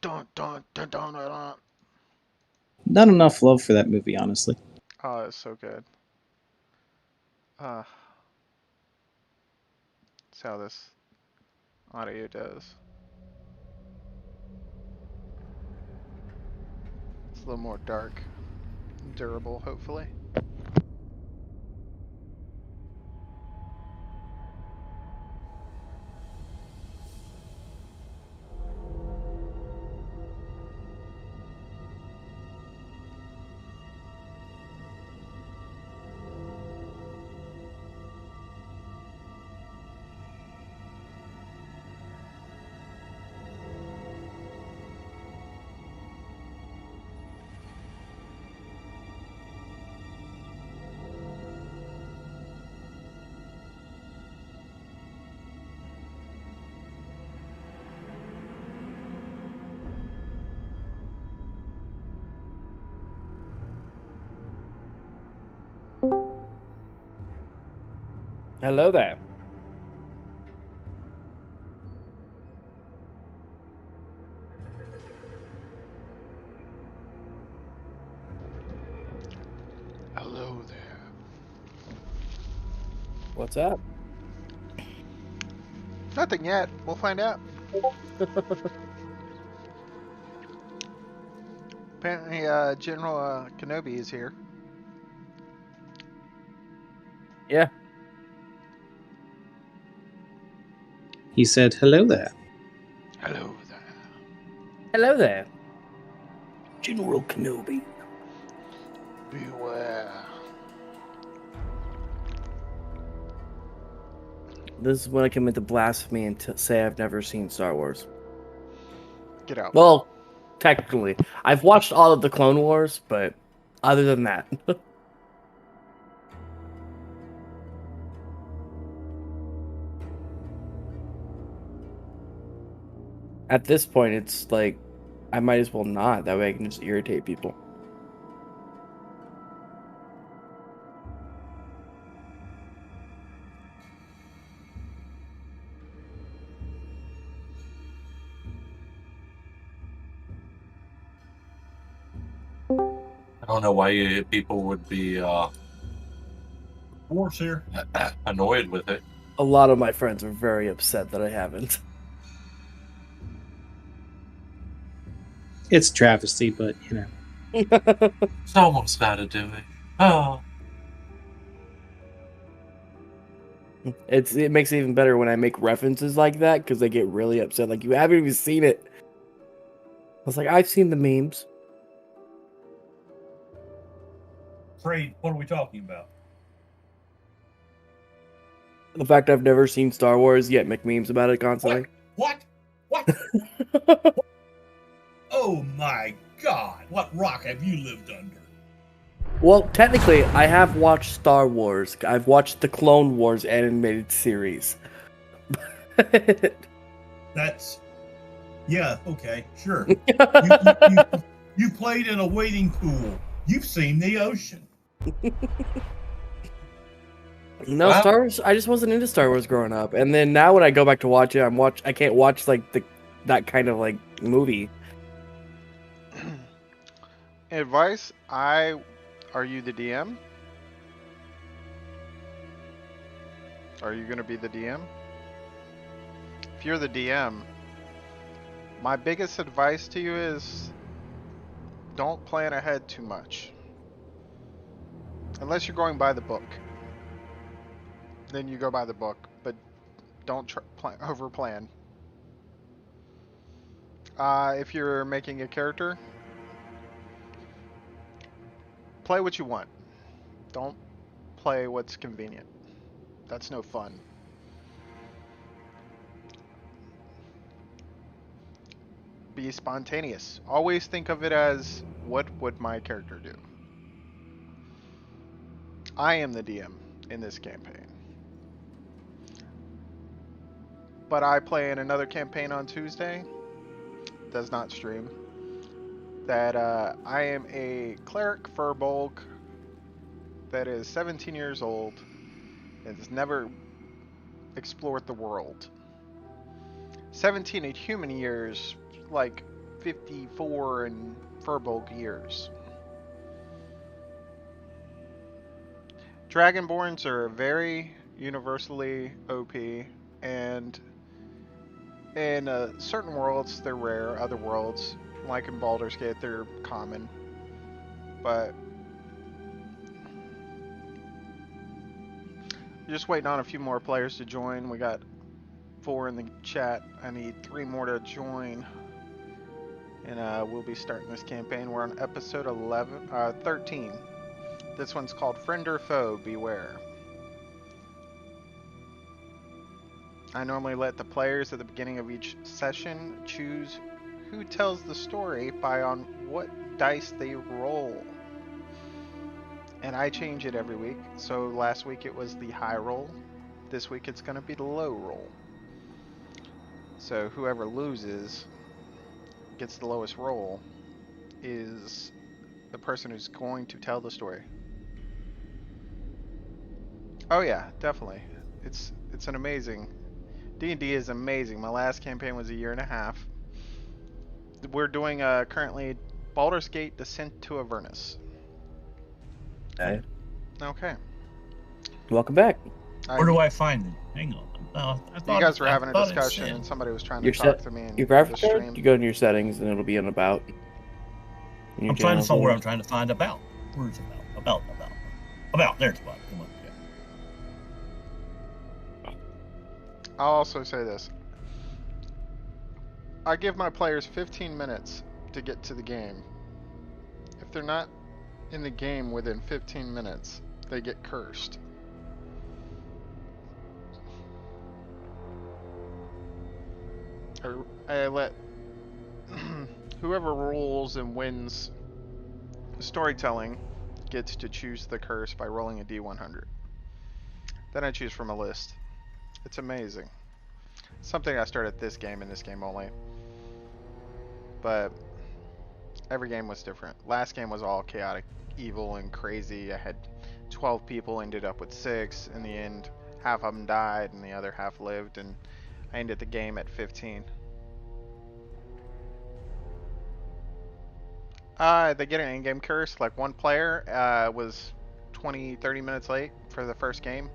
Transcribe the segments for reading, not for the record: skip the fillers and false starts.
dun, dun, dun, dun, dun, dun. Not enough love for that movie, honestly. Oh, it's so good. That's how this audio does. It's a little more dark, durable, hopefully. Hello there. Hello there. What's up? Nothing yet. We'll find out. Apparently, General Kenobi is here. Yeah. He said, "Hello there." Hello there. Hello there. General Kenobi. Beware. This is when I commit to blasphemy and say I've never seen Star Wars. Get out. Well, technically, I've watched all of the Clone Wars, but other than that, at this point, it's like I might as well not. That way, I can just irritate people. I don't know why people would be Force here. annoyed with it. A lot of my friends are very upset that I haven't. It's travesty, but you know. Someone's got to do it. Oh, It makes it even better when I make references like that because they get really upset. Like, you haven't even seen it. I was like, I've seen the memes. Trade. What are we talking about? The fact I've never seen Star Wars yet make memes about it constantly. What? Oh my God! What rock have you lived under? Well, technically, I have watched Star Wars. I've watched the Clone Wars animated series. That's. Yeah. Okay. Sure. You played in a wading pool. You've seen the ocean. No, Wow. Star Wars. I just wasn't into Star Wars growing up, and then now when I go back to watch it, I can't watch like that kind of like movie. Advice? Are you the DM? Are you gonna be the DM? If you're the DM, my biggest advice to you is don't plan ahead too much. Unless you're going by the book. Then you go by the book, but don't over plan. If you're making a character, play what you want. Don't play what's convenient. That's no fun. Be spontaneous. Always think of it as, what would my character do? I am the DM in this campaign. But I play in another campaign on Tuesday. Does not stream. That I am a cleric furbolg that is 17 years old and has never explored the world. 17 in human years, like 54 in Furbolg years. Dragonborns are very universally OP, and in certain worlds they're rare, other worlds, like in Baldur's Gate, they're common. But just waiting on a few more players to join. We got 4 in the chat. I need 3 more to join. And we'll be starting this campaign. We're on episode 13. This one's called Friend or Foe, Beware. I normally let the players at the beginning of each session choose who tells the story by on what dice they roll. And I change it every week. So last week it was the high roll. This week it's going to be the low roll. So whoever loses, gets the lowest roll, is the person who's going to tell the story. Oh yeah, definitely. It's an amazing. D&D is amazing. My last campaign was a year and a half. We're doing currently Baldur's Gate: Descent to Avernus. Okay. Okay. Welcome back. Where do I find it? Hang on. You guys were having a discussion and somebody was trying to Your talk to me in Your the graphics card? stream. You go into your settings and it'll be in About. In your I'm trying to general find where I'm settings. trying to find about. Where's about? About. There's about. Come on. Yeah. I'll also say this. I give my players 15 minutes to get to the game. If they're not in the game within 15 minutes, they get cursed. I let whoever rules and wins storytelling gets to choose the curse by rolling a d100. Then I choose from a list. It's amazing. Something I started this game and this game only. But every game was different. Last game was all chaotic, evil, and crazy. I had 12 people, ended up with 6. In the end, half of them died and the other half lived, and I ended the game at 15. They get an in-game curse. Like one player was 20-30 minutes late for the first game.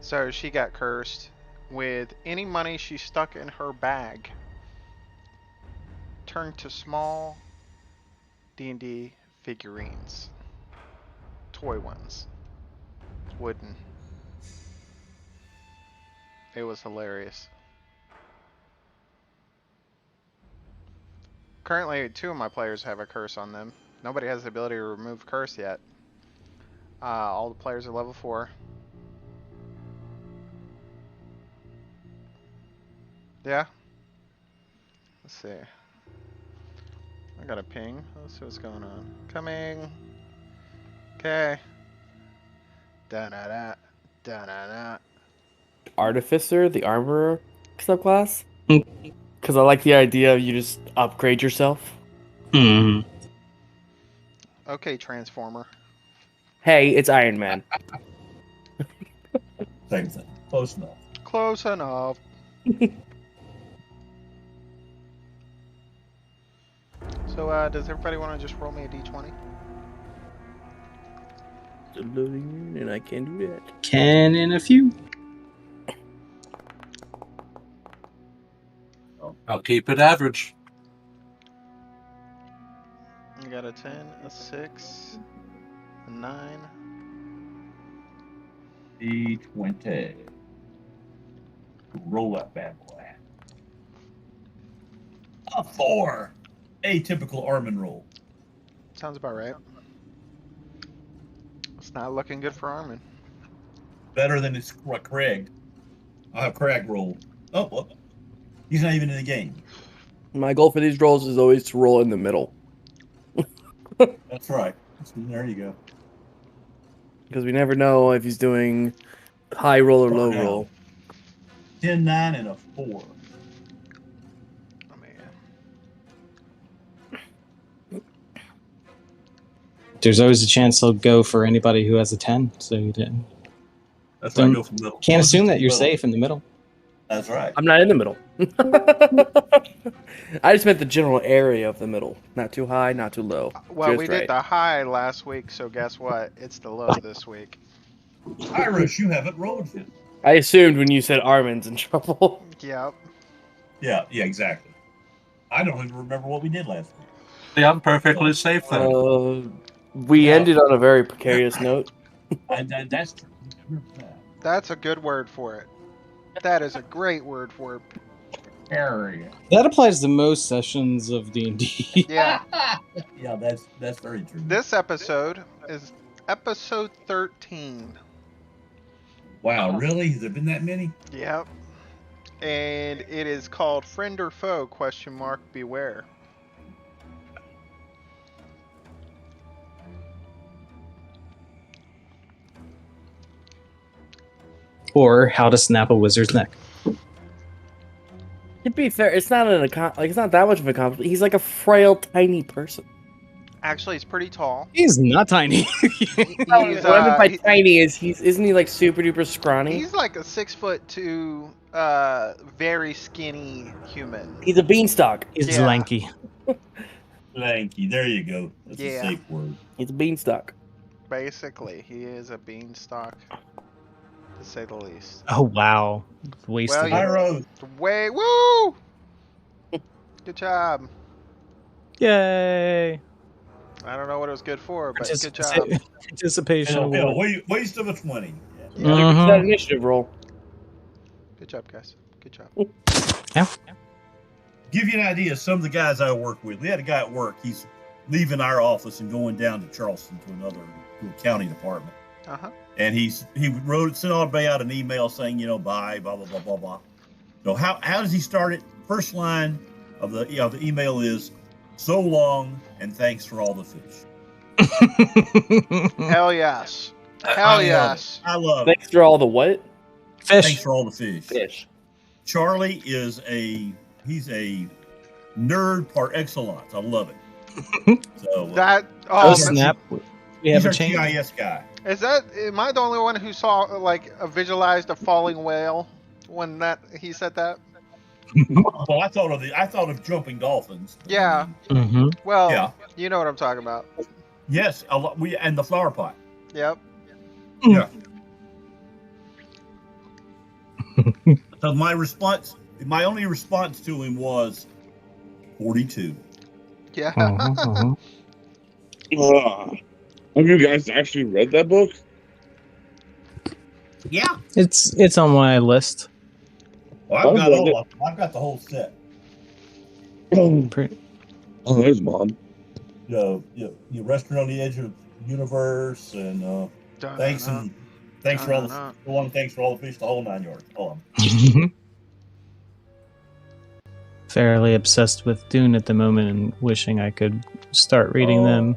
So she got cursed with any money she stuck in her bag turned to small D&D figurines. Toy ones. Wooden. It was hilarious. Currently, 2 of my players have a curse on them. Nobody has the ability to remove curse yet. All the players are level 4. Yeah? Let's see. I got a ping. Let's see what's going on. Coming. Okay. Da-da-da. Da-da-da. Artificer, the Armorer subclass. Because I like the idea of you just upgrade yourself. Hmm. Okay, Transformer. Hey, it's Iron Man. Same thing. Close enough. Close enough. So, does everybody want to just roll me a d20? And I can't do that. Can in a few. I'll keep it average. You got a 10, a 6, a 9. D20. Roll that bad boy. A 4. Atypical Armin roll. Sounds about right. It's not looking good for Armin. Better than his Craig. I'll have Craig roll. Oh, well, he's not even in the game. My goal for these rolls is always to roll in the middle. That's right. There you go. Because we never know if he's doing high roll or low Down. roll. 10, 9, and a 4. Oh, man. There's always a chance he'll go for anybody who has a 10, so you didn't. That's why I Don't- go from middle. Can't assume that you're Middle. safe in the middle. That's right. I'm not in the middle. I just meant the general area of the middle. Not too high, not too low. Well, Just we right. did the high last week, so guess what? It's the low this week. Iris, you haven't rolled yet. I assumed when you said Armin's in trouble. Yep. Yeah, exactly. I don't even remember what we did last week. Yeah, I'm perfectly safe then. We ended on a very precarious note. That's true. That's a good word for it. That is a great word for it. Area. That applies to most sessions of D&D. Yeah. Yeah, that's very true. This episode is episode 13. Wow, really? Has there been that many? Yep. And it is called Friend or Foe? Beware. Or how to snap a wizard's neck. To be fair, it's not it's not that much of a compliment. He's like a frail, tiny person. Actually, he's pretty tall. He's not tiny. He's, What I mean by tiny is isn't he like super duper scrawny? He's like a 6'2", very skinny human. He's a beanstalk. He's Yeah. lanky. Lanky. There you go. That's Yeah. a safe word. He's a beanstalk. Basically, he is a beanstalk, to say the least. Oh wow. Wasted. Well, yeah. Pyro. Woo! Good job. Yay. I don't know what it was good for, but good job. Participation. Yeah, award. waste of a 20. Yeah. Mhm. That initiative roll. Good job, guys. Good job. Give you an idea, some of the guys I work with. We had a guy at work. He's leaving our office and going down to Charleston to a county department. Uh-huh. And he sent all the way out an email saying, bye, blah blah blah blah blah. So how does he start it? First line of the email is, "So long and thanks for all the fish." Hell yes. Hell yes. I love it. Thanks for all the what? Thanks Fish. for all the fish. Fish. Charlie is he's a nerd par excellence. I love it. So That Oh oh snap. We he's have a our change. GIS guy. am I the only one who saw visualized a falling whale when he said that? Well, I thought of jumping dolphins. Yeah. Mm-hmm. Well, Yeah. you know what I'm talking about. Yes, and the flower pot. Yep. Yeah. So my only response to him was 42. Yeah. Have you guys actually read that book? Yeah. It's on my list. Well, I've got all of them. I've got the whole set. Pretty- Oh, there's Mom. You Restaurant on the Edge of the Universe, and thanks for all thanks for all the fish, the whole 9 yards. All of them. Fairly obsessed with Dune at the moment and wishing I could start reading them.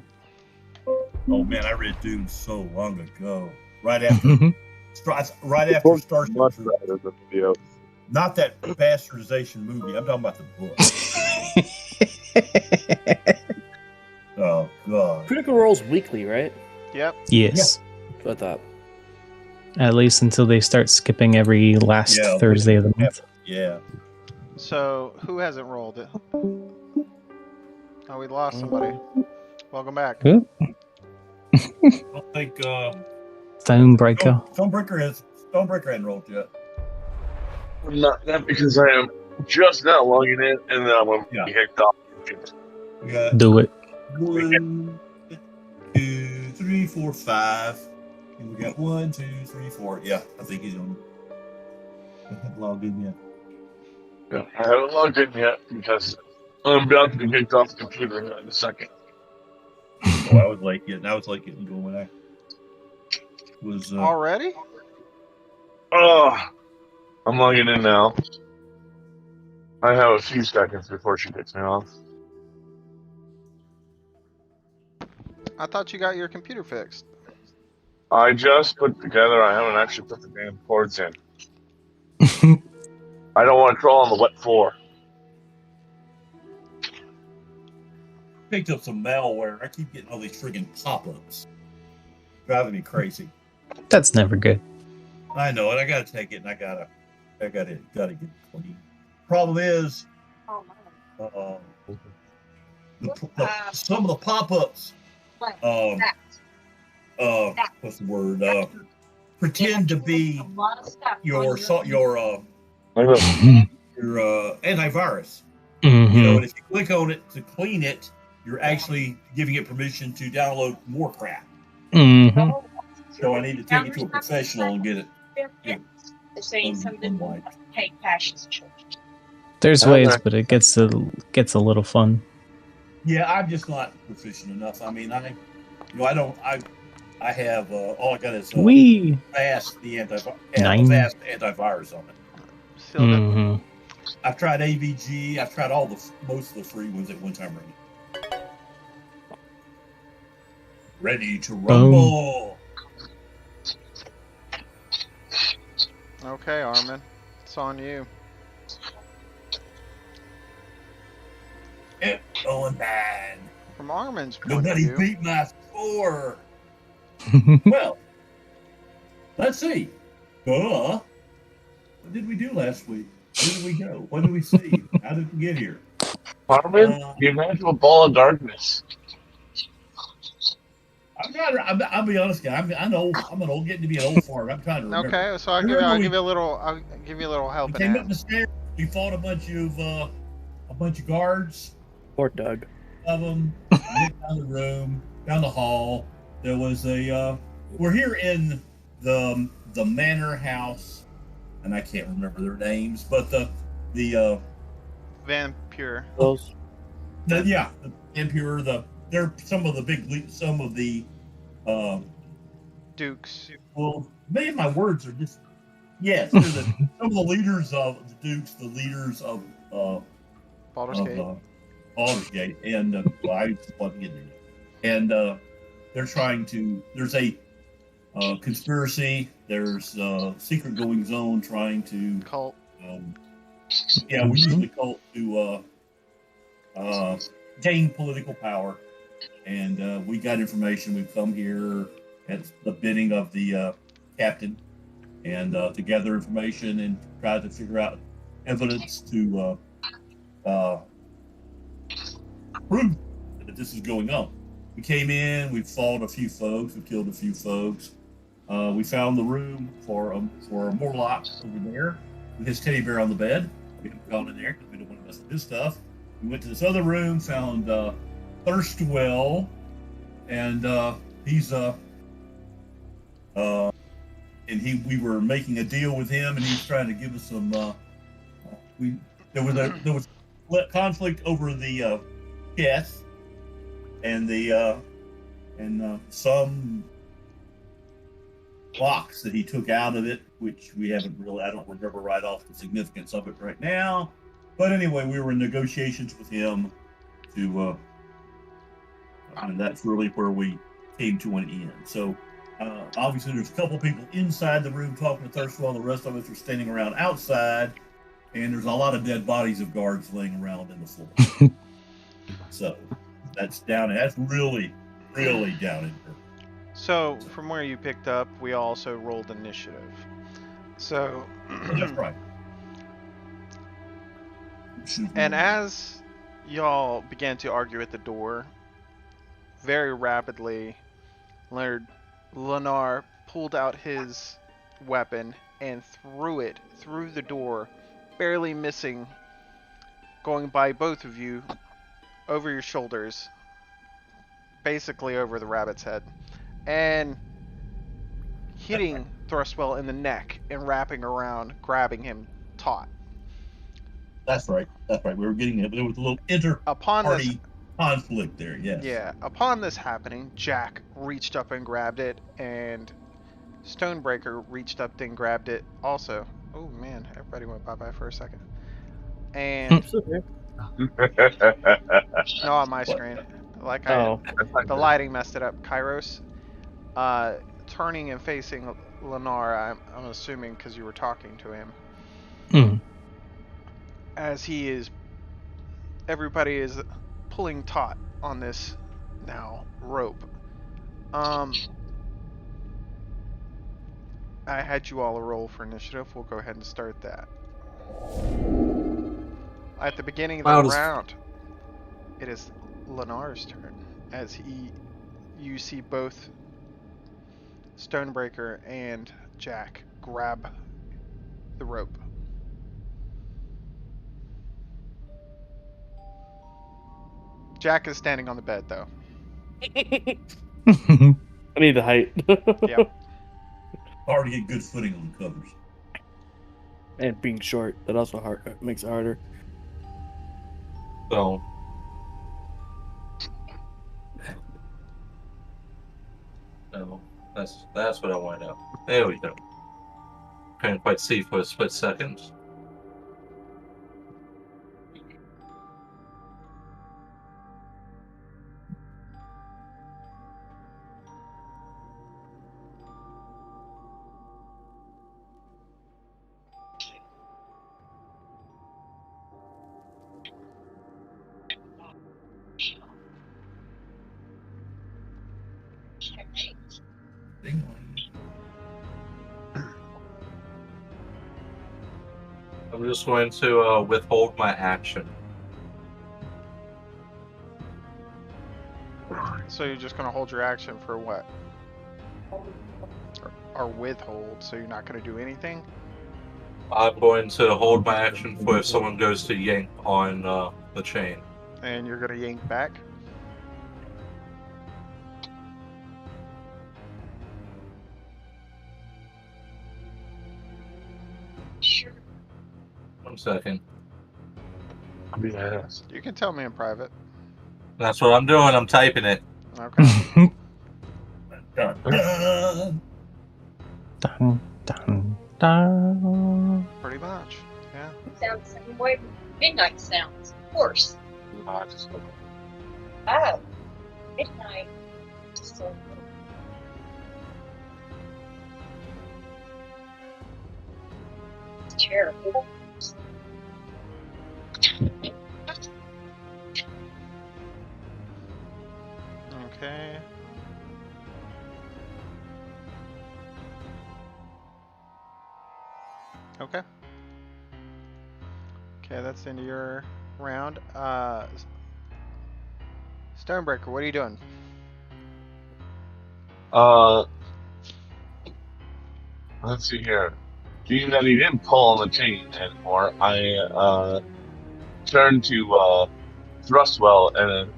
Oh man, I read Dune so long ago. Right after Starship Much Troopers. better than the video. Not that bastardization movie. I'm talking about the book. Oh god. Critical Role's weekly, right? Yep. Yes. That's what I thought. At least until they start skipping every last Yeah, Thursday of the month. Yeah. So who hasn't rolled it? Oh, we lost somebody. Welcome back. I don't think Stonebreaker. Stonebreaker hadn't rolled yet. Not because I am just now logging in, and then I'm going to be kicked off. We got Do it. 1, 2, 3, 4, 5. And we got 1, 2, 3, 4. Yeah, I think he's on. I haven't logged in yet. Yeah, I haven't logged in yet because I'm about to be kicked off the computer in a second. Oh, I was like getting going when I was. Already? Oh, I'm logging in now. I have a few seconds before she kicks me off. I thought you got your computer fixed. I just put together. I haven't actually put the damn cords in. I don't want to crawl on the wet floor. Picked up some malware. I keep getting all these friggin' pop-ups. Driving me crazy. That's never good. I know it. I gotta take it, and I gotta I gotta get it clean. Problem is, some of the pop-ups, what's the word? Pretend to be your antivirus. Mm-hmm. You know, and if you click on it to clean it, you're actually giving it permission to download more crap. Mm-hmm. So I need to take it to a professional and get it. Unwiped. There's ways, but it gets a little fun. Yeah, I'm just not proficient enough. I mean, I have all I got is fast antivirus on it. Mm-hmm. I've tried AVG. I've tried most of the free ones at one time. Ready to rumble. Okay, Armin, it's on you. It's going bad. From Armin's point of Nobody view, beat my score. Well, let's see. What did we do last week? Where did we go? What did we see? How did we get here? Armin, you're not into a ball of darkness. I'll be honest, guy. I'm old, getting to be an old fart. I'm trying to remember. okay, so I'll give you a little help. We came up the stairs. We fought a bunch of guards. Poor Doug. Of them. Went down the room, down the hall. There was we're here in the manor house, and I can't remember their names, but the Vampire. Those. The Vampire. They're some of the Dukes. Well, many of my words are just yes. They're some of the leaders of the Dukes, the leaders of Baldur's Gate. Baldur's Gate, and I just wasn't getting it. And they're trying to. There's a conspiracy. There's secret goings on trying to Cult. We use the cult to gain political power. And we got information. We've come here at the bidding of the captain and to gather information and try to figure out evidence to prove that this is going on. We came in, we fought a few folks, we killed a few folks. We found the room for a Morlock over there with his teddy bear on the bed. We haven't gone in there because we don't want to mess with his stuff. We went to this other room, found Thirstwell, and we were making a deal with him, and he was trying to give us some. There was conflict over the chest and some blocks that he took out of it, which I don't remember right off the significance of it right now. But anyway, we were in negotiations with him to. And that's really where we came to an end. So, obviously, there's a couple people inside the room talking to Thirstwell. The rest of us are standing around outside, and there's a lot of dead bodies of guards laying around in the floor. So, that's really, really down in here. So, from where you picked up, we also rolled initiative. So, That's right. And as y'all began to argue at the door, very rapidly, Lenar pulled out his weapon and threw it through the door, barely missing, going by both of you, over your shoulders, basically over the rabbit's head, and hitting Thirstwell in the neck and wrapping around, grabbing him taut. That's right. We were getting it, but there was a little inter-party conflict there, yes. Yeah. Upon this happening, Jack reached up and grabbed it, and Stonebreaker reached up and grabbed it also. Oh man, everybody went bye-bye for a second. And no, on my screen. The lighting messed it up. Kairos, turning and facing Lenar, I'm assuming because you were talking to him. Mm. As everybody is pulling taut on this now rope. I had you all roll for initiative. We'll go ahead and start that. At the beginning of the Loud as- round, it is Lenar's turn as you see both Stonebreaker and Jack grab the rope. Jack is standing on the bed though. I need the height. Yep. Hard to get good footing on the covers. And being short, that also makes it harder. So. No, that's what I want to know. There we go. Can't quite see for a split second. I'm just going to withhold my action. So you're just gonna hold your action for what? Or withhold, so you're not gonna do anything? I'm going to hold my action for if someone goes to yank on the chain. And you're gonna yank back? Sure. 1 second. Yes. You can tell me in private. That's what I'm doing. I'm typing it. Okay. Dun, Dun, dun, dun. Pretty much. Yeah. Sounds the same way midnight sounds. Of course. I just Oh, midnight. So it's terrible. Okay. Okay. Okay, that's the end of your round. Stonebreaker, what are you doing? Let's see here. Being that he didn't pull on the chain anymore, I turned to Thrustwell and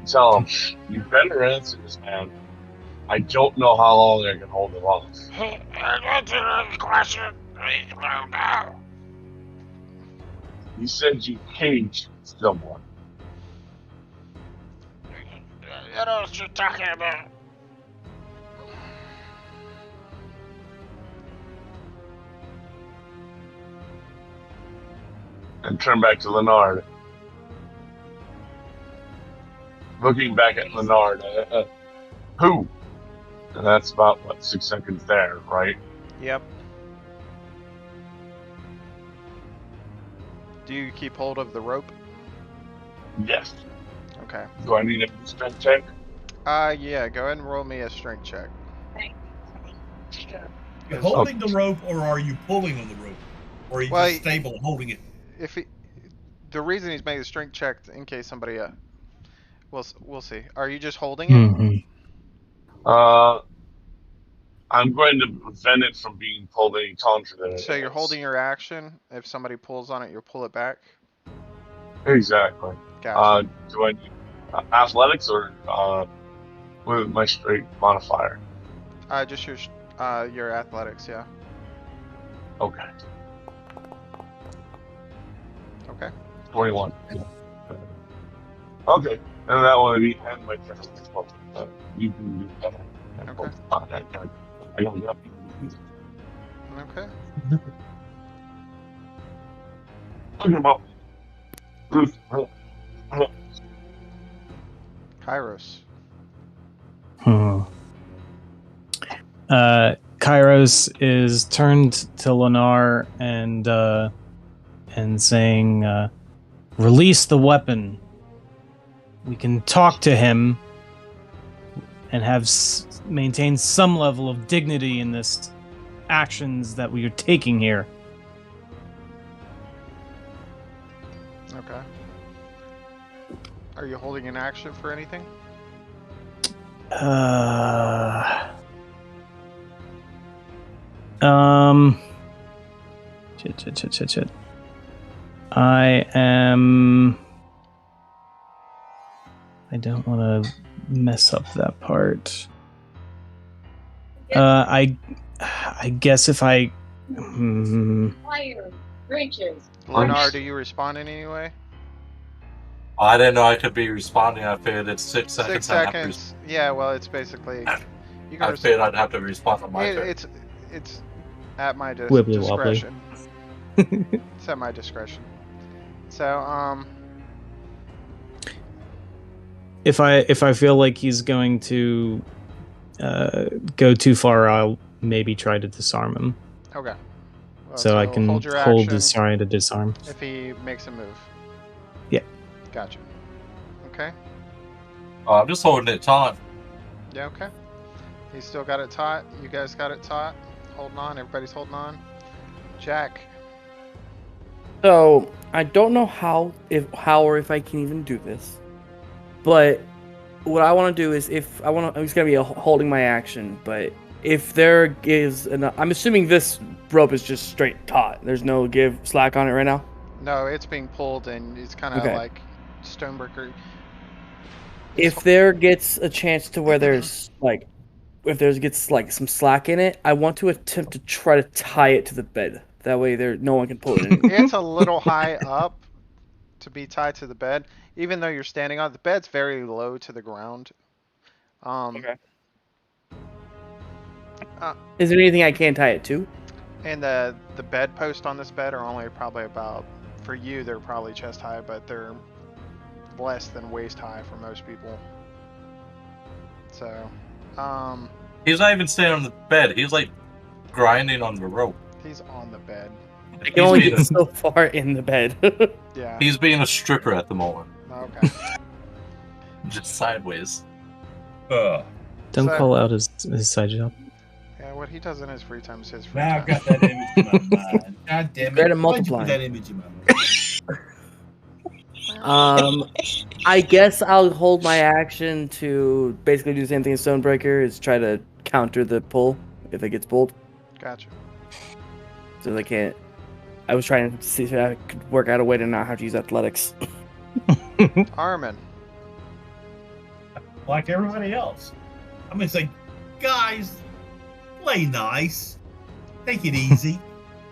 tell him, "You better answer this, man. I don't know how long I can hold him off." You said you caged someone. I know what you're talking about. And turn back to Leonard. Looking back at Leonard, who? And that's about, 6 seconds there, right? Yep. Do you keep hold of the rope? Yes. Okay. Do I need a strength check? Yeah, go ahead and roll me a strength check. You holding the rope, or are you pulling on the rope? Or are you Well, just stable holding it? If he, the reason he's making a strength check in case somebody, we'll see. Are you just holding it? Mhm. I'm going to prevent it from being pulled any taller than it So you're is. holding your action. If somebody pulls on it, you'll pull it back. Exactly. Gotcha. Do I need athletics or with my straight modifier? Just your athletics, yeah. Okay. Okay. 21. Okay. And that will be end my turn. You can do that. Okay. I don't know. Okay. Talking about. Kairos. Kairos is turned to Lenar and saying, "Release the weapon. We can talk to him and have maintain some level of dignity in this actions that we are taking here. Okay. Are you holding an action for anything? Shit. I don't want to mess up that part. I guess if I. Fire, bridges. Leonard, do you respond in any way? I didn't know I could be responding. I figured it's 6 seconds. 6 seconds. Yeah, well, it's basically. You can I figured I'd have to respond on my turn. It's at my Wibbly wobbly. discretion. It's at my discretion. So, If I feel like he's going to go too far, I'll maybe try to disarm him. okay. Well, So I can hold your hold action this trying to disarm. if he makes a move. Yeah. Gotcha. Okay. Oh, I'm just holding it taut. Yeah, okay. He's still got it taut. You guys got it taut. Holding on. Everybody's holding on. Jack. So I don't know how or if I can even do this, but what I want to do is I'm just gonna be holding my action. But if there is I'm assuming this rope is just straight taut. There's no slack on it right now. No, it's being pulled and it's kind of Okay. like Stonebreaker. If there gets a chance to where there's like, if there gets like some slack in it, I want to attempt to try to tie it to the bed. That way, no one can pull it in. It's a little high up to be tied to the bed, even though you're standing on the bed's very low to the ground. Okay. Is there anything I can tie it to? And the bed posts on this bed are only probably about, for you, they're probably chest high, but they're less than waist high for most people. So, He's not even standing on the bed. He's like grinding on the rope. he's on the bed. I can only get so far in the bed. Yeah. He's being a stripper at the moment. Okay. Just sideways. Uh, Don't So- call out his side job. Yeah, what he does in his free time is his free now time. I've got that image in my mind. God damn it! Better Why'd you multiply. put that image in my mind? I guess I'll hold my action to basically do the same thing as Stonebreaker, is try to counter the pull if it gets pulled. Gotcha. So they can't. I was trying to see if I could work out a way to not have to use athletics. Armin. Like everybody else. I'm gonna say, guys, play nice, take it easy,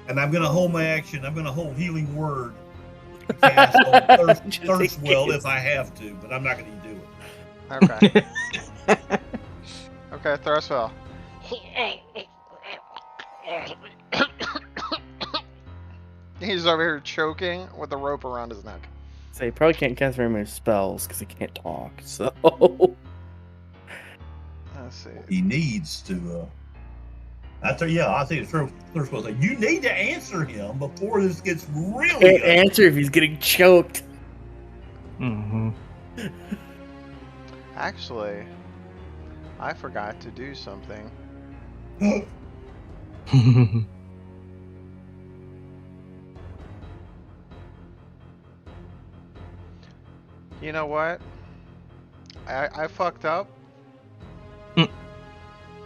and I'm gonna hold my action. I'm gonna hold Healing Word to cast on thirst well if I have to, but I'm not gonna do it. Okay. Okay, Thrustwell. He's over here choking with a rope around his neck. So he probably can't cast very many spells because he can't talk. So Let's see. He needs to. I think it's true. Thirst well. You need to answer him before this gets really. can't ugly. answer if he's getting choked. Mm-hmm. Actually, I forgot to do something. You know what? I fucked up.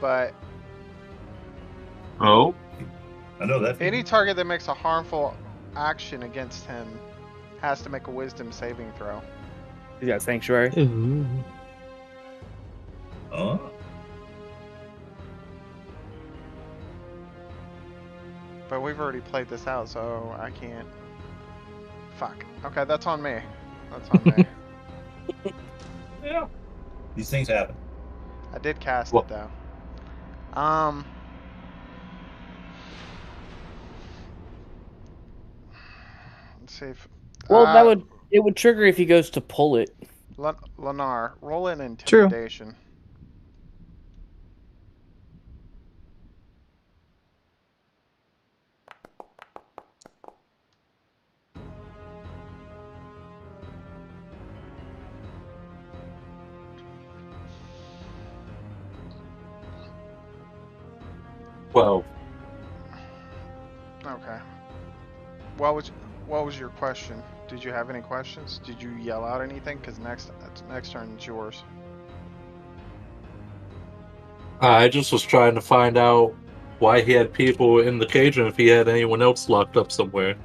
But Oh, I know that. any target that makes a harmful action against him has to make a wisdom saving throw. He's got Sanctuary. Ooh. Oh. But we've already played this out, so I can't. Fuck. Okay, that's on me. That's on me. Yeah. These things happen. I did cast Well- it though. Let's see if. Well, it would trigger if he goes to pull it. Lenar, roll an intimidation. Well, Okay. What was your question? Did you have any questions? Did you yell out anything? Because next turn is yours. I just was trying to find out why he had people in the cage and if he had anyone else locked up somewhere.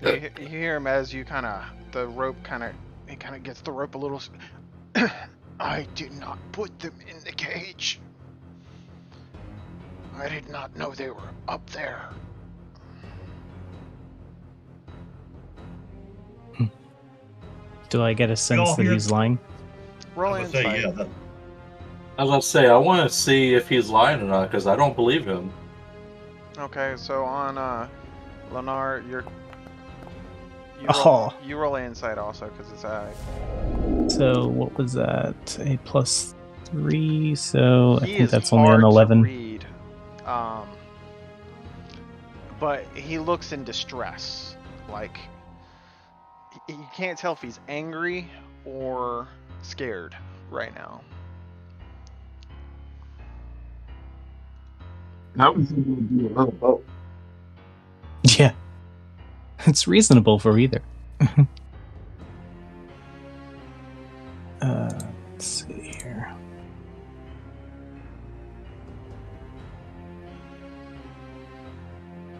You hear him as you the rope he gets the rope a little. I did not put them in the cage. I did not know they were up there. Do I get a sense all that hear- he's lying? Roll I was gonna insight. say, yeah. I was about to say, I want to see if he's lying or not, because I don't believe him. Okay, so on Lenar, you Oh. roll insight also because it's high. So what was that? A +3. So I He think is that's only hard an to 11. read. But he looks in distress. Like you can't tell if he's angry or scared right now. How is he going to do another boat? Yeah, it's reasonable for either. Let's see here.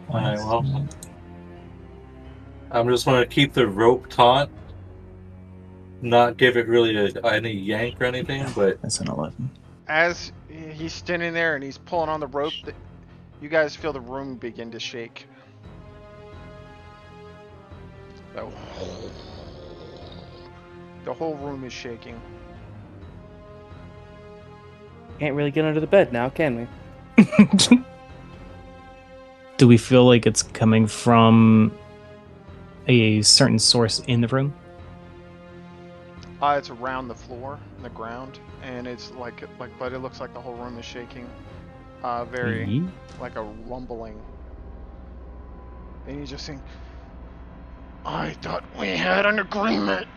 Alright, well, I'm just going to keep the rope taut, not give it really any yank or anything, but That's an 11. As he's standing there and he's pulling on the rope, you guys feel the room begin to shake. The whole room is shaking. Can't really get under the bed now, can we? Do we feel like it's coming from a certain source in the room? It's around the floor, the ground, and it's but it looks like the whole room is shaking. Very Mhm. like a rumbling. And you just think, I thought we had an agreement.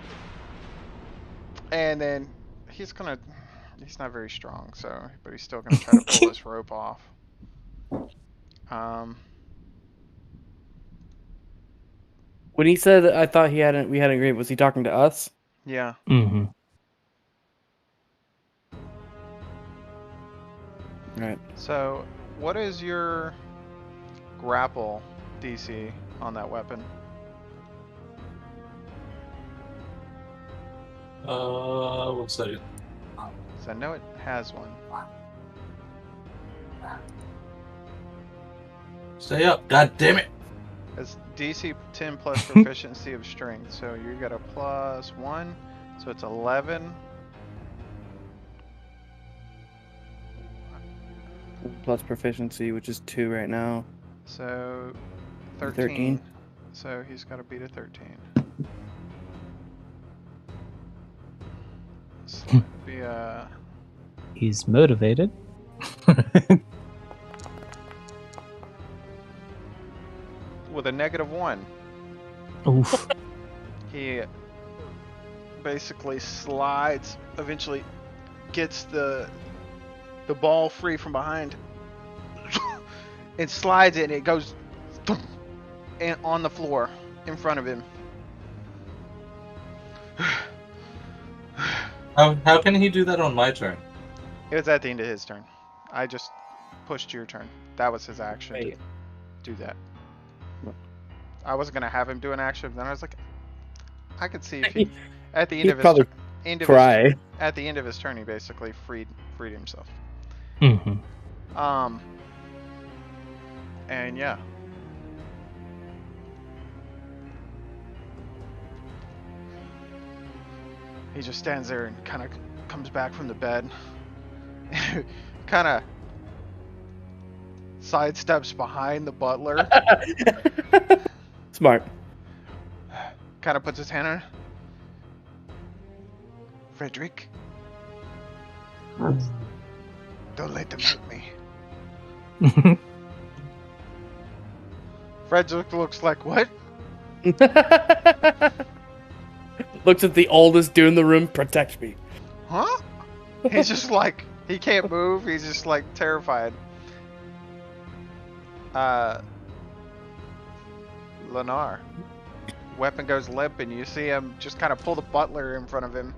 And then he's not very strong, but he's still gonna try to pull this rope off. When he said I thought we had an agreement, was he talking to us? Yeah. Mm-hmm. Right. So, what is your grapple DC on that weapon? 1 second. So I know it has one. Stay up, god damn it! It's DC 10 plus proficiency of strength, so you got a +1, so it's 11. Plus proficiency, which is 2 right now. So 13. 13. So he's got to beat a 13. So it'd be He's motivated. with a -1. Oof. He basically slides, eventually gets the ball free from behind and slides it, and it goes and on the floor in front of him. How can he do that on my turn? It was at the end of his turn. I just pushed your turn. That was his action to Wait. do that. I wasn't gonna have him do an action, then I was like, I could see if he at the end He'd of his probably end of cry. at the end of his turn, he basically freed himself. Mm-hmm. And yeah. He just stands there and kind of comes back from the bed. Kind of sidesteps behind the butler. Smart. Kind of puts his hand on. Frederick, don't let them hurt me. Frederick looks like, what? Looks at the oldest dude in the room. Protect me. Huh? He's just like, he can't move. He's just like terrified. Lennar. Weapon goes limp, and you see him just kind of pull the butler in front of him.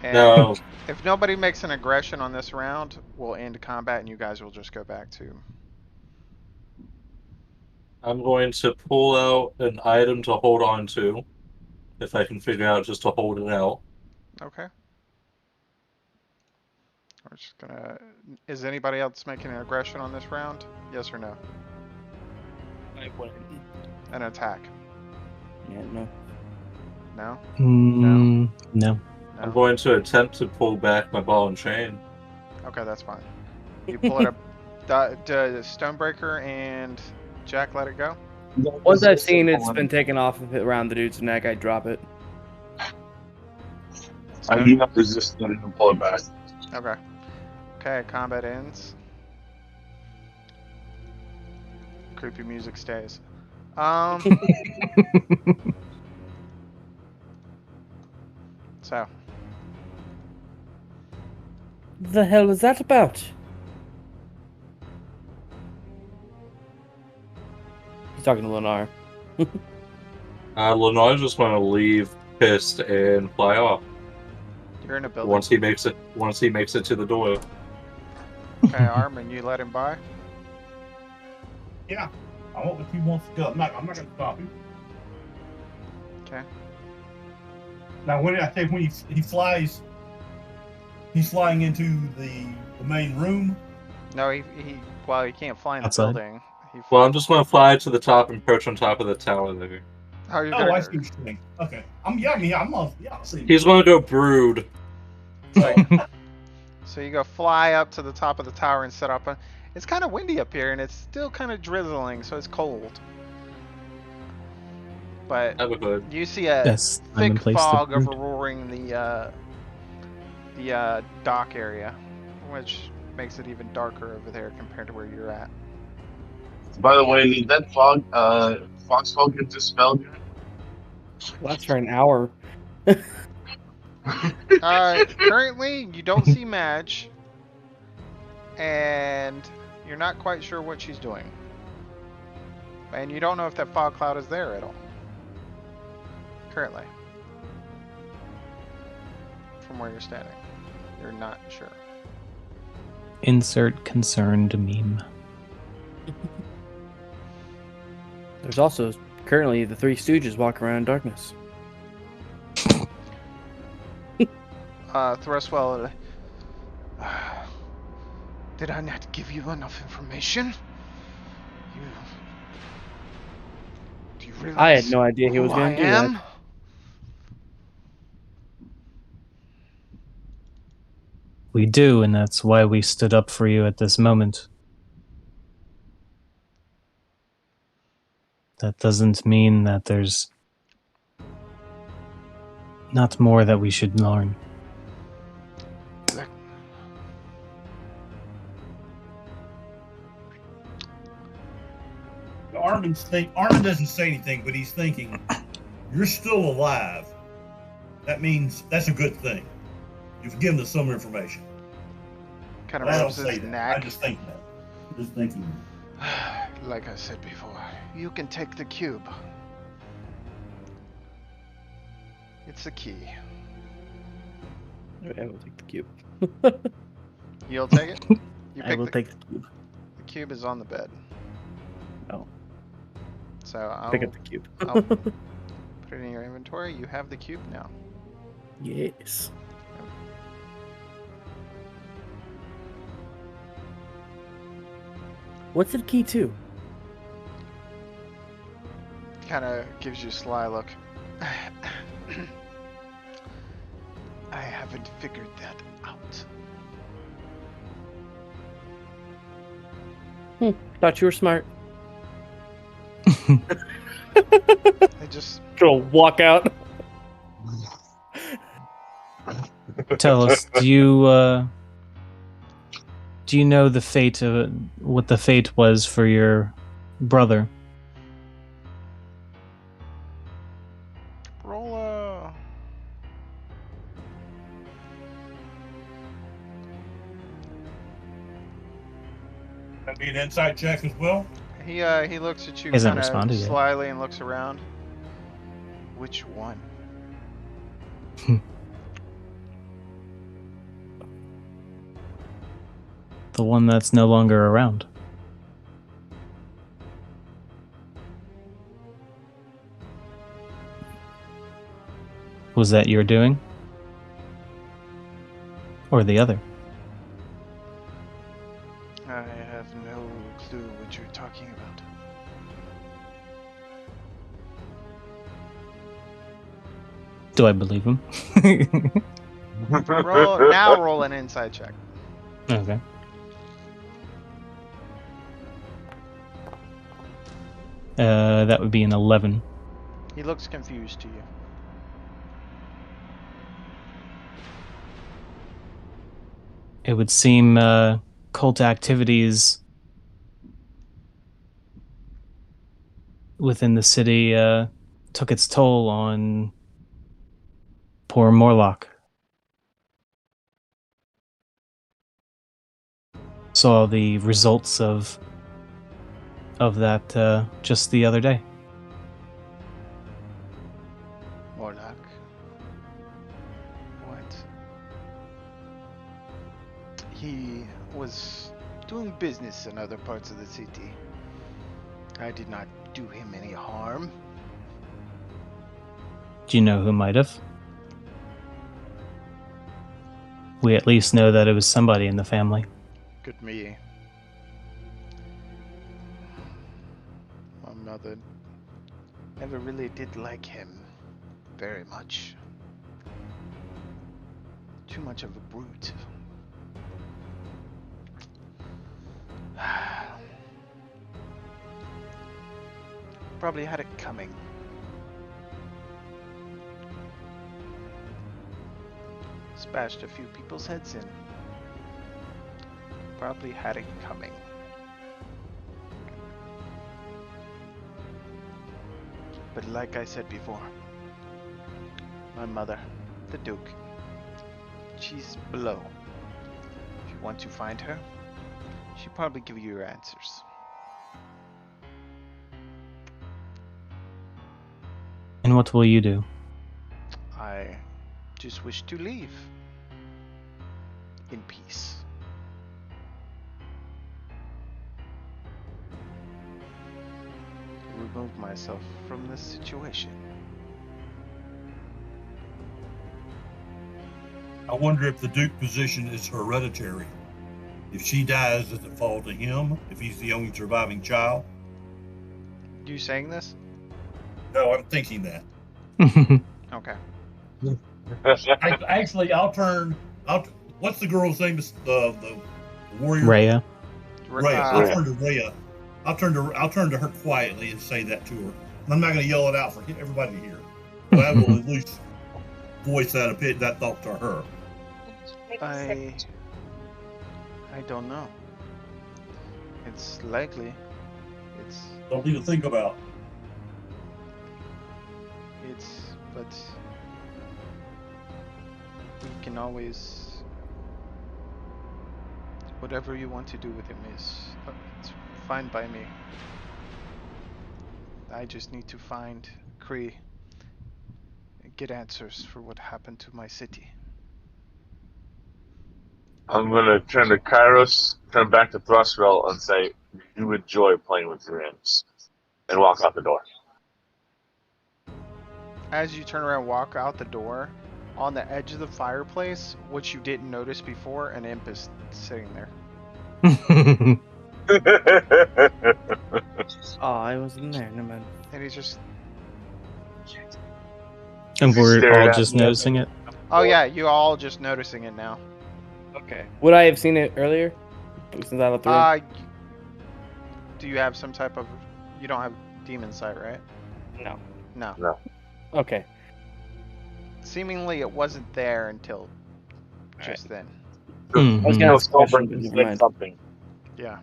And No, if nobody makes an aggression on this round, we'll end combat, and you guys will just go back to. I'm going to pull out an item to hold on to, if I can figure out just to hold it out. Okay. We're just gonna. Is anybody else making an aggression on this round? Yes or no? An attack? Yeah, no. No? No. No? I'm going to attempt to pull back my ball and chain. Okay, that's fine. You pull it up. Stonebreaker and Jack let it go? Once I've seen it's been taken off of it around the dude's neck, I drop it. I do not resist letting him pull it back. Okay. Okay, combat ends. Creepy music stays. So. The hell is that about? He's talking to Lennar. Lennar's just going to leave pissed and fly off You're in a building. once he makes it to the door. Okay, Armin, you let him by? Yeah. I want if he wants to go. I'm not gonna stop him. Okay. Now when he flies, he's flying into the main room. No, he can't fly in the Outside. building. Well, I'm just going to fly to the top and perch on top of the tower there. How are you Oh, gonna I see what you're saying. Okay. I'll see. He's going to go brood. So you go fly up to the top of the tower and set up. It's kind of windy up here, and it's still kind of drizzling, so it's cold. But Have a hood. you see a Yes, I'm in thick place to fog brood. overroaring the dock area, which makes it even darker over there compared to where you're at. By the way, did that fog get dispelled yet? Lasts for an hour. Currently, you don't see Madge, and you're not quite sure what she's doing. And you don't know if that fog cloud is there at all. Currently. From where you're standing. You're not sure. Insert concerned meme. There's also currently the Three Stooges walking around in darkness. Thrustwell, did I not give you enough information? Do you realize I had no idea he was who going I to do am? that. We do, and that's why we stood up for you at this moment. That doesn't mean that there's not more that we should learn. Armin doesn't say anything, but he's thinking, "You're still alive. That means that's a good thing. You've given us some information." Kind of But I don't rubs say his that. neck. I just think that. Just thinking. Like I said before, you can take the cube. It's the key. I will take the cube. You'll take it? You I pick will the, take the cube. the cube is on the bed. Oh. So I'll Pick up the cube. I'll put it in your inventory. You have the cube now. Yes. What's the key to? Kind of gives you a sly look. I haven't figured that out. Thought you were smart. I just Gonna walk out. Tell us, do you know the fate of what the fate was for your brother? roll a. That'd be an insight check as well. He looks at you Hasn't kind of responded yet. slyly and looks around. Which one? The one that's no longer around. Was that your doing? Or the other? I have no clue what you're talking about. Do I believe him? Roll an inside check. Okay. That would be an 11. He looks confused to you. It would seem cult activities within the city took its toll on poor Morlock. Saw the results of that just the other day. Morlock. What? He was doing business in other parts of the city. I did not do him any harm. Do you know who might have? We at least know that it was somebody in the family. Good me. My mother never really did like him very much. Too much of a brute. Probably had it coming. Bashed a few people's heads in. Probably had it coming. But like I said before, my mother, the Duke, she's below. If you want to find her, she'll probably give you your answers. And what will you do? I just wish to leave in peace. Remove myself from this situation. I wonder if the Duke position is hereditary. If she dies, does it fall to him if he's the only surviving child? You saying this? No, I'm thinking that. Okay. Actually, what's the girl's name? The warrior. Rhea. Rhea. I'll turn to Rhea. I'll turn to her quietly and say that to her. And I'm not going to yell it out for everybody to hear, but I will at least voice that thought to her. I don't know. It's likely. It's Something to think about. but we can always, whatever you want to do with him is it's fine by me. I just need to find Kree and get answers for what happened to my city. I'm gonna turn to Kairos, turn back to Thrustwell, and say, "You enjoy playing with your imps," and walk out the door. As you turn around and walk out the door, on the edge of the fireplace, which you didn't notice before, an imp is sitting there. Oh, I wasn't there. No man. And he's just... And we're Staring all at just me. noticing it. Oh yeah, you all just noticing it now. Okay. Would I have seen it earlier? Since I left the room? Do you have some type of... You don't have demon sight, right? No. No. Okay. Seemingly it wasn't there until just then. Mhm. I was gonna ask a question, but never mind. Something. Yeah.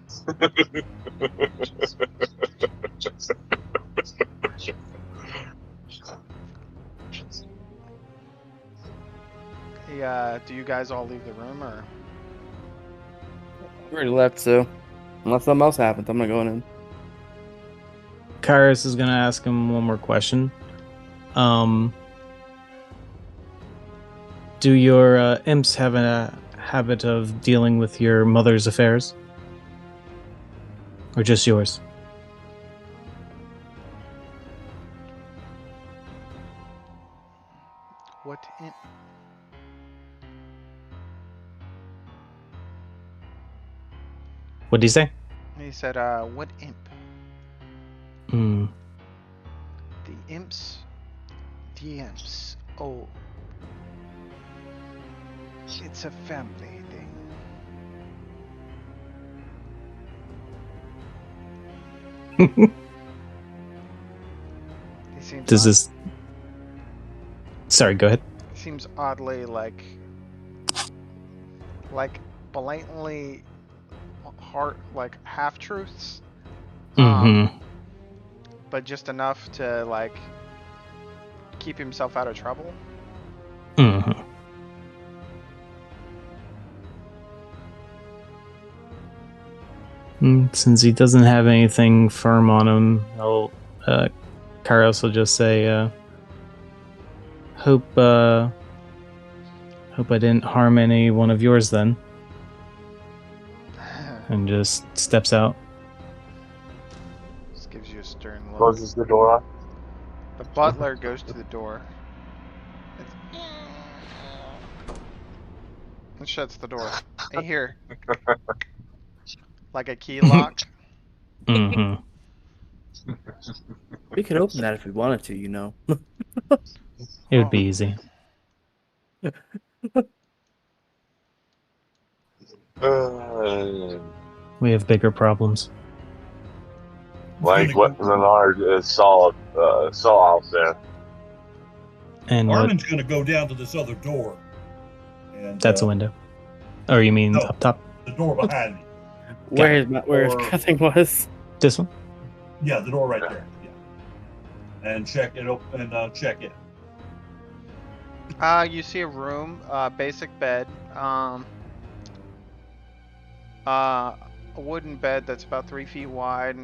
Yeah, do you guys all leave the room or... We already left, so Unless something else happens, I'm not going in. Kairos is gonna ask him one more question. Do your imps have a habit of dealing with your mother's affairs? Or just yours? What imp? What did he say? He said, what imp? Hmm. The imps? The imps. Oh. It's a family thing. He seems Does this... Sorry, go ahead. seems oddly like blatantly hard, like half truths, Mm-hmm. but just enough to like keep himself out of trouble. Mm-hmm. Since he doesn't have anything firm on him, Kairos will just say, hope I didn't harm any one of yours then. And just steps out. Just gives you a stern look. Closes the door. The butler goes to the door and shuts the door. Hey, here. Like a key lock. Mm-hmm. We could open that if we wanted to, you know. It would be easy. We have bigger problems. Like what Leonard saw out there. And what? Armin's going to go down to this other door. And, That's a window. Or you mean No. up top? the door behind me. Where his Or- cussing was. This one? Yeah, the door right there. Yeah. And check it open and check it. You see a room, basic bed, a wooden bed that's about 3 feet wide,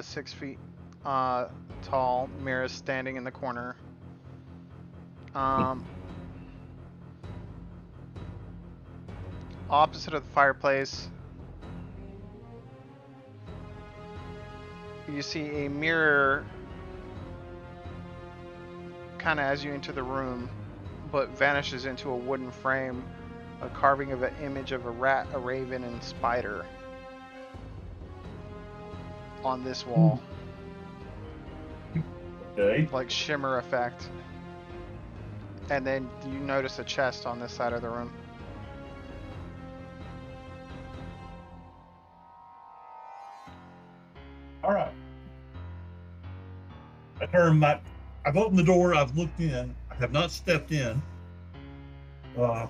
6 feet tall, mirrors standing in the corner. Opposite of the fireplace, you see a mirror kind of as you enter the room, but vanishes into a wooden frame, a carving of an image of a rat, a raven, and spider on this wall, Okay. like shimmer effect. And then you notice a chest on this side of the room. All right. I've opened the door. I've looked in. I have not stepped in. I'm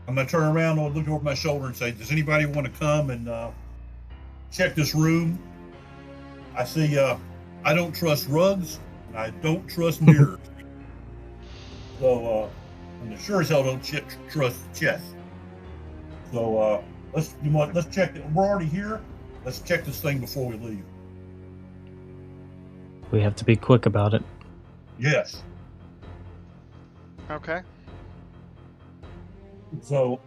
gonna turn around and look over my shoulder and say, "Does anybody want to come and check this room?" I see. I don't trust rugs. And I don't trust mirrors. So, and I sure as hell don't trust chest. So, let's check it. We're already here. Let's check this thing before we leave. We have to be quick about it. Yes. Okay. So,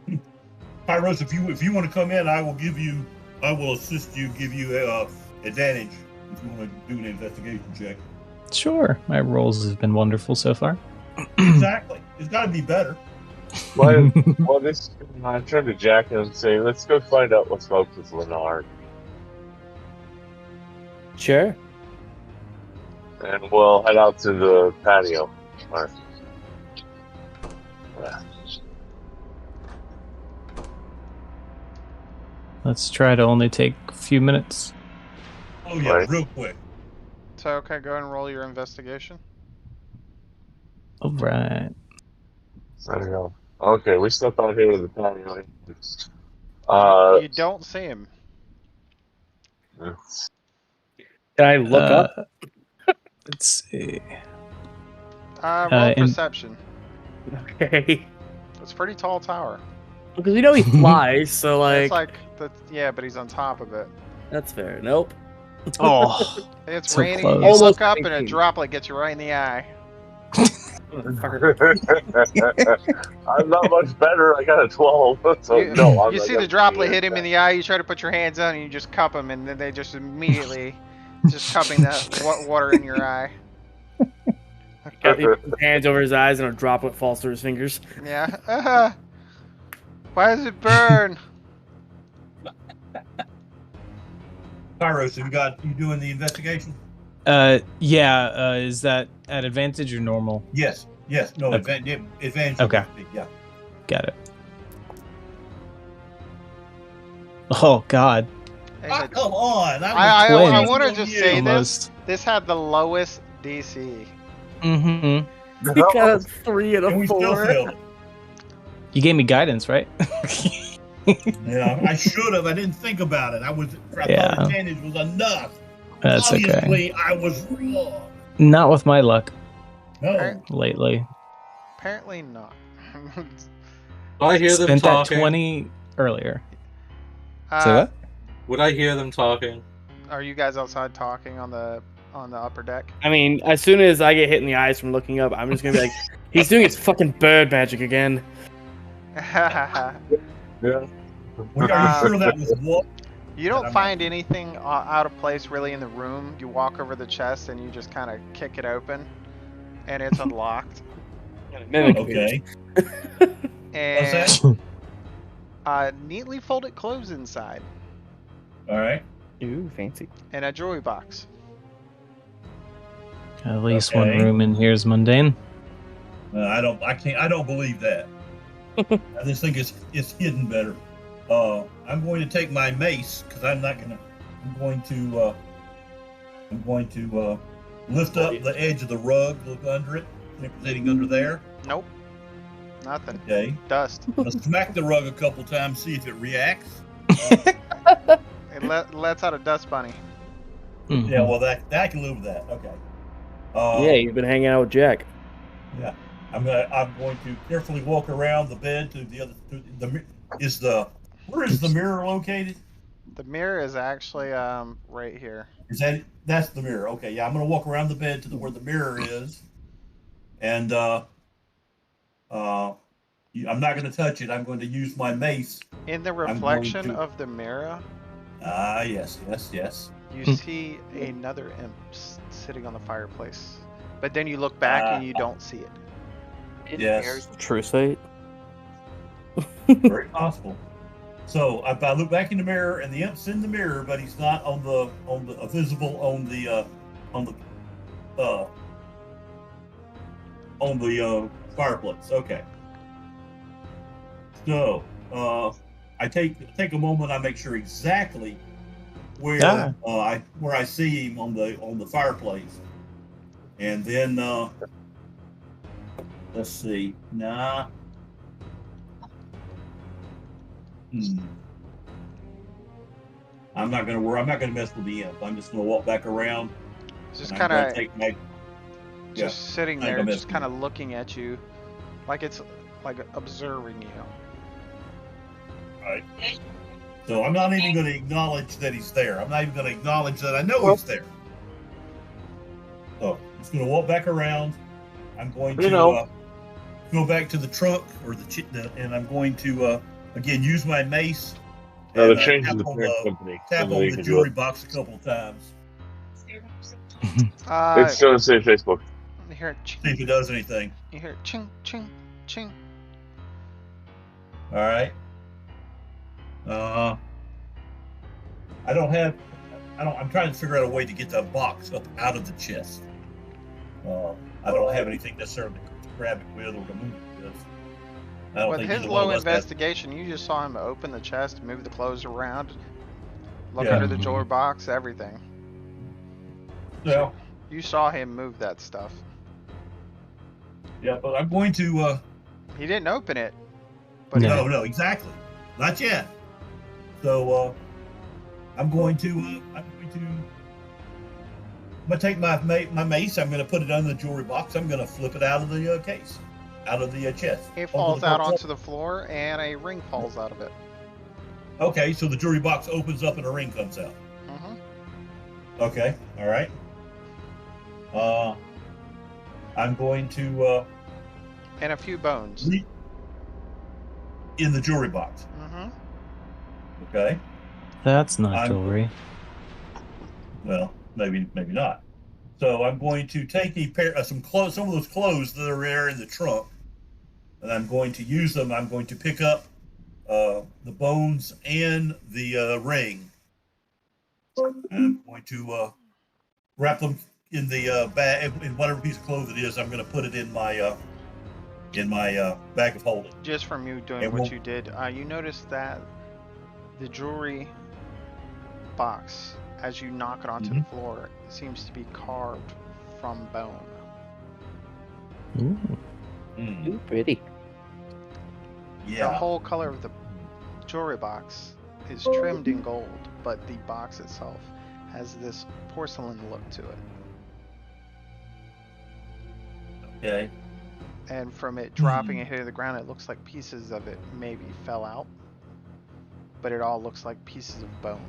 Pyros, if you want to come in, I will assist you, give you advantage if you want to do an investigation check. Sure. My rolls have been wonderful so far. Exactly. It's got to be better. Well, I turn to Jack and say, let's go find out what's up with Leonard. Sure. And we'll head out to the patio. All right. Yeah. Let's try to only take a few minutes. Oh yeah, Right. real quick. So, okay, go ahead and roll your investigation. All right. I don't know. Okay, we stepped out here to the patio. You don't see him. Can I look up? Let's see. Roll in- perception. Okay. It's a pretty tall tower. Because we know he flies, so It's like. like, yeah, but he's on top of it. That's fair. Nope. Oh, It's So raining. close. You look Almost up and a 19. droplet gets you right in the eye. I'm not much better. I got a 12. So You, no, I'm you not see the gonna droplet do hit him in the eye. You try to put your hands on, and you just cup him, and then they just immediately just cupping the water in your eye. He puts his hands over his eyes and a droplet falls through his fingers. Yeah. Why does it burn? Kairos, you doing the investigation? Yeah. Is that at advantage or normal? Yes. No, Okay. advantage. Okay. Yeah. Got it. Oh God. And Ah, it- come on. I Twins. want to just say Almost. this had the lowest DC. Mm-hmm. He got a 3 and And a we still 4. failed it. You gave me guidance, right? Yeah, I should have. I didn't think about it. I Yeah. thought advantage was enough. That's okay. Obviously, I was wrong. Not with my luck No. lately. Apparently not. I hear them Spent that talking. 20 earlier. Say Uh, what? Would I hear them talking? Are you guys outside talking on the upper deck? I mean, as soon as I get hit in the eyes from looking up, I'm just gonna be like, he's doing his fucking bird magic again. Yeah. Are you sure that was what? You don't I'm find anything out of place really in the room. You walk over the chest and you just kind of kick it open, and it's unlocked. Okay. And What's that? neatly folded clothes inside, All right. Ooh, fancy. and a jewelry box. At least one Okay. room in here is mundane. I don't believe that. I just think it's hidden better. I'm going to take my mace because I'm going to lift up the edge of the rug, look under it, see if there's anything under there. Nope, nothing. Okay. Dust. I'll smack the rug a couple times, see if it reacts. It lets out a dust bunny. Mhm. Yeah, well that I can live with that. Okay. Yeah, you've been hanging out with Jack. Yeah. I'm going to carefully walk around the bed to the other. Where is the mirror located? The mirror is actually right here. That's the mirror? Okay, yeah. I'm going to walk around the bed to where the mirror is, and I'm not going to touch it. I'm going to use my mace. In the going reflection to- of the mirror, Yes. you see another imp sitting on the fireplace. But then you look back and you don't see it. Yes. True sight. Very possible. So if I look back in the mirror and the imp's in the mirror, but he's not visible on the fireplace. Okay. So I take a moment. I make sure exactly where I see him on the fireplace, and then let's see. Nah. I'm not gonna mess with the imp. I'm just gonna walk back around. It's just and I'm kind gonna of take my just sitting I there, don't just miss kind of looking at you, like it's like observing you. Right. So I'm not even going to acknowledge that he's there. I'm not even going to acknowledge that I know he's there. So I'm just going to walk back around. I'm going to go back to the trunk and I'm going to again use my mace. No, and, the change tap in the on parent company. tap and then on you the can do jewelry it. box a couple of times. It's still on say Facebook. You hear it, ching, See if it does anything. you hear it, ching, ching, ching. All right. I'm trying to figure out a way to get the box up out of the chest. I don't have anything necessarily to grab it with or to move it with. I don't With think his either one low of us has- investigation, you just saw him open the chest, move the clothes around, look Yeah. under the jewelry box, everything. Yeah, You saw him move that stuff. yeah, but I'm going to. He didn't open it, but Yeah. No, exactly, not yet. So I'm going to take my mace. I'm going to put it under the jewelry box. I'm going to flip it out of the case, out of the chest. it falls out onto the floor, and a ring falls out of it. Okay, so the jewelry box opens up and a ring comes out. Okay. All right. I'm going to And a few bones. in the jewelry box. Mm-hmm. Okay. That's not I'm- jewelry. Well, maybe not. So I'm going to take a pair some clothes, some of those clothes that are there in the trunk, and I'm going to use them. I'm going to pick up the bones and the ring, and I'm going to wrap them in the bag, in whatever piece of clothes it is. I'm going to put it in my bag of holding. Just from you doing And what we'll- you did, you noticed that the jewelry box, as you knock it onto the floor, seems to be carved from bone. Ooh. Ooh, pretty. The Yeah. whole color of the jewelry box is trimmed in gold, but the box itself has this porcelain look to it. Okay. And from it dropping and hitting the ground, it looks like pieces of it maybe fell out, but it all looks like pieces of bone.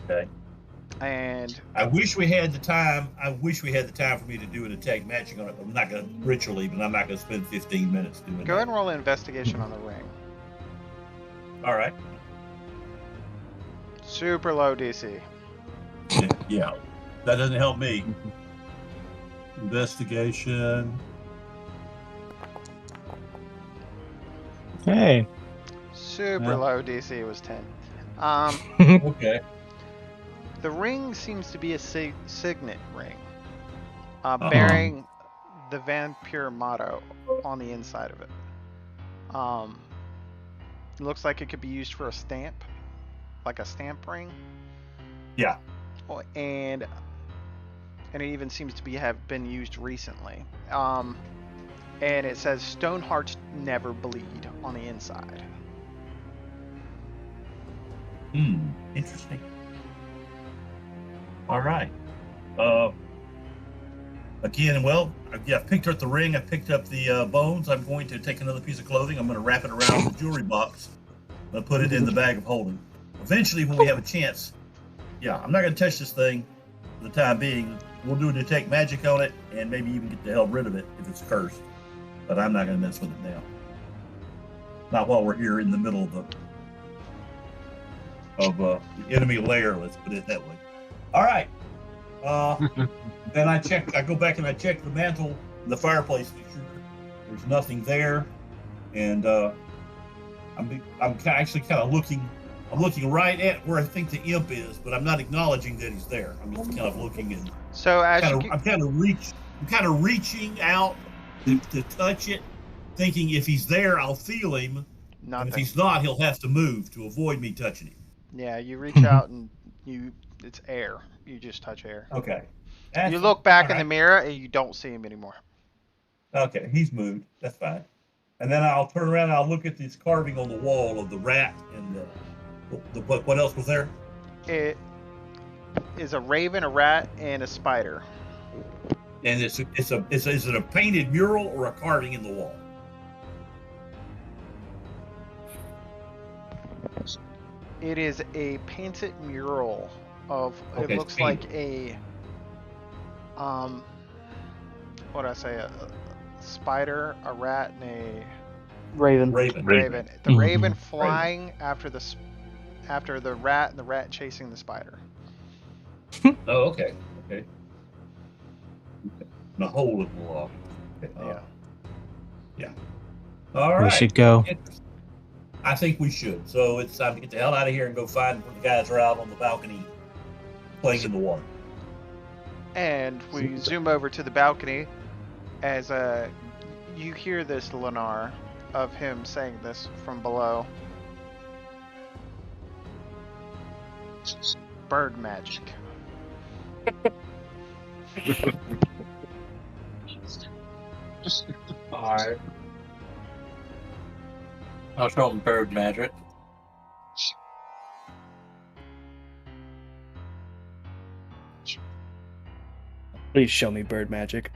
Okay. And I wish we had the time. I wish we had the time for me to do a detect matching on it. I'm not going to ritually, but I'm not going to spend 15 minutes doing go that. ahead and roll an investigation on the ring. All right. Super low DC. Yeah. That doesn't help me. Investigation. Hey. Super Yeah. low DC was 10. Okay. The ring seems to be a signet ring, Uh-huh. bearing the Vampire motto on the inside of it. It looks like it could be used for a stamp, like a stamp ring. Yeah. Oh, and it even seems to have been used recently. And it says "Stone hearts never bleed" on the inside. Interesting. All right. Again, well, I picked up the ring. I picked up the bones. I'm going to take another piece of clothing. I'm going to wrap it around the jewelry box. I'm going to put it in the bag of holding. Eventually, when we have a chance, I'm not going to touch this thing for the time being. We'll do a detect magic on it and maybe even get the hell rid of it if it's cursed. But I'm not going to mess with it now. Not while we're here in the middle of the enemy lair. Let's put it that way. All right. Then I go back and I check the mantle and the fireplace, make sure there's nothing there. And I'm actually kind of looking. I'm looking right at where I think the imp is, but I'm not acknowledging that he's there. I'm just kind of looking and So as I'm kind of reaching out to touch it, thinking if he's there, I'll feel him. And if he's not, he'll have to move to avoid me touching him. Yeah, you reach out and it's air. You just touch air. Okay. You look back All in the right. mirror and you don't see him anymore. Okay, he's moved. That's fine. And then I'll turn around and I'll look at this carving on the wall of the rat and what else was there? It is a raven, a rat, and a spider. And is it a painted mural or a carving in the wall? It is a painted mural of. Okay, It looks like a. What did I say? A spider, a rat, and a Raven. Raven. raven. The Mhm. raven flying after the rat, and the rat chasing the spider. Oh, okay. Okay. The hole in the wall. Okay. Yeah. All right. We should go. I think we should. So it's time to get the hell out of here and go find where the guys are out on the balcony playing in the water. And we zoom over to the balcony as you hear this, Lennar, of him saying this from below. Bird magic. Alright. I'll show him bird magic. Please show me bird magic.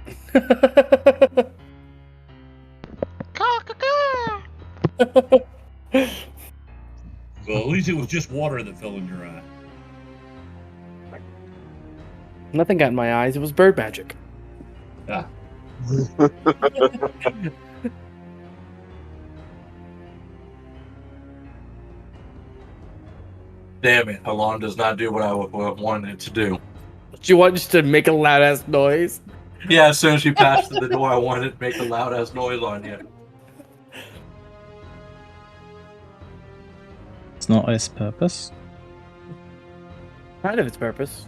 Well, at least it was just water that fell in your eye. Nothing got in my eyes. It was bird magic. Damn it, Alon does not do what I wanted it to do. Do you want just to make a loud ass noise? Yeah, as soon as you passed through the door, I wanted to make a loud ass noise on you. It's not its purpose. Kind of its purpose.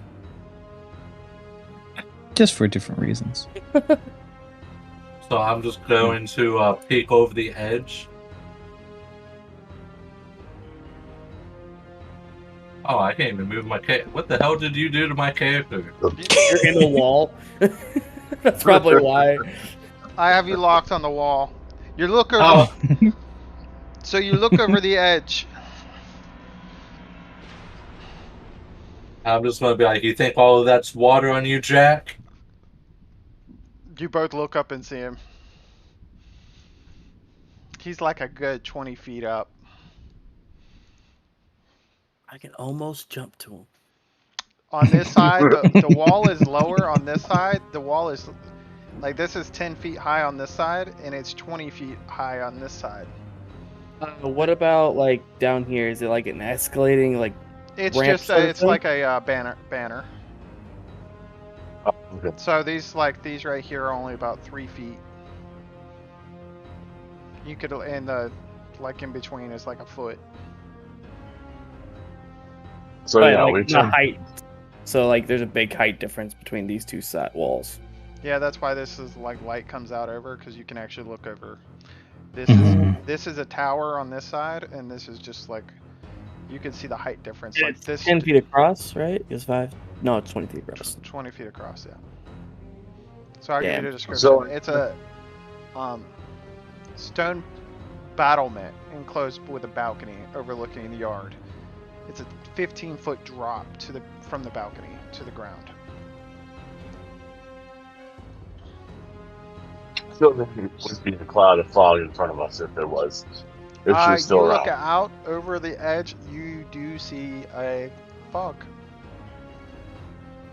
Just for different reasons. So I'm just going to peek over the edge. Oh, I can't even move my character. What the hell did you do to my character? You're in the wall. That's probably why. I have you locked on the wall. You look over. Oh, So you look over the edge. I'm just going to be like, you think all of that's water on you, Jack? You both look up and see him. He's like a good 20 feet up. I can almost jump to him. On this side, the wall is lower on this side. The wall is, like, this is 10 feet high on this side, and it's 20 feet high on this side. What about, like, down here? Is it like an escalating, like, It's ramp just, sort of it's thing? like a banner. Oh, okay. So these right here are only about 3 feet. You could, and the, like, in between is like a foot. So Right, yeah, like, we the turned. height. So, like, there's a big height difference between these two side walls. Yeah, that's why this is like light comes out over, because you can actually look over. This is a tower on this side, and this is just like, you can see the height difference. Like It's this 10 feet across, right? It's 5? No, it's 20 feet across. 20 feet across, yeah. So I'll give Damn. you the description. So- It's a stone battlement enclosed with a balcony overlooking the yard. It's a 15-foot drop from the balcony to the ground. Still there would be a cloud of fog in front of us if there was. If she's still you around. look out over the edge, you do see a fog.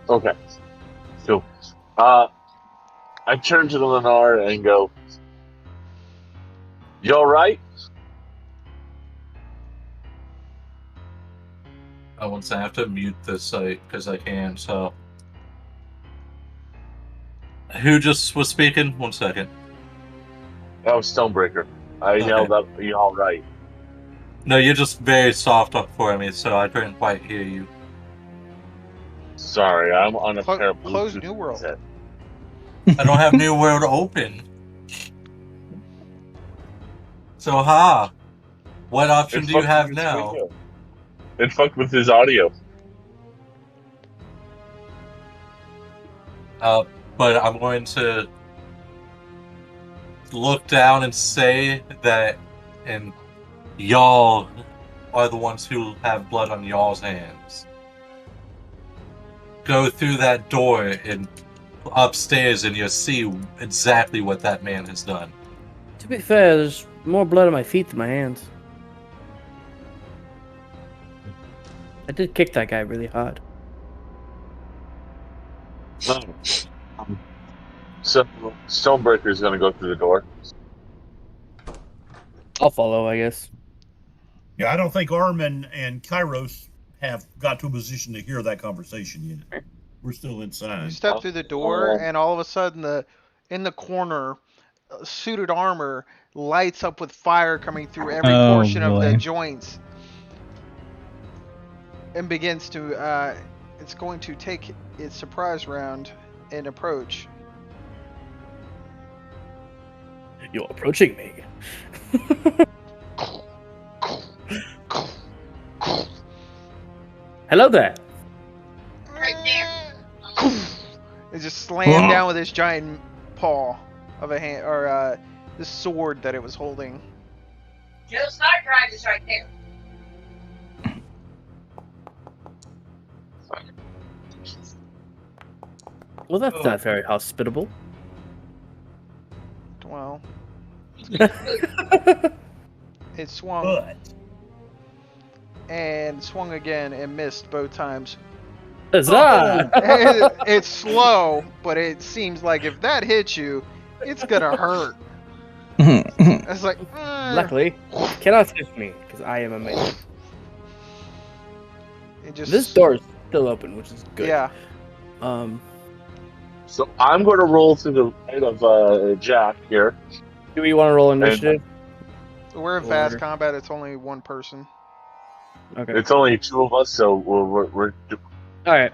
Okay. So, I turn to the Lennar and go, "You all right?" I won't say I have to mute this site because I can, so. Who just was speaking? 1 second. That was Stonebreaker. I Okay. yelled up, "You all right?" No, you're just very soft up for me, so I couldn't quite hear you. Sorry, I'm on a Clo- pair of close Bluetooth New World. headset. I don't have New World open. So, what option It do you fucked have with his now? video. It fucked with his audio. But I'm going to look down and say that, and y'all are the ones who have blood on y'all's hands. Go through that door and upstairs, and you'll see exactly what that man has done. To be fair, there's more blood on my feet than my hands. I did kick that guy really hard. So Stonebreaker is going to go through the door. I'll follow, I guess. Yeah, I don't think Armin and Kairos have got to a position to hear that conversation yet. We're still You inside. step through the door, and all of a sudden, in the corner, suited armor lights up with fire coming through every Oh, portion of the boy. joints, and begins to. It's going to take its surprise round and approach. You're approaching me. Hello there. Right there. It just slammed down with his giant paw of a hand, or the sword that it was holding. Joe's Outriders right there. Well, that's not very hospitable. Well, it swung But and swung again and missed both times. Huzzah! It's slow, but it seems like if that hits you, it's gonna hurt. It's like, Luckily, it cannot hit me because I am amazing. it just This door is still open, which is good. Yeah, So I'm going to roll to the right of Jack here. Do we want to roll initiative? we're in Or- fast combat. It's only one person. Okay. It's only two of us, so we're All right.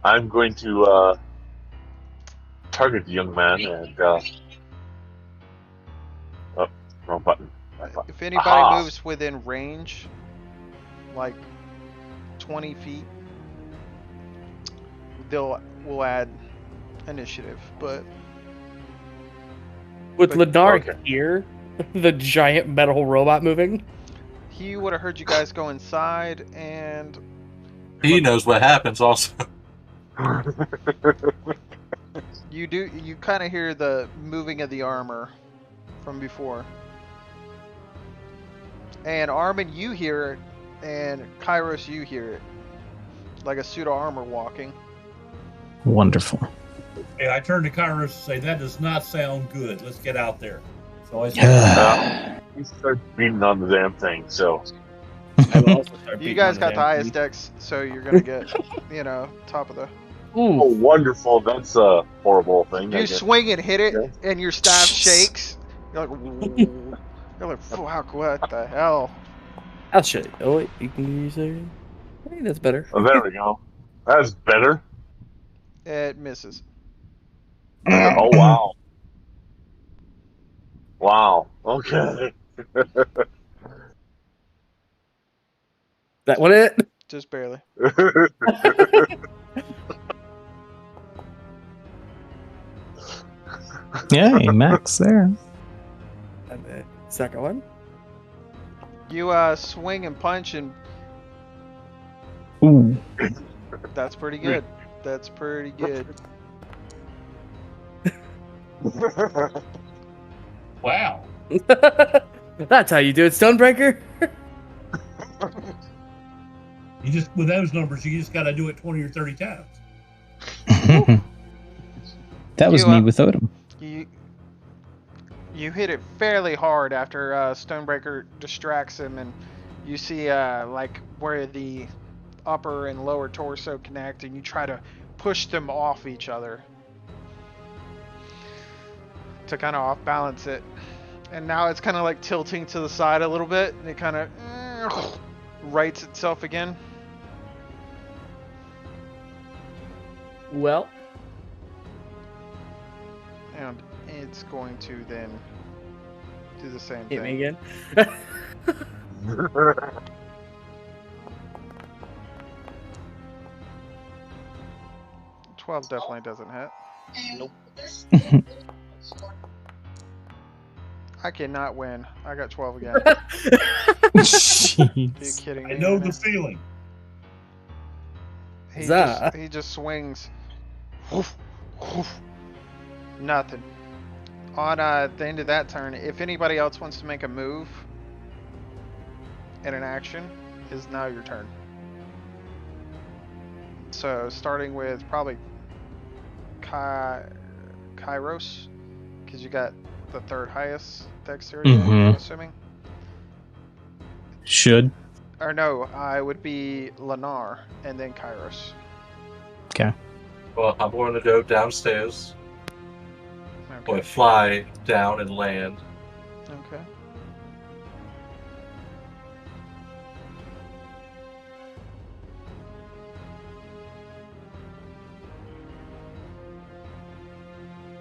I'm going to target the young man and oh, wrong button. Right button. If anybody Aha! moves within range, like 20 feet, we'll add initiative. But With But- Ladnar okay. here, the giant metal robot moving. he would have heard you guys go inside, and He knows what happens also. you kind of hear the moving of the armor from before. And Armin, you hear it, and Kairos, you hear it, like a pseudo armor walking. Wonderful. And I turn to Kairos and say, "That does not sound good. Let's get out there." So I He starts beating on the damn thing. So I will also start You beating guys on got the damn highest thing. dex, so you're gonna get, top of the. Ooh. oh, wonderful! That's a horrible thing. I You guess. swing and hit it, Yeah. and your staff shakes. You're like, "Whoa." You're like, fuck, what the hell? I'll show you. Oh wait, you can use it. Hey, that's better. Oh, there we go. That's better. It misses. Oh wow! Wow. Okay. That one it? Just barely. Yay, Max there. And the second one. You swing and punch, and Ooh. that's pretty good. That's pretty good. Wow. That's how you do it, Stonebreaker. You just with those numbers, you just got to do it 20 or 30 times. That was You, me with Odom. You hit it fairly hard after Stonebreaker distracts him, and you see like where the upper and lower torso connect, and you try to push them off each other to kind of off balance it. And now it's kind of like tilting to the side a little bit, and it kind of rights itself again. Well, And it's going to then do the same hit thing. me again. 12 definitely doesn't hit. Nope. I cannot win. I got 12 again. Jeez. Are you kidding I me? know the feeling. Zah. He just swings. Woof, woof. Nothing. On the end of that turn, if anybody else wants to make a move and an action, is now your turn. So starting with probably Kairos, because you got the third highest dexterity, I'm Mhm. assuming. Should. Or no, I would be Lanar and then Kairos. Well, I'm going to go downstairs, or Okay. fly down and land. Okay.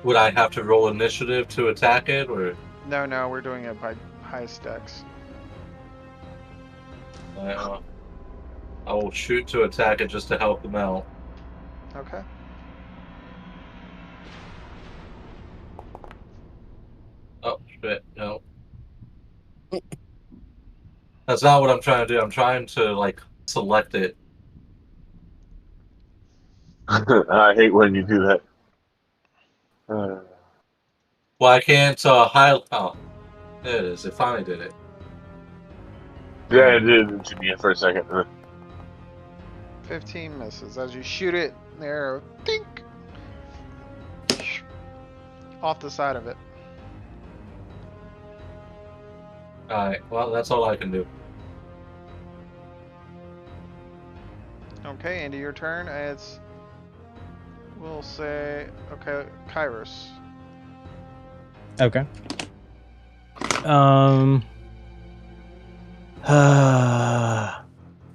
Would I have to roll initiative to attack it, or No, we're doing it by highest dex. I will shoot to attack it just to help them out? Okay. Oh shit! No, that's not what I'm trying to do. I'm trying to like select it. I hate when you do that. Well, I can't highlight. Oh, there it is. It finally did it. Yeah, it did to me for a second. 15 misses. As you shoot it, the arrow, dink, off the side of it. Alright, well, that's all I can do. Okay, into your turn. We'll say, okay, Kairos. Okay.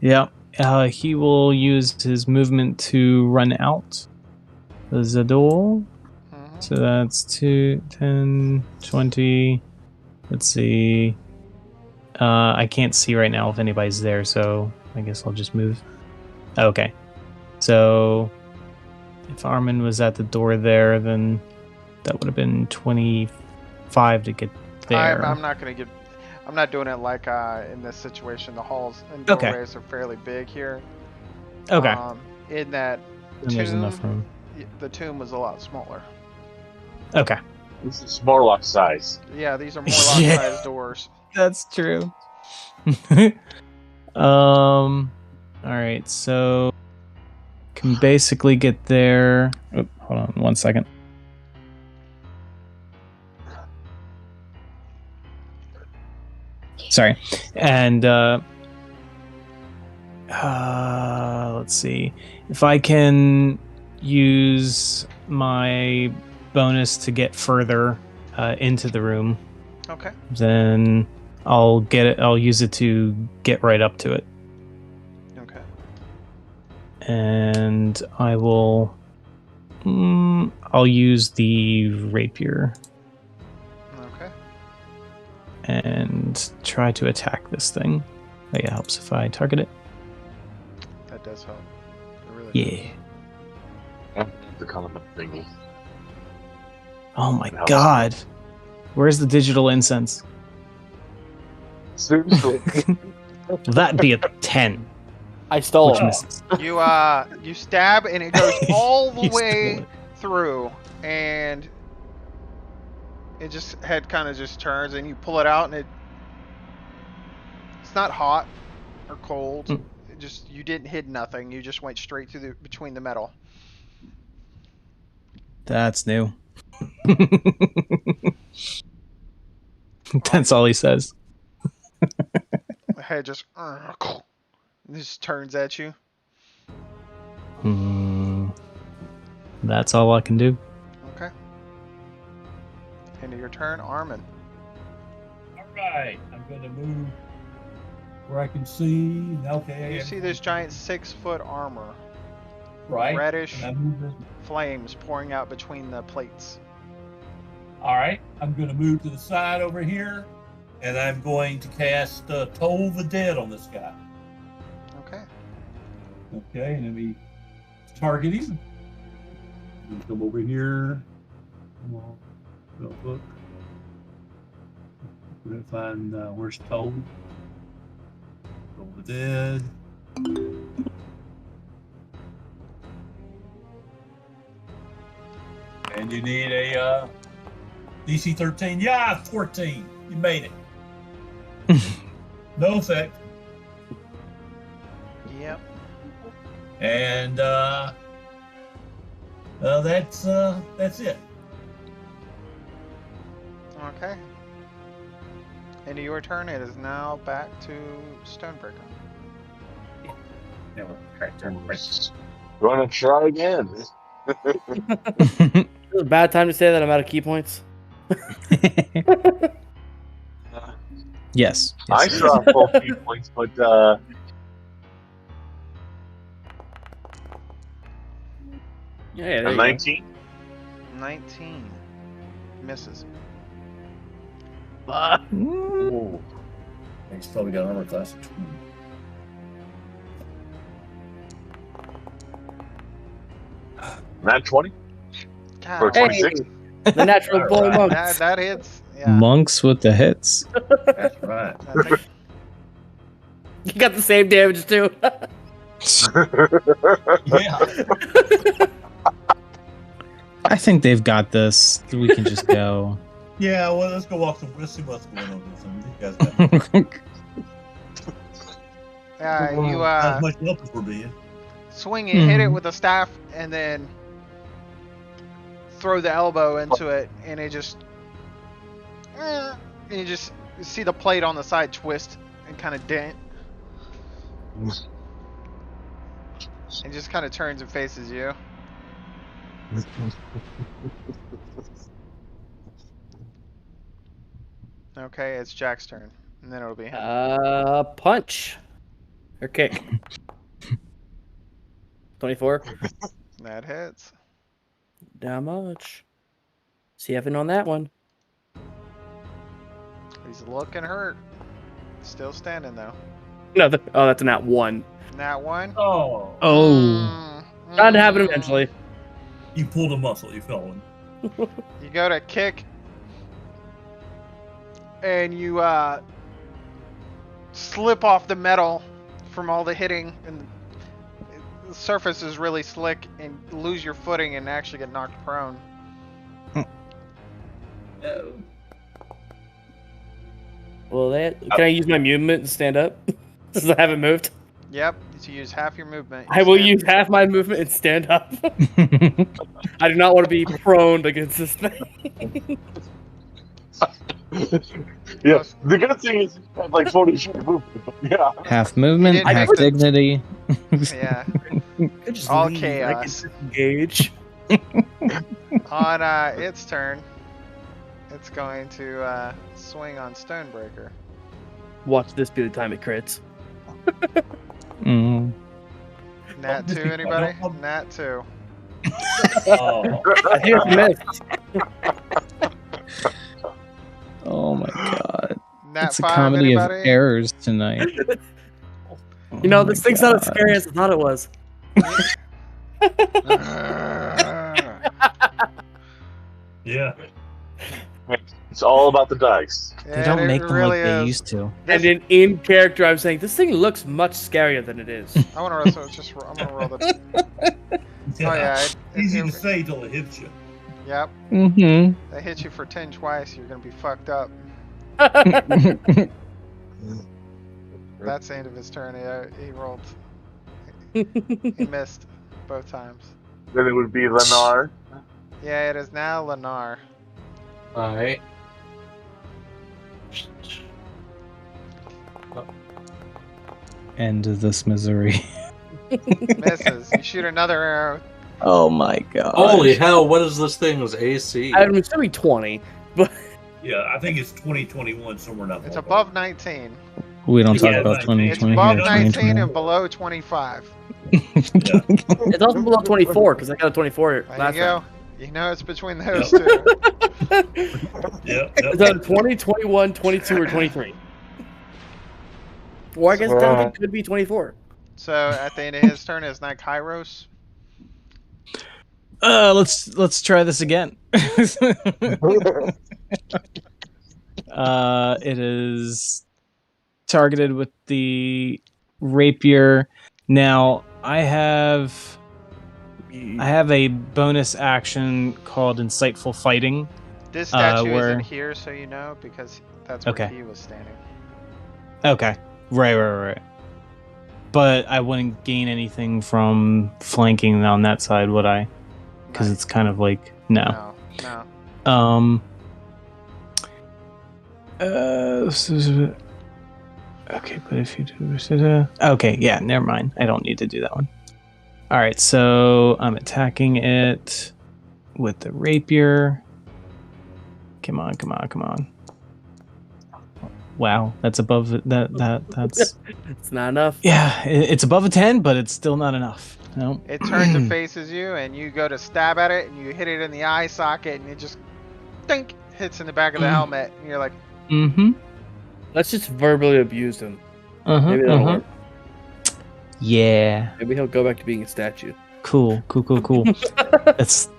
Yeah. He will use his movement to run out the door. Mhm. So that's 2, 10, 20. Let's see. I can't see right now if anybody's there, so I guess I'll just move. Okay. So if Armin was at the door there, then that would have been 25 to get there. I'm not gonna get. I'm not doing it like in this situation. The halls and Okay. doorways are fairly big here. Okay. In that Then there's tomb, enough room. the tomb was a lot smaller. Okay. This is Morlock size. Yeah, these are more Yeah. lock-sized doors. That's true. All right, so can basically get there. Oh, hold on 1 second. Sorry. And let's see. If I can use my bonus to get further into the room, Okay. then I'll get it. I'll use it to get right up to it, Okay. and I will. I'll use the rapier Okay. and try to attack this thing. Oh, yeah, it helps if I target it. That does help. It really Yeah. The common thingy. Oh my Helps. god. Where's the digital incense? Seriously. That'd be a 10, I stole which it. misses. does. You stab and it goes all the You way stole it. through, and it just head kind of just turns, and you pull it out, and it's not hot or cold. Mm. It just you didn't hit nothing. You just went straight through between the metal. That's new. That's all he says. The head just turns at you. That's all I can do. Okay. End of your turn, Armin. All right, I'm going to move where I can see. Okay. You see this giant 6-foot armor, right. reddish And I'm moving. flames pouring out between the plates. All right, I'm going to move to the side over here, and I'm going to cast Toll the Dead on this guy. Okay. Okay, and let me target him. Come over here. Come on. Look. We're going to find where's Toll. Toll the Dead. And you need a DC 13. Yeah, 14. You made it. No effect. Yep. And that's it. Okay. End of your turn. It is now back to Stonebreaker. Yeah, okay, turn right. Gonna try again. It's a bad time to say that I'm out of key points. Yes. I yes. saw full few points, but Yeah, there a you go. 19. 19 misses. Ooh. He's probably got armor class of 20. Not 20 God, or Hey. 26. The natural born Alright. monks. that hits. Yeah. Monks with the hits. That's right. I think You got the same damage too. Yeah. I think they've got this. We can just go. Yeah, well, let's go walk some. Let's see what's going on with them. These guys got you as much help as we're being. swing and hit it with a staff, and then throw the elbow into it, and it just, and you just see the plate on the side twist and kind of dent. It just kind of turns and faces you. Okay, it's Jack's turn, and then it'll be him. Punch. Or kick. 24. That hits. Not much. 7 on that one. He's looking hurt. Still standing though. No, that's a nat 1. Nat 1. Oh, Bound to happen eventually. you pulled a muscle, you fell in. You go to kick, and you slip off the metal from all the hitting, and the surface is really slick, and lose your footing and actually get knocked prone. Well, can I use my movement and stand up? Since I haven't moved. Yep, to use half your movement. I will use half my movement and stand up. I do not want to be prone against this thing. Yeah, the good thing is you have like 40 feet of movement. But yeah. Half movement, I half couldn't- dignity. Yeah, Just all leave. I can chaos. disengage. On its turn, it's going to swing on Stonebreaker. Watch this be the time it crits. Mm. Nat 2, anybody? Nat 2. Oh, I think it's missed. Oh my god. Nat It's a 5, comedy of anybody? errors tonight. You know, Oh this my thing's not as God. scary as I thought it was. yeah. It's all about the dice. They don't make them like they is. used to. And then in character, I'm saying this thing looks much scarier than it is. I want to roll, so it's just, I'm going to roll the... Oh yeah, Easy to say till it hits you. Yep, Mm-hmm. they hit you for 10 twice, you're going to be fucked up. That's the end of his turn. He rolled. He missed both times. Then it would be Lennar. Yeah, it is now Lennar. Alright. End of this misery. Misses. You shoot another arrow. Oh my god. Holy hell, what is this thing's AC? I'm assuming 20, but Yeah, I think it's 2021 somewhere in that It's ballpark. above 19. We don't talk Yeah, about it's 2020 It's here. above Yeah, 19 and below 25. it's also below 24 because I got a 24 There last you time. go. You know it's between those two. Yeah, It's either 20, 21, 22, or 23. Or I guess it technically could be 24. So at the end of his turn is not Kairos. Let's try this again. It is targeted with the rapier. Now I have a bonus action called Insightful Fighting. This statue where- isn't here, so you know, because that's where Okay. he was standing. Okay, right. But I wouldn't gain anything from flanking on that side, would I? Because Nice. it's kind of like no. No. Okay, but if you do, okay, yeah, never mind. I don't need to do that one. All right, so I'm attacking it with the rapier. Come on. Wow, that's above that's It's not enough. yeah, it's above a 10, but it's still not enough. No. It turns and faces you, and you go to stab at it, and you hit it in the eye socket, and it just dink hits in the back of the helmet, and you're like, Mm-hmm. Let's just verbally abuse him. Uh-huh. Maybe that'll work. Yeah. Maybe he'll go back to being a statue. Cool.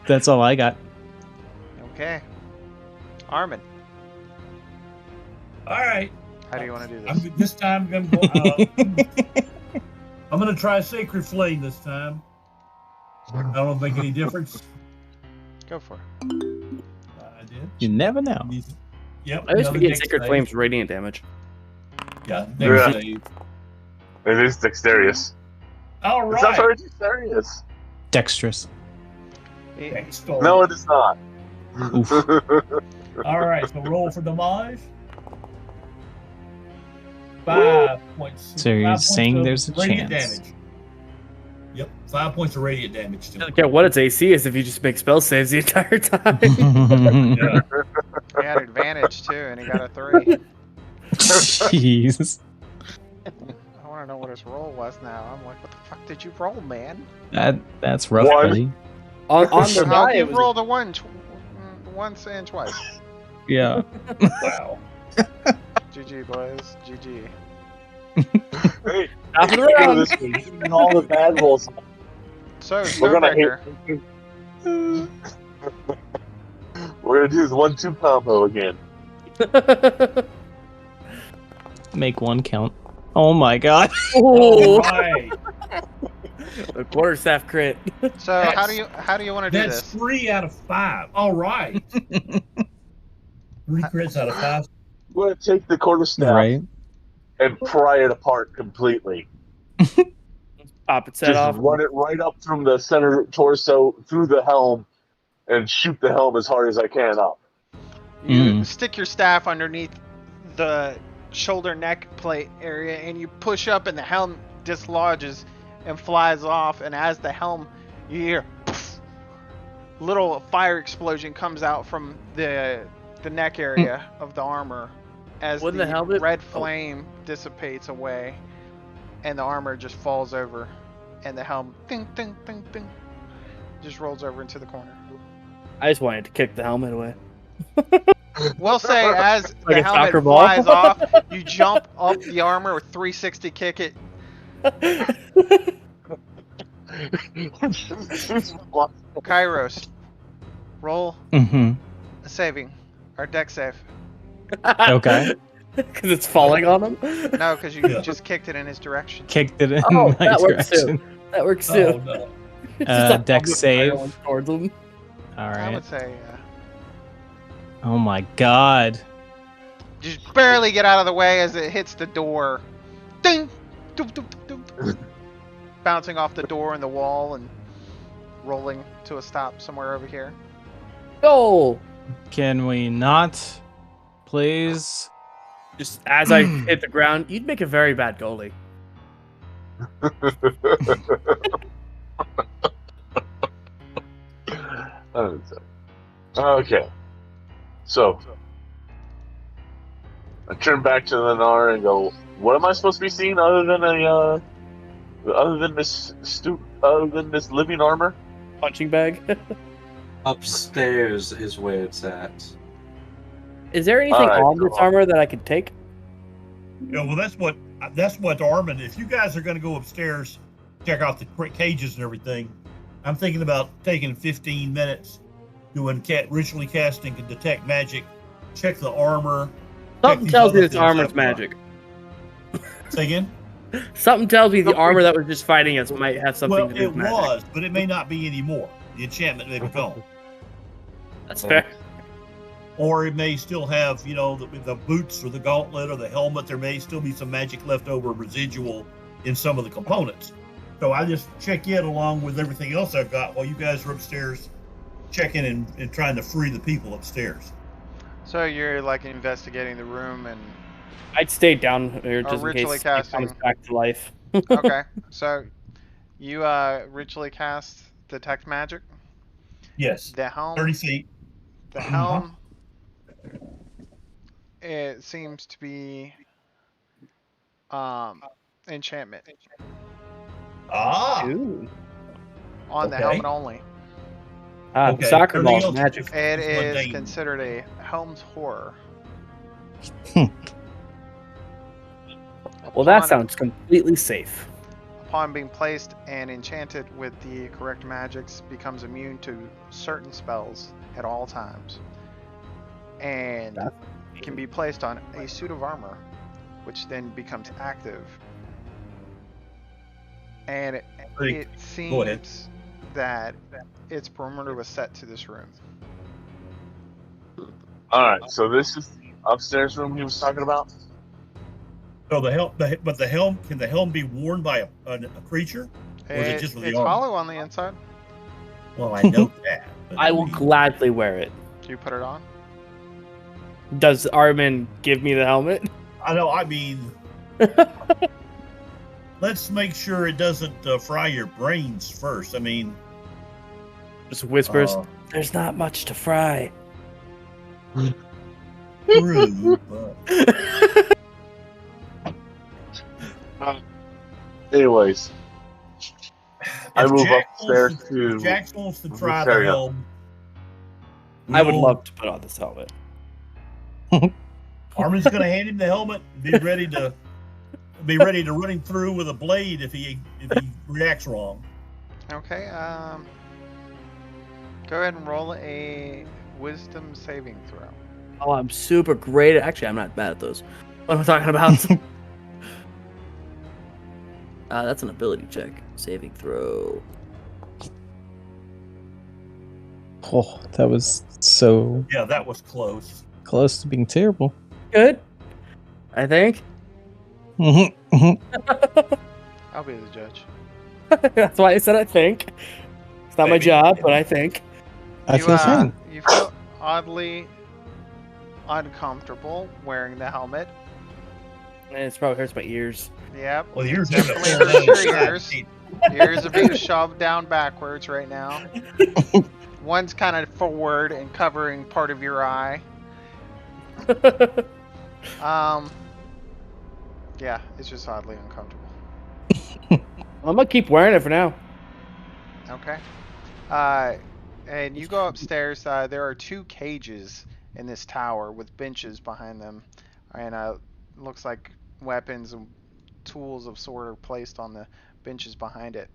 That's all I got. okay. Armin, All right. how do you want to do this? This time I'm going to try Sacred Flame this time. I don't make any difference. Go for it. I did. You never know. Yep. I always another forget dex Sacred save. Flame's radiant damage. Yeah, Yeah. next save. It is dexterous. All It's not right. very serious. Dexterous. Excellent. No, it is not. Oof. All right, so roll for damage. 5 points. So you're 5 points saying of there's a radiant chance. damage. Yep, 5 points of radiant damage. I don't care what its AC is if you just make spell saves the entire time. Yeah. He had advantage too, and he got a 3. Jeez. I want to know what his roll was now. I'm like, what the fuck did you roll, man? That's rough, One. buddy. on the How die, you it was rolled a 1 once and twice. Yeah. Wow. GG, boys. GG. Hey, top of the look at round. this one. Getting all the bad rolls. So, We're gonna Stonebreaker. We're gonna do the 1-2 combo again. Make one count. Oh my god. All Oh, right. a quarterstaff crit. So, how do you want to do That's this? 3 out of 5. All right. 3 crits out of 5. We're gonna take the quarterstaff Right. and pry it apart completely. Pop its head Just off. run it right up from the center torso through the helm and shoot the helm as hard as I can up. You stick your staff underneath the shoulder neck plate area, and you push up, and the helm dislodges and flies off. And as the helm, you hear poof, little fire explosion comes out from the neck area of the armor as Wouldn't the the helmet- red flame dissipates away, and the armor just falls over, and the helm ding ding ding ding just rolls over into the corner. I just wanted to kick the helmet away. We'll say as Like the a soccer helmet ball? flies off, you jump up the armor with 360 kick it. Kairos, roll Mm-hmm. a saving, or deck save. Okay. Because it's falling on him. No, because you Yeah. just kicked it in his direction. Kicked it in Oh, my that works direction. too. That works Oh, too. no. It's just a Dex helmet save. falling towards him. All I right. would say Oh my god. just barely get out of the way as it hits the door. Ding! Doop, doop, doop, doop. Bouncing off the door and the wall and rolling to a stop somewhere over here. Go! Can we not, please? Just as I hit the ground, you'd make a very bad goalie. Okay. So, I turn back to the Nar and go, what am I supposed to be seeing other than this living armor? Punching bag. Upstairs is where it's at. Is there anything Alright, on this cool. armor that I could take? Yeah, well, that's what Armin. If you guys are going to go upstairs, check out the cages and everything. I'm thinking about taking 15 minutes, doing ritually casting and detect magic, check the armor. Something these tells me other this things armor's up. magic. Say again. Something tells me the armor that was just fighting us might have something Well, to do it with magic. was, but it may not be anymore. The enchantment may be gone, That's fair. or it may still have, the boots or the gauntlet or the helmet. There may still be some magic left over, residual in some of the components. So I just check in along with everything else I've got while you guys are upstairs checking and trying to free the people upstairs. So you're like investigating the room and I'd stay down here just in ritually case it casting. comes back to life. okay. So you ritually cast detect magic. Yes, The helm. 30 feet. The helm. It seems to be enchantment Ah, Ooh. on the Okay. helmet only. Ah, okay. the soccer Everything ball's else magic. is It is mundane. considered a helm's horror. Well, that Upon- sounds completely safe. Upon being placed and enchanted with the correct magics, becomes immune to certain spells at all times. And it can be placed on a suit of armor, which then becomes active. And it Go ahead. seems that its perimeter was set to this room. Alright, so this is the upstairs room he was talking about? So the helm, can the helm be worn by a creature? Or is it just with the It's armor? hollow on the inside. Well, I know that. But I will mean, gladly wear it. Do you put it on? Does Armin give me the helmet? I know. I mean, let's make sure it doesn't fry your brains first. I mean, Just whispers. uh, There's not much to fry. true, but Anyways, I if move Jack upstairs wants to. if Jack wants to try Carry the on. helm. I would we'll- love to put on this helmet. Armin's going to hand him the helmet. And be ready to run him through with a blade if he reacts wrong. Okay. Go ahead and roll a wisdom saving throw. Oh, I'm super great at... Actually, I'm not bad at those. What am I talking about? That's an ability check. Saving throw. Oh, that was so Yeah, that was close. close to being terrible. Good. I think. Mhm. I'll be the judge. That's why I said I think. It's not my Maybe. job, but I think. I feel fine. You feel oddly uncomfortable wearing the helmet. And it probably hurts my ears. Yep. Well, yours Definitely hurts your ears. Ears are being shoved down backwards right now. One's kind of forward and covering part of your eye. Yeah, it's just oddly uncomfortable. I'm gonna keep wearing it for now. Okay. And you go upstairs. There are 2 cages in this tower with benches behind them, and looks like weapons and tools of sort are placed on the benches behind it.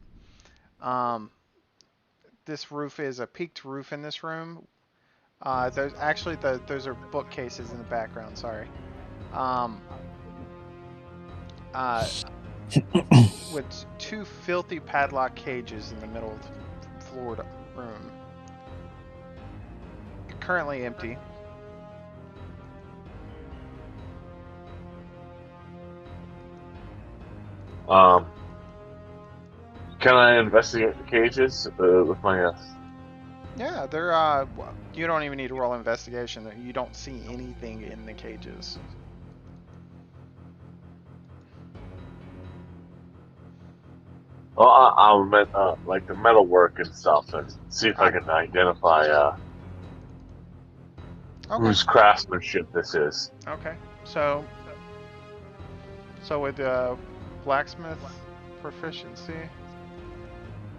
This roof is a peaked roof in this room. Those are bookcases in the background. Sorry. With 2 filthy padlock cages in the middle of the floored room. Currently empty. Can I investigate the cages with my Yeah, they're you don't even need to roll investigation. You don't see anything in the cages. Well, I'll like the metal work and stuff, and see if I can identify Okay. whose craftsmanship this is. Okay. So with blacksmith proficiency,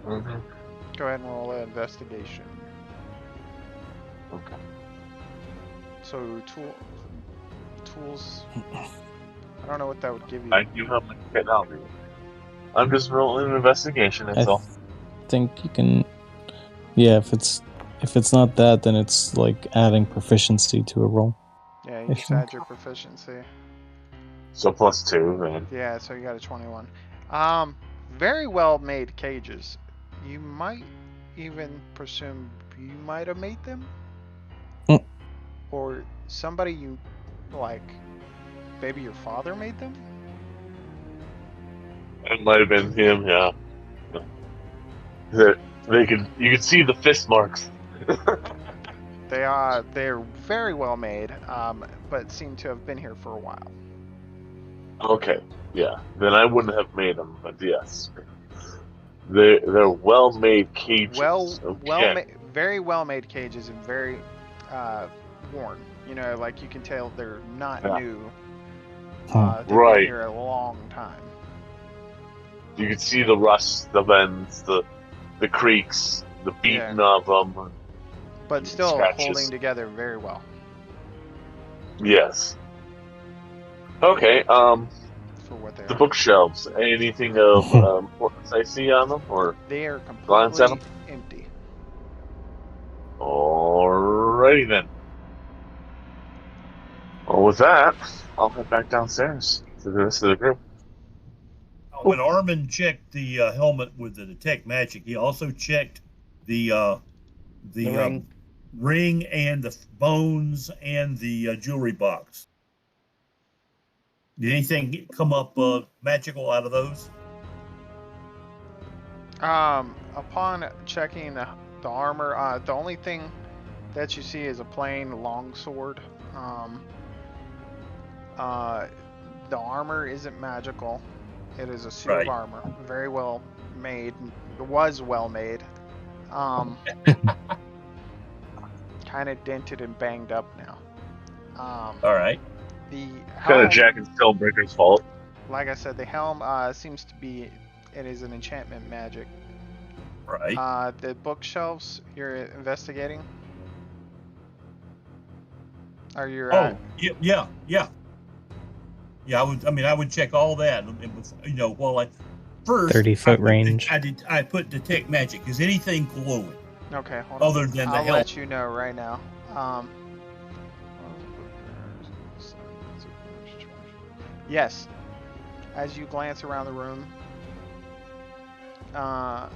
Mm-hmm. go ahead and roll an investigation. Okay. So tools. I don't know what that would give you. I do have my technology. I'm just rolling an investigation. That's all. Think you can. Yeah, if it's not that, then it's like adding proficiency to a roll. Yeah, you I just add think. your proficiency. So +2, then. Yeah, so you got a 21. Very well made cages. You might even presume you might have made them, or somebody you like. Maybe your father made them. It might have been him. Yeah. You could see the fist marks. They're very well made, but seem to have been here for a while. Okay. Yeah. Then I wouldn't have made them, but yes. They're well-made cages. Very well made cages and very worn. You know, like you can tell they're not new. They've been Right. here a long time. You can see the rust, the bends, the creaks, the beating of them. But still Scratches. holding together very well. Yes. Okay. For what they The are. bookshelves. Anything of importance I see on them, or They are glance at completely empty. alrighty then. Well, with that, I'll head back downstairs to the rest of the group. When Armin checked the helmet with the detect magic, he also checked the ring. ring and the bones and the jewelry box. Did anything come up magical out of those? Upon checking the armor, the only thing that you see is a plain longsword. The armor isn't magical. It is a suit of Right. armor, very well made. It was well made. Kind of dented and banged up now. All right. The Kind of helm, Jack and Spellbreaker's fault. like I said, the helm seems to be. It is an enchantment magic. Right. The bookshelves you're investigating. Are you? Oh, yeah. Yeah, I would check all that. While I first 30-foot range. I put detect magic. Is anything glowing Okay, hold on. other than the I'll help? let you know right now. Yes. As you glance around the room, a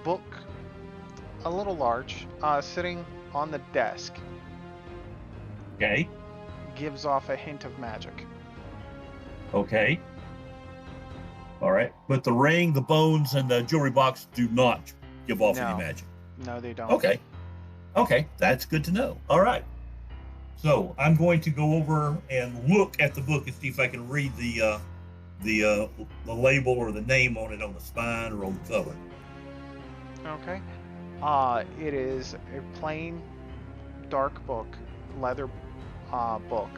book, a little large, sitting on the desk, Okay. gives off a hint of magic. Okay. All right. But the ring, the bones, and the jewelry box do not give off No. any magic. No, they don't. Okay. Okay. That's good to know. All right. So I'm going to go over and look at the book and see if I can read the label or the name on it on the spine or on the cover. Okay. It is a plain, dark book, leather book.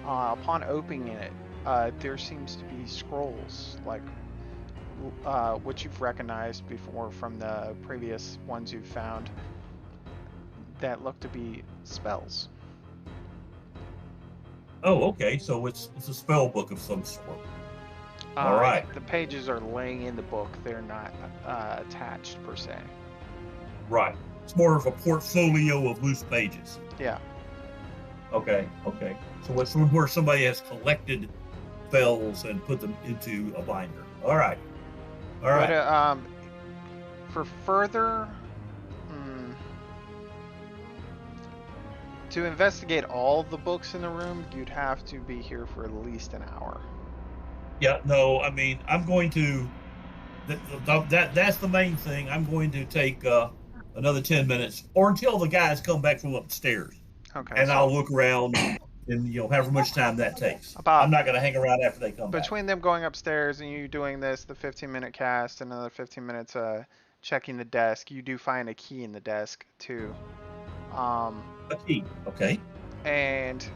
Upon opening it, there seems to be scrolls, like which you've recognized before from the previous ones you've found, that look to be spells. Oh, okay. So it's a spell book of some sort. All right. The pages are laying in the book. They're not attached per se. Right. It's more of a portfolio of loose pages. Yeah. Okay. So it's where somebody has collected spells and put them into a binder. All right. But for further, to investigate all the books in the room, you'd have to be here for at least an hour. Yeah. No. I mean, I'm going to. That's the main thing. I'm going to take another 10 minutes, or until the guys come back from upstairs, Okay. and so I'll look around, and however much time that takes. I'm not going to hang around after they come back. between them going upstairs and you doing this, the 15-minute cast, another 15 minutes checking the desk, you do find a key in the desk too. A key. Okay. And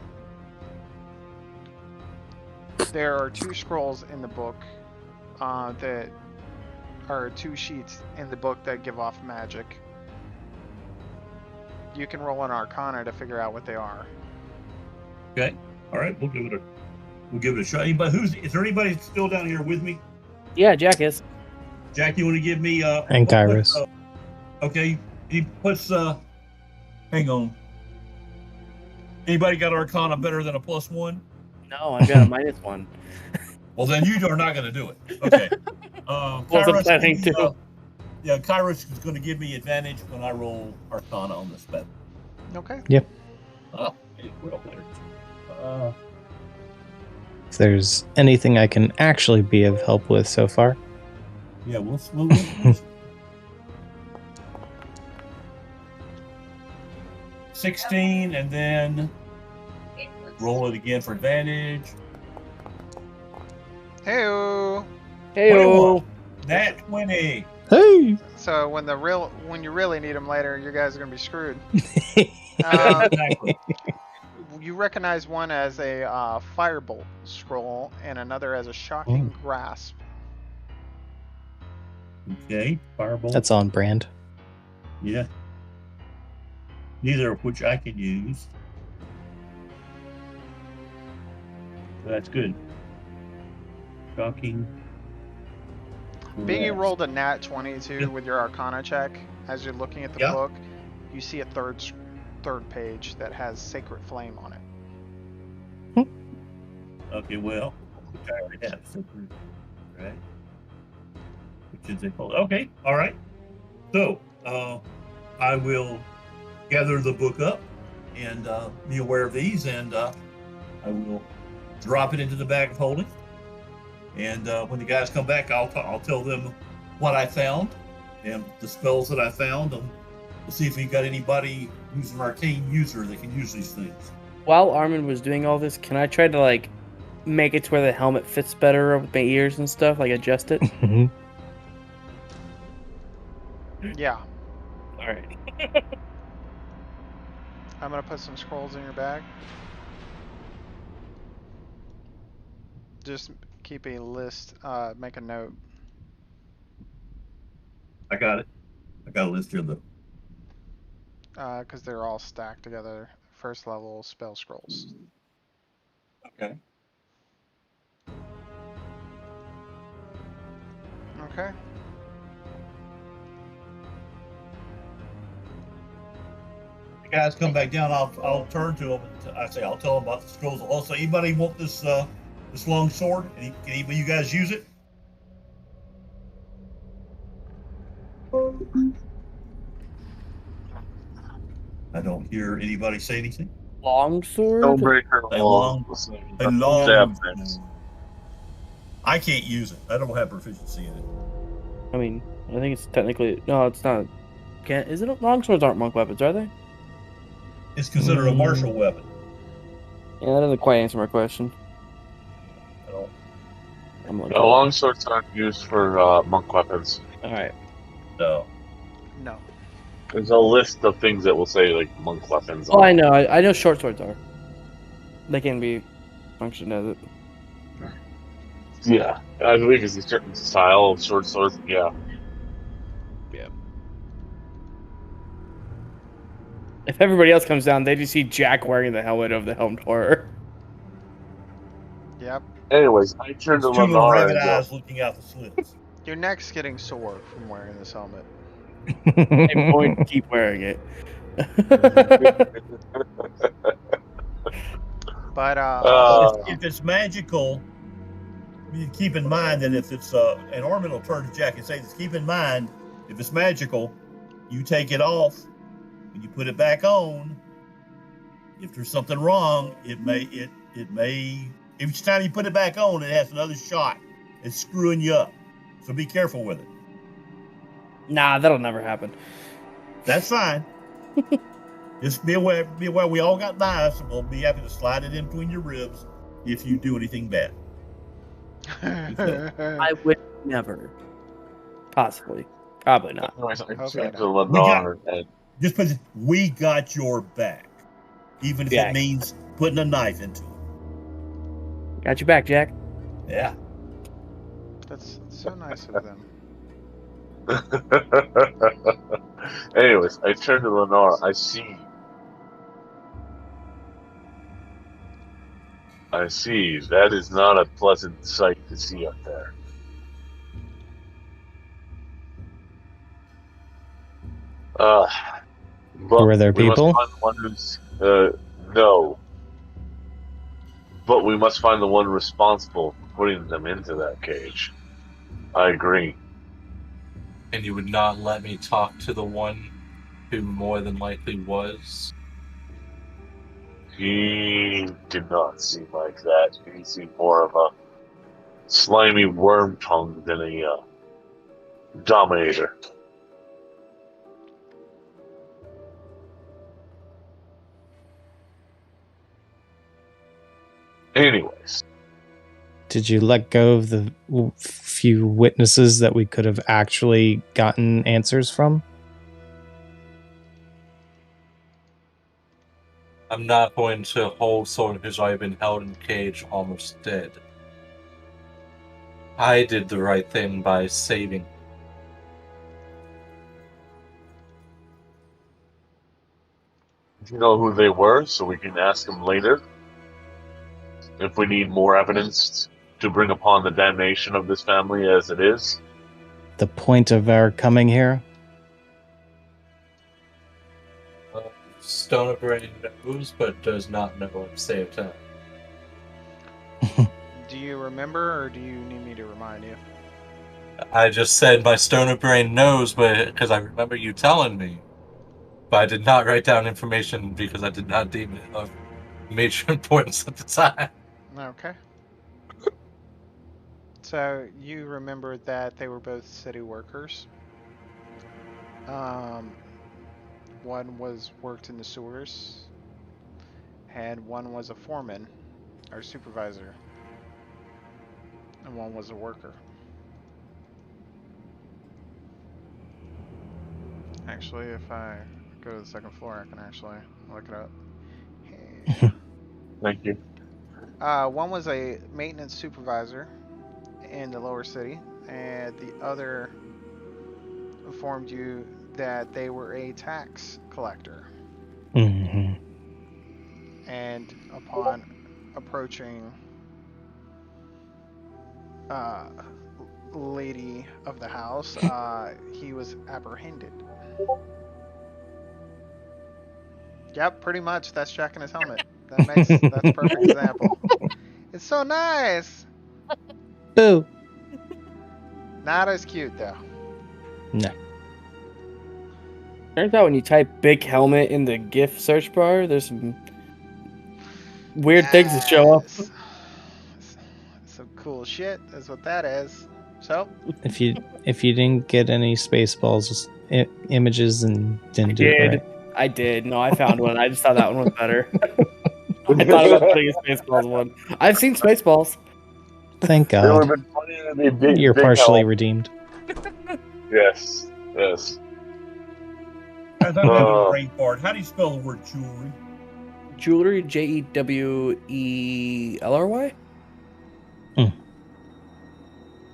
there are 2 scrolls in the book that are 2 sheets in the book that give off magic. You can roll an Arcana to figure out what they are. Okay. All right. We'll give it a shot. Is there anybody still down here with me? Yeah, Jack is. Jack, you want to give me And Kairos. Okay. He puts hang on. Anybody got Arcana better than a +1? No, I got a -1. Well, then you are not going to do it. Okay. Wasn't Kairos, planning to. Yeah, Kairos is going to give me advantage when I roll Arcana on the spell. Okay. Oh, well better. If there's anything I can actually be of help with so far. Yeah, we'll 16, and then roll it again for advantage. Hey-o. Heyo. Nat 20. Hey! So when you really need them later, you guys are gonna be screwed. Exactly. You recognize one as a firebolt scroll and another as a shocking grasp. Okay, firebolt. That's on brand. Yeah. Neither of which I can use. So that's good. Shocking. Being you grasp. rolled a nat 22 with your Arcana check, as you're looking at the Yeah. book, you see a third page that has Sacred Flame on it. Okay, well, which I already have. Right. Which is it called? Okay, all right. So, I will gather the book up and be aware of these, and I will drop it into the bag of holding. And when the guys come back, I'll tell them what I found and the spells that I found, and we'll see if we got anybody who's an arcane user that can use these things. While Armin was doing all this, can I try to like make it to where the helmet fits better with my ears and stuff, like adjust it? Yeah. All right. I'm gonna put some scrolls in your bag. Just keep a list, make a note. I got it. I got a list here though. Because they're all stacked together. First level spell scrolls. Okay. Okay. The guys come back down. I'll turn to them. And I'll tell them about the scrolls. Also, anybody want this long sword? Can anybody you guys use it? I don't hear anybody say anything. Longsword? Stonebreaker A long. long. Stab. I can't use it. I don't have proficiency in it. I mean, I think it's technically no, it's not. Can't is it? Longswords aren't monk weapons, are they? It's considered a martial weapon. Yeah, that doesn't quite answer my question. I don't. I'm looking. No, longswords aren't used for monk weapons. All right. No. No. There's a list of things that will say like monk weapons. Oh, I know. I know short swords are. They can be functioned as it. Yeah, I believe it's a certain style of short sword. Yeah. If everybody else comes down, they just see Jack wearing the helmet of the Helmed Horror. Yep. Anyways, I turned to It's two little Lennar rabbit and eyes looking out the slits. Your neck's getting sore from wearing this helmet. I'm going to keep wearing it. But If it's magical, you keep in mind that if it's and Armin will turn to Jack and say, "Just keep in mind, if it's magical, you take it off and you put it back on. If there's something wrong, it may each time you put it back on, it has another shot. It's screwing you up. So be careful with it." Nah, that'll never happen. That's fine. Just be aware. Be aware. We all got knives, and we'll be happy to slide it in between your ribs if you do anything bad. I would never. Possibly. Probably not. anyways, I Okay. turned to Lennar and Just put. We got your back, even if Yeah. it means putting a knife into it. Got your back, Jack. Yeah. That's so nice of them. anyways, I turned to Lennar. I see. That is not a pleasant sight to see up there. But Were there we people? must find the one who's no. But we must find the one responsible for putting them into that cage. I agree. And you would not let me talk to the one who more than likely was? He did not seem like that. He seemed more of a slimy worm tongue than a dominator. Anyways, Did you let go of the few witnesses that we could have actually gotten answers from? I'm not going to hold someone who's already been held in a cage almost dead. I did the right thing by saving. do you know who they were so we can ask them later? If we need more evidence to bring upon the damnation of this family as it is? The point of our coming here? Stonebrain knows, but does not know at the same time. Do you remember, or do you need me to remind you? I just said my stoner brain knows, but because I remember you telling me. But I did not write down information because I did not deem it of major importance at the time. Okay. So you remember that they were both city workers. One worked in the sewers, and one was a foreman or supervisor, and one was a worker. Actually, if I go to the second floor, I can actually look it up. Hey. Thank you. One was a maintenance supervisor in the lower city, and the other informed you that they were a tax collector. Mm-hmm. And upon approaching lady of the house, he was apprehended. Yep, pretty much. That's checking his helmet. That's a perfect example. It's so nice. Boo. Not as cute though. No. Turns out when you type big helmet in the GIF search bar, there's some weird things that show up. Yes. Some cool shit is what that is. So If you didn't get any Spaceballs images and didn't do it right. I did. No, I found one. I just thought that one was better. I thought about putting a Spaceballs one. I've seen Spaceballs. Thank It would God. have been funnier than they big. You're big partially help. redeemed. Yes. Yes. Guys, I'm having a brain fart. How do you spell the word jewelry? Jewelry, Jewelry.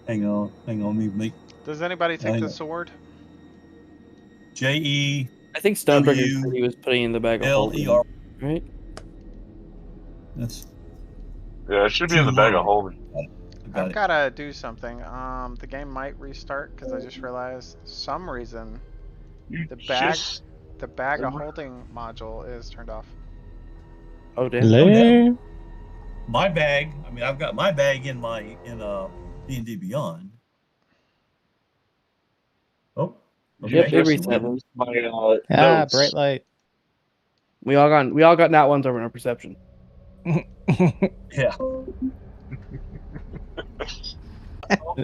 Hang on. Me. does anybody take Hang the on. sword? J-E-L-E-R. I think Stoneberger said he was putting in the bag of holding, right? That's Yeah, it should be in the bag of holding. got I've it. gotta do something. The game might restart because I just realized some reason You the bag just- of holding module is turned off. Oh, damn. Hello? My bag. I mean, I've got my bag in D&D Beyond. Oh. Yep, you it just reset. used my notes. Bright light. We all got nat ones over in our perception. Yeah.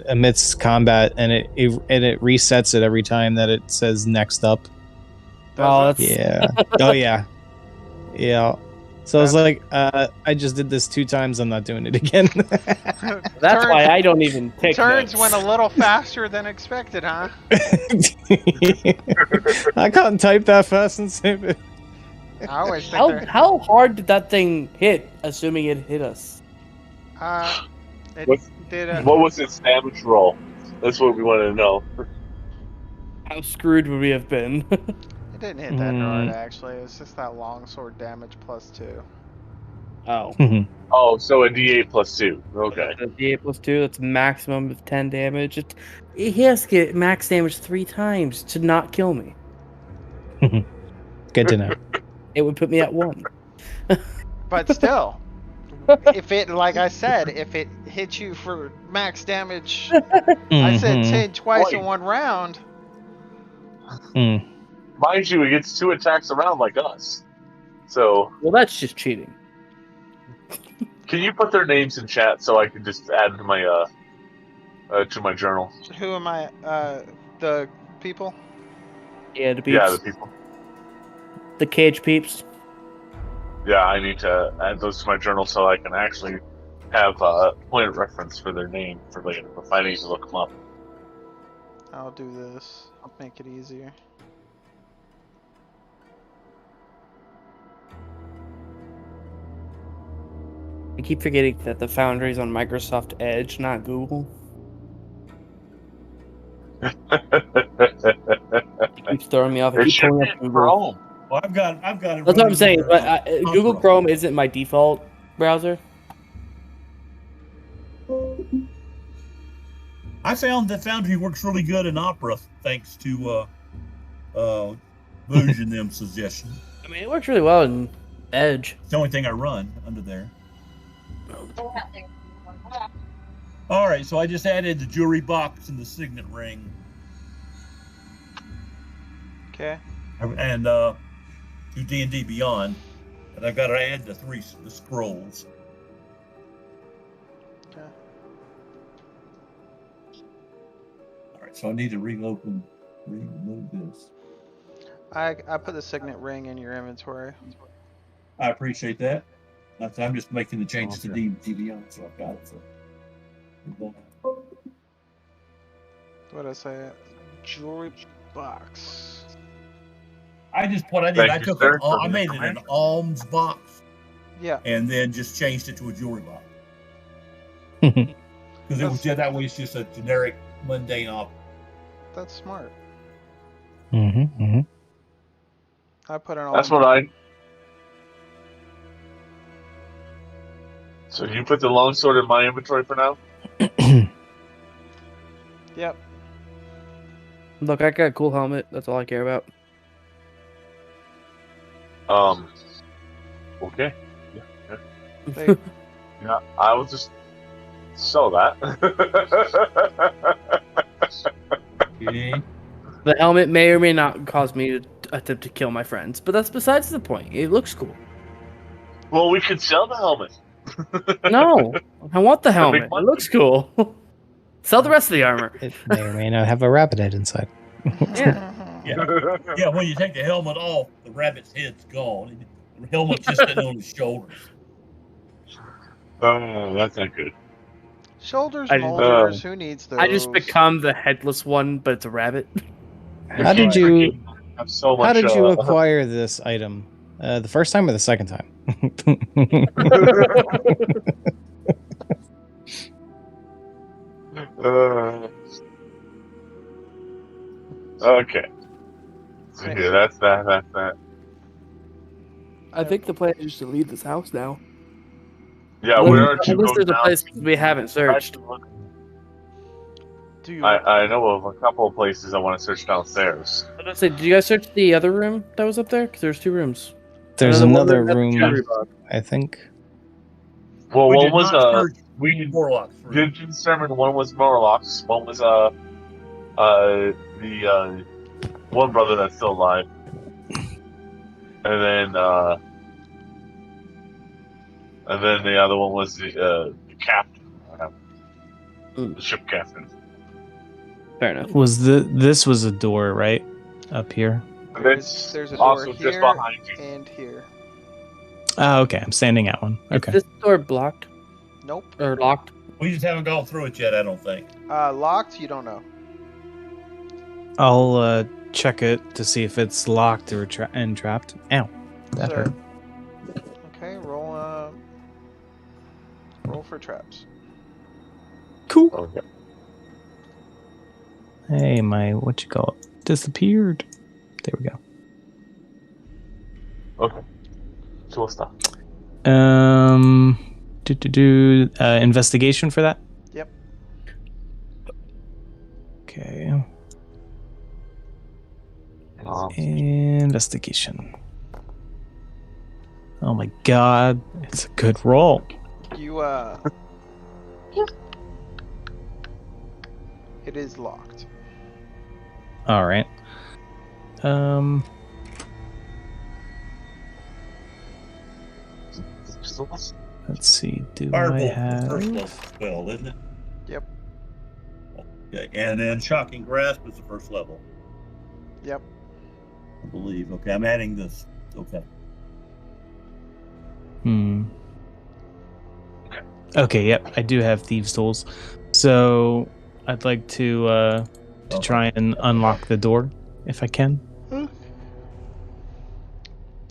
Amidst combat, and it resets it every time that it says next up. Does it? Yeah. Oh yeah. Yeah. So I was like, I just did this 2 times. I'm not doing it again. That's why I don't even take Turns notes. went a little faster than expected, huh? I can't type that fast and save it. I always think How hard did that thing hit, assuming it hit us? it What- did What was its damage roll? That's what we wanted to know. How screwed would we have been? it didn't hit that hard actually. It's just that longsword damage +2. Oh. Oh, so a D8 plus 2. Okay. The D8 plus 2, that's a maximum of 10 damage. He has to get max damage 3 times to not kill me. Good to know. It would put me at 1. But still, if it, like I said, if it hit you for max damage, I said 10 twice in one round. Mm. Mind you, it gets 2 attacks around like us. So, Well, that's just cheating. can you put their names in chat so I can just add to my journal? Who am I? The people? Yeah, the peeps. Yeah, the people. The cage peeps. Yeah, I need to add those to my journal so I can actually have a point of reference for their name for later if I need to look them up. I'll do this. I'll make it easier. I keep forgetting that the Foundry's on Microsoft Edge, not Google. It keeps throwing me off. I It keep should pulling be up Google. Chrome. Well, I've got it. That's what I'm running saying, here. but Google Opera. Chrome isn't my default browser. I found that Foundry works really good in Opera thanks to Bujinmar and them suggestion. I mean, it works really well in Edge. It's the only thing I run under there. All right, so I just added the jewelry box and the signet ring, Okay. and to D&D Beyond, and I've got to add the scrolls. Okay. So I need to remove this. I put the signet ring in your inventory. I appreciate that. I'm just making the changes to Okay. DBM, so I've got it. So. What did I say? Jewelry box. What I did, Thank I you, took sir, for I the made it an information. alms box Yeah. and then just changed it to a jewelry box. Because it was that way it's just a generic mundane op. That's smart. Mm-hmm. I put it on. That's what I. So you put the longsword in my inventory for now? Yep. Look, I got a cool helmet. That's all I care about. Okay. They, Yeah, I will just sell that. Okay. The helmet may or may not cause me to attempt to kill my friends, but that's besides the point. It looks cool. Well, we could sell the helmet. No, I want the To make helmet. It money. looks cool. Sell the rest of the armor. It may or may not have a rabbit head inside. Yeah, when you take the helmet off, the rabbit's head's gone. The helmet's just sitting on his shoulders. Oh, that's not good. Shoulders I didn't- molders. Who needs those? I just become the headless one, but it's a rabbit. How did you Have so much, How did you acquire this item? The first time or the second time? Okay. So yeah, that's that. I think the plan is just to leave this house now. Yeah, where aren't you Unless going there's a now? place we haven't searched. Do you? I know of a couple of places I want to search downstairs. I was gonna say, did you guys search the other room that was up there? Because there's 2 rooms. There's one another has a room, jewelry box. I think. Well, We one did was not search we Warlock's room. did determine one was Morlocks, one was the one brother that's still alive, and then the other one was the captain, the ship captain. Fair enough. This was a door, right? Up here. It's There's a door also here just behind you. and here. Oh, okay. I'm standing at one. Is Okay. this door blocked Nope. or locked? We just haven't gone through it yet, I don't think. Locked. You don't know. I'll check it to see if it's locked or trapped. Ow. That So- hurt. Okay. Roll for traps. Cool. Okay. Hey, my what you call it disappeared. There we go. Okay. Cool stuff. Investigation for that. Yep. Okay. Investigation. Oh my god, it's a good roll. You It is locked. All right. Let's see. Do I Firebolt is the first have? level spell, isn't it? Yep. Okay, and then Shocking Grasp is the first level, Yep. I believe. Okay, I'm adding this. Okay. Okay. Yep. I do have thieves' tools, so I'd like to try and unlock the door if I can.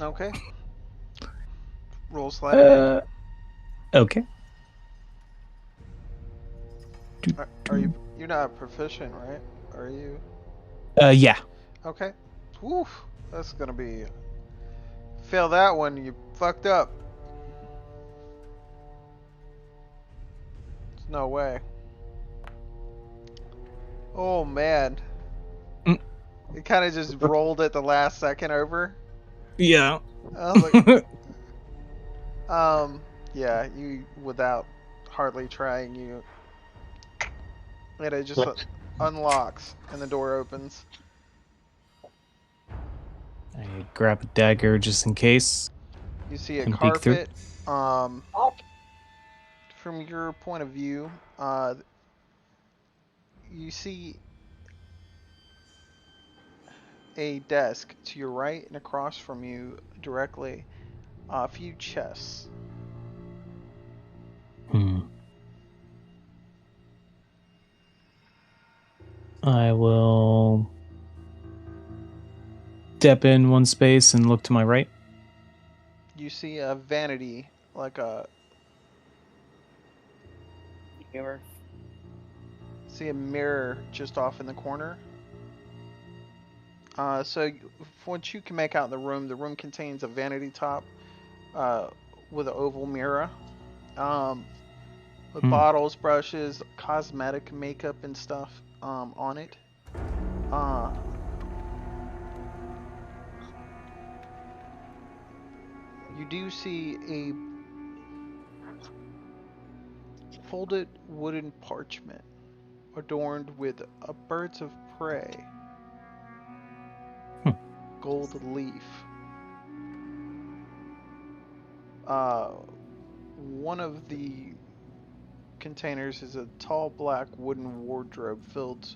Okay. Roll slide. Okay. Are you? You're not proficient, right? Are you? Yeah. Okay. Oof. That's gonna be. Fail that one, you fucked up. There's no way. Oh man. Mm. It kind of just rolled at the last second over. Yeah. I was like, yeah, you without hardly trying, you. And it just unlocks and the door opens. I grab a dagger just in case. You see a And peek through. carpet. From your point of view, you see a desk to your right and across from you directly. A few chests. I will step in one space and look to my right. You see a vanity, like a Mirror. see a mirror just off in the corner. So what you can make out in the room contains a vanity top with an oval mirror. With bottles, brushes, cosmetic makeup and stuff on it. You do see a folded wooden parchment adorned with a birds of prey gold leaf. One of the containers is a tall black wooden wardrobe filled.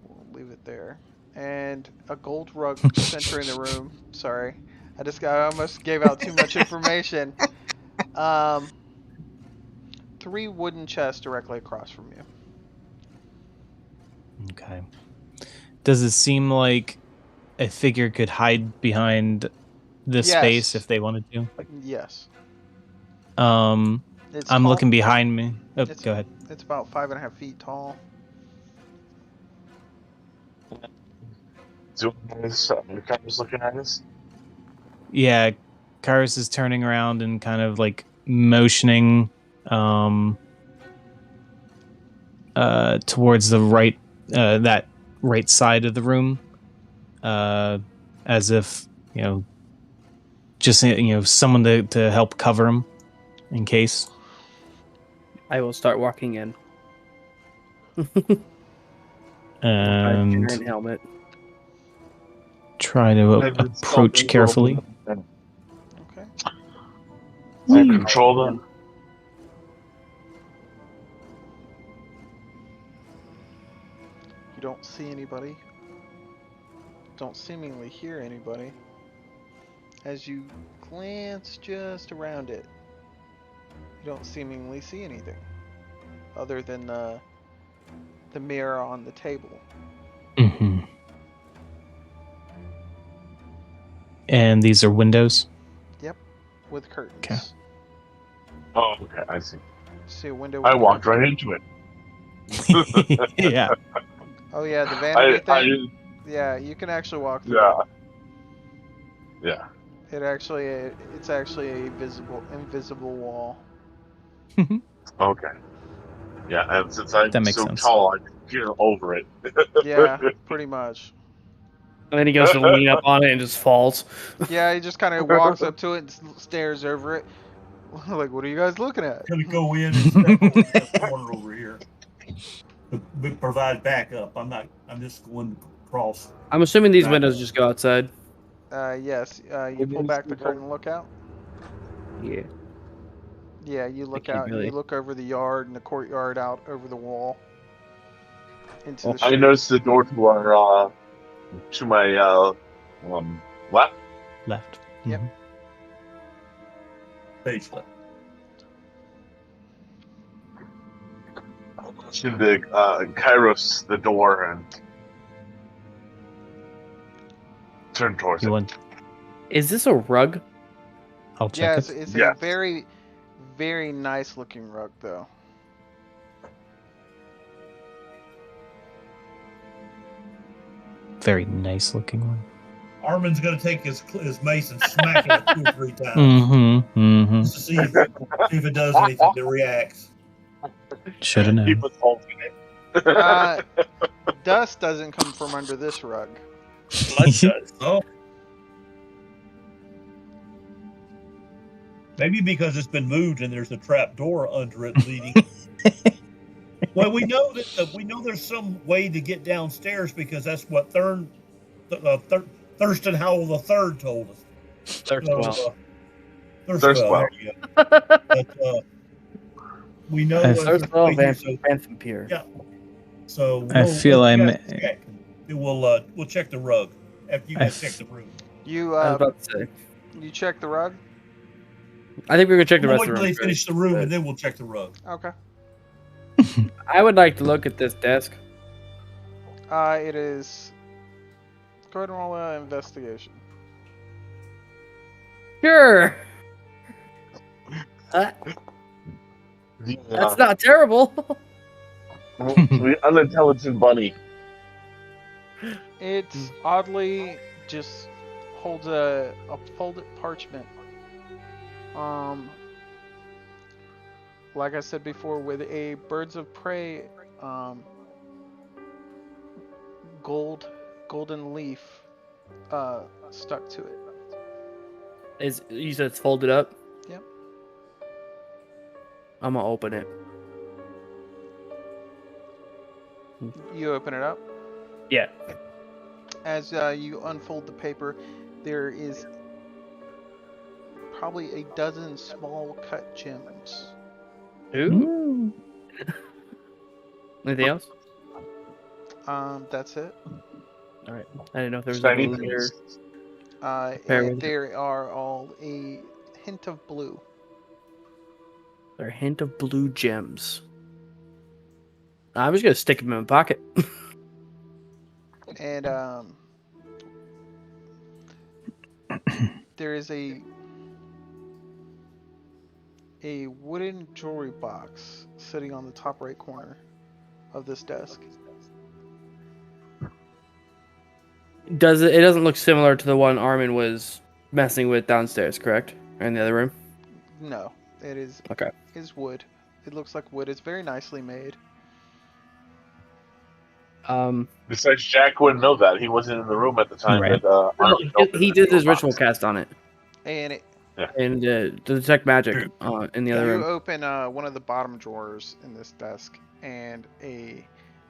We'll leave it there. And a gold rug centering the room. Sorry, I almost gave out too much information. 3 wooden chests directly across from you. Okay. Does it seem like a figure could hide behind this space if they wanted to? Yes. I'm looking behind me. Oh, go ahead. It's about 5.5 feet tall. So, the camera's looking at us. Yeah, Karis is turning around and kind of like motioning towards the right, that right side of the room, as if just someone to help cover him in case. I will start walking in. And Iron helmet. Try to approach carefully. Okay. I control them. You don't see anybody. Don't seemingly hear anybody. As you glance just around it, you don't seemingly see anything other than the mirror on the table. Mm-hmm. And these are windows? Yep, with curtains. Okay. Oh, okay, I see. See a window. I walked right into it. Yeah. Oh yeah, the vanity thing. Yeah, you can actually walk through. Yeah. It's actually a invisible wall. Okay. Yeah, and since I'm That makes so sense. tall, I can peer over it. Yeah, pretty much. And then he goes to lean up on it and just falls. Yeah, he just kind of walks up to it and stares over it. Like, what are you guys looking at? Gonna go in and step over that corner over here to provide backup. I'm just going across. I'm assuming these windows just go outside. Yes. You pull back the curtain and look out. Yeah. Yeah, you look can't out and really- you look over the yard and the courtyard out over the wall. Into the I street. noticed the door to our to my left. Left. Yep. Mhm. Page left. I motioned the Kairos the door and turn towards You it. want? Is this a rug? I'll check Yes, it. it's Yes. a very, very nice looking rug though. Very nice looking one. Armin's gonna take his mace and smack it 2 or 3 times Mm-hmm. Mm-hmm. just to see if it does anything that reacts. Should have known. Keep us holding it. Dust doesn't come from under this rug. Blood does. Oh. Maybe because it's been moved and there's a trap door under it leading. Well, we know there's some way to get downstairs because that's what Thurston Howell III told us. Thirstwell. Thirstwell. There you go. But, we know there's a way Thirstwell, here, so, Vantham Pier. yeah. So I feel we I'm- gotta check and we'll check the rug after you guys check the room. You I was about to say. you check the rug. I think we're gonna check the We'll rest wait of the till room. they finish the room, but- and then we'll check the rug. Okay. I would like to look at this desk. It is. Go ahead and roll an investigation. Sure. Yeah. That's not terrible. We unintelligent bunny. It oddly just holds a folded parchment. Like I said before, with a birds of prey golden leaf stuck to it. You said it's folded up? Yep. I'm gonna open it. You open it up. Yeah. As you unfold the paper, there is probably a dozen small cut gems. Ooh. Anything else? That's it. All right. I didn't know if there was Shiny anything there. things. Pair with And there are all a hint of blue. There are a hint of blue gems. I'm just gonna stick them in my pocket. And there is a wooden jewelry box sitting on the top right corner of this desk. It doesn't look similar to the one Armin was messing with downstairs, correct? Or in the other room? No, it is Okay. wood. It looks like wood. It's very nicely made. Besides, Jack wouldn't know that. He wasn't in the room at the time. Right. That, Armin opened He the did his box. ritual cast on it. And it, And to detect magic in the other you room. open one of the bottom drawers in this desk, and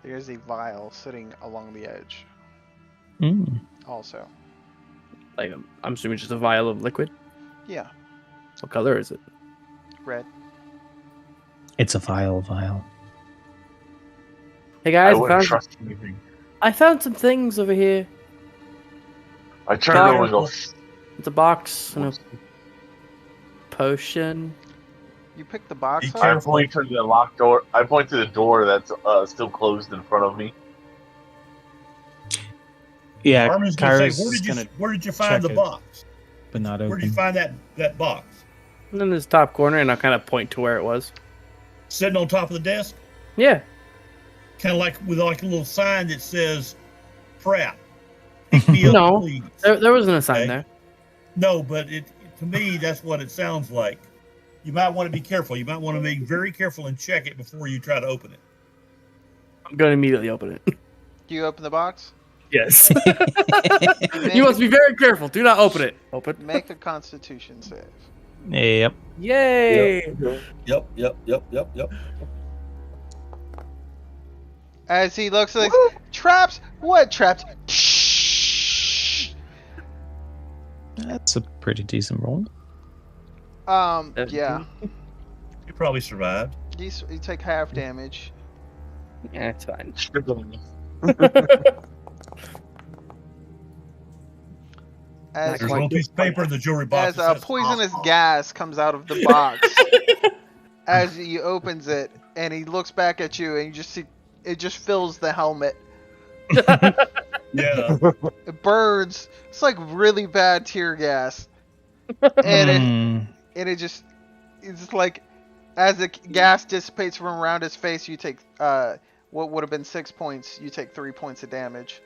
there's a vial sitting along the edge. Also, Like, I'm assuming just a vial of liquid. yeah, What color is it? red. It's a vial. Hey I guys, wouldn't trust anything. I found some things over here. I turned over and go, It's a box and a potion. You pick the box Be up. I point to the locked door. I point to the door that's still closed in front of me. Yeah, Armin's gonna Kyra's say, gonna, where did you find check the it. box? but not Where did you open. find that box? And then this top corner, and I'll kind of point to where it was. Sitting on top of the desk, Yeah. kind of like with like a little sign that says "Trap." Pick me up, No. please. There wasn't a sign Okay. there. No, but to me that's what it sounds like. You might want to be careful. You might want to be very careful and check it before you try to open it. I'm going to immediately open it. Do you open the box? Yes. You must be very careful. Do not open it. Open. Make a Constitution save. Yep. Yay! Yep. As he looks like traps. What traps? That's a pretty decent roll. Yeah. You probably survived. You take half damage. Yeah, it's fine. As There's a little piece of paper in the jewelry box. as that a says, poisonous "Ah." gas comes out of the box as he opens it, and he looks back at you, and you just see it just fills the helmet. Yeah. It burns. It's like really bad tear gas, and it just it's just like as the gas dissipates from around his face, you take what would have been 6 points. You take 3 points of damage,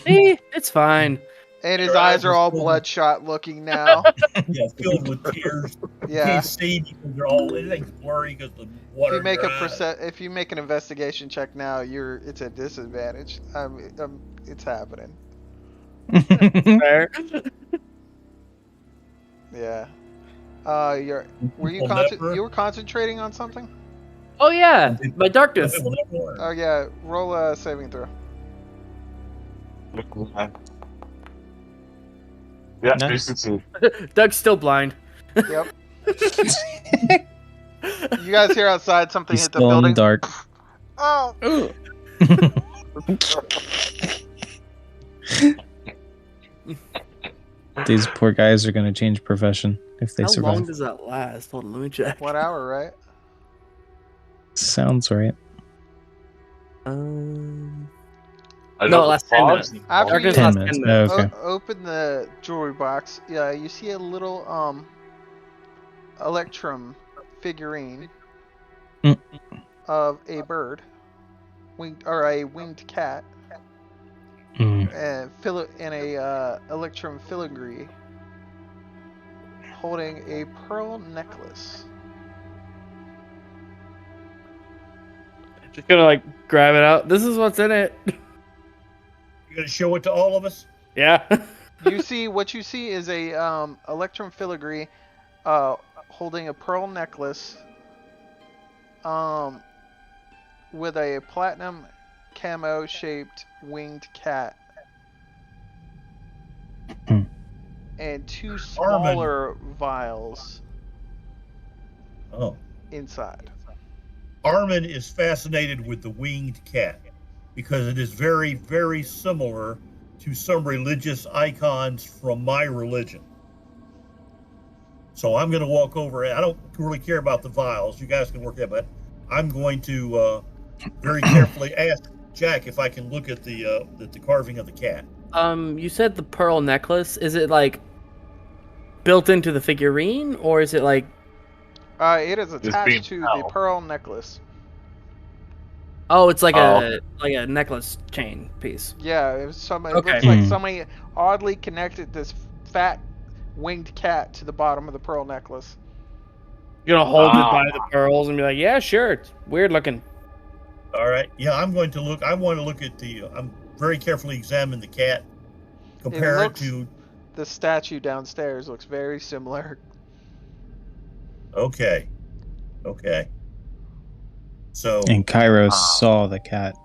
It's fine. and his Your eyes eyes are are all full. bloodshot looking now. Yeah, filled with tears. You Yeah. can't see because they're all everything's blurry because the water. If you make in a your eyes. if you make an investigation check now, it's a disadvantage. It's happening. Fair. Yeah. Were you Well, never. you were concentrating on something? Oh yeah, my darkness. Well, never worry. Oh yeah. Roll a saving throw. Yeah, Nice. basically. Doug's still blind. Yep. You guys hear outside something He's hit the still in the building? dark. Oh. These poor guys are going to change profession if they How survive. long does that last? Hold on, let me check. 1 hour, right? Sounds right. I No, know the last 10 frogs minutes. need After more. you- 10 last minutes. 10 minutes. Okay. Open the jewelry box. Yeah, you see a little electrum figurine Mm. of a bird, a winged cat, Mm. and a electrum filigree holding a pearl necklace. Just gonna like grab it out. This is what's in it. You're gonna show it to all of us? Yeah. What you see is a electrum filigree holding a pearl necklace with a platinum camo shaped winged cat Hmm. and 2 Armin. smaller vials Oh. inside. Armin is fascinated with the winged cat because it is very, very similar to some religious icons from my religion. So I'm going to walk over. I don't really care about the vials. You guys can work that, but I'm going to very carefully ask Jack if I can look at the carving of the cat. You said the pearl necklace. Is it like built into the figurine, or is it like? It is being attached to the held. pearl necklace. Oh, it's like Oh. a necklace chain piece. Yeah, it Okay. looks like Hmm. somebody oddly connected this fat winged cat to the bottom of the pearl necklace. You're gonna hold it Ah. by the pearls and be like, "Yeah, sure, it's weird looking." All right. Yeah, I'm going to look. I want to look at I'm very carefully examine the cat, compare it looks- to. The statue downstairs looks very similar. Okay. So And Cairo saw the cat.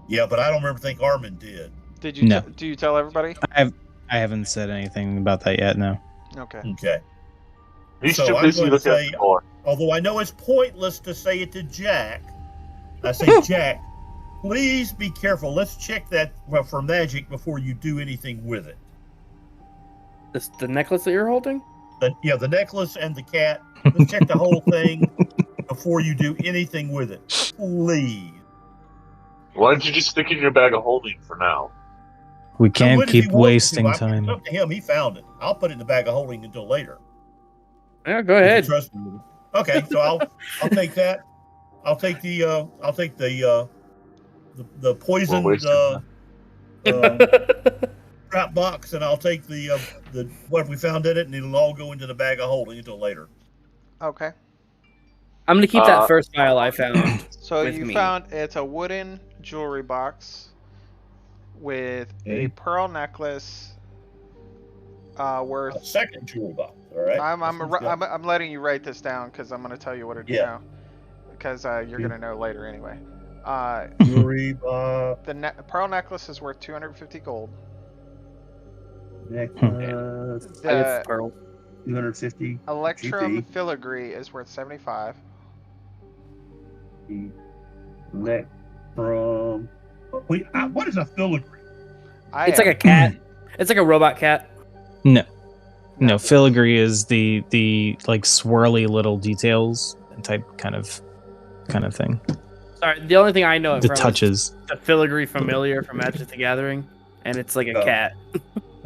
yeah, but I don't think Armin did. Did you? No. Do you tell everybody? I haven't said anything about that yet. No. Okay. Okay. He's So too I'm busy going to looking at say- the door. Although I know it's pointless to say it to Jack, I say, Jack, please be careful. Let's check that for magic before you do anything with it. This the necklace that you're holding? The necklace and the cat. Let's check the whole thing before you do anything with it, please. Why don't you just stick it in your bag of holding for now? We I can't would if he keep wanted to. wasting It's time. up to him. He found it. I'll put it in the bag of holding until later. Yeah, go If you ahead. trust me with it. Okay, so I'll take that. I'll take the poisoned wasting trap box, and I'll take the what we found in it, and it'll all go into the bag of holding until later. Okay. I'm gonna keep that first file I found. So With you me. found it's a wooden jewelry box with Okay. a pearl necklace worth. Second jewel box. All right. I'm letting you write this down because I'm gonna tell you what it is Yeah. now. Because you're gonna know later anyway. Jewelry box. The pearl necklace is worth 250 gold. Necklace. The Pearl. 250. electrum GP. filigree is worth 75. Neck from. Wait, what is a filigree? It's like a cat. It's like a robot cat. No, filigree is the like swirly little details type kind of thing. Sorry, the only thing I know it The from touches. is the filigree familiar from Magic the Gathering, and it's like a Oh. cat.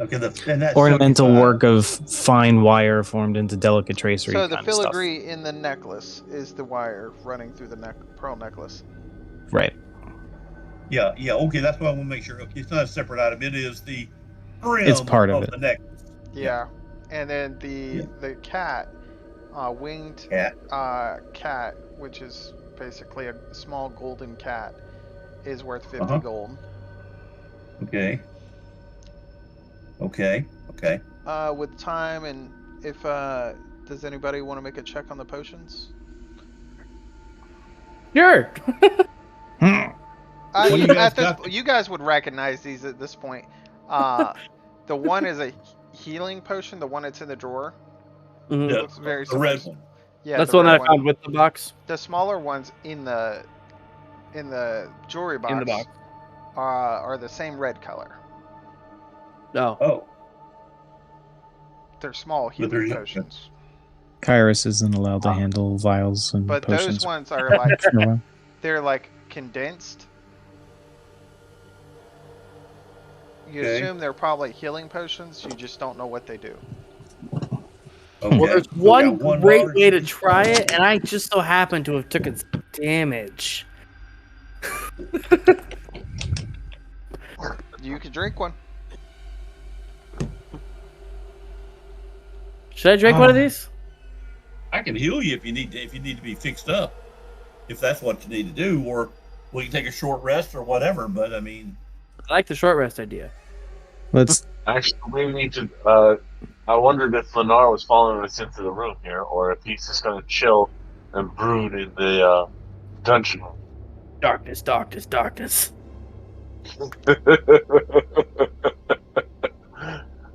Okay, and that's Ornamental 75. work of fine wire formed into delicate tracery. So the kind of stuff. filigree in the necklace is the wire running through the pearl necklace. Right. Yeah. Okay, that's what I want to make sure. Okay, it's not a separate item. It is the brim It's part of it. the necklace. Yeah. And then the cat, winged Cat. cat, which is basically a small golden cat, is worth 50 Uh-huh. gold. Okay. With time and if does anybody want to make a check on the potions? Sure. What do you guys got? You guys would recognize these at this point. The one is a healing potion. The one that's in the drawer Mhm. Yeah, looks very the similar. red one. Yeah, That's the the one red I found with the box. The smaller ones in the jewelry box, In the box. are the same red color. No. Oh, They're small But they're healing just- potions. Kairos isn't allowed to handle vials and But potions. those ones are like for a while. they're like condensed. You Okay. assume they're probably healing potions, you just don't know what they do. okay. Well, there's So we one got one great large- way to try it, and I just so happen to have taken damage. You can drink one. Should I drink one of these? I can heal you if you need to be fixed up, if that's what you need to do, or we can take a short rest or whatever. But I mean, I like the short rest idea. Let's. Actually, we need to. I wondered if Lennar was following us into the room here, or if he's just going to chill and brood in the dungeon. Darkness, darkness, darkness.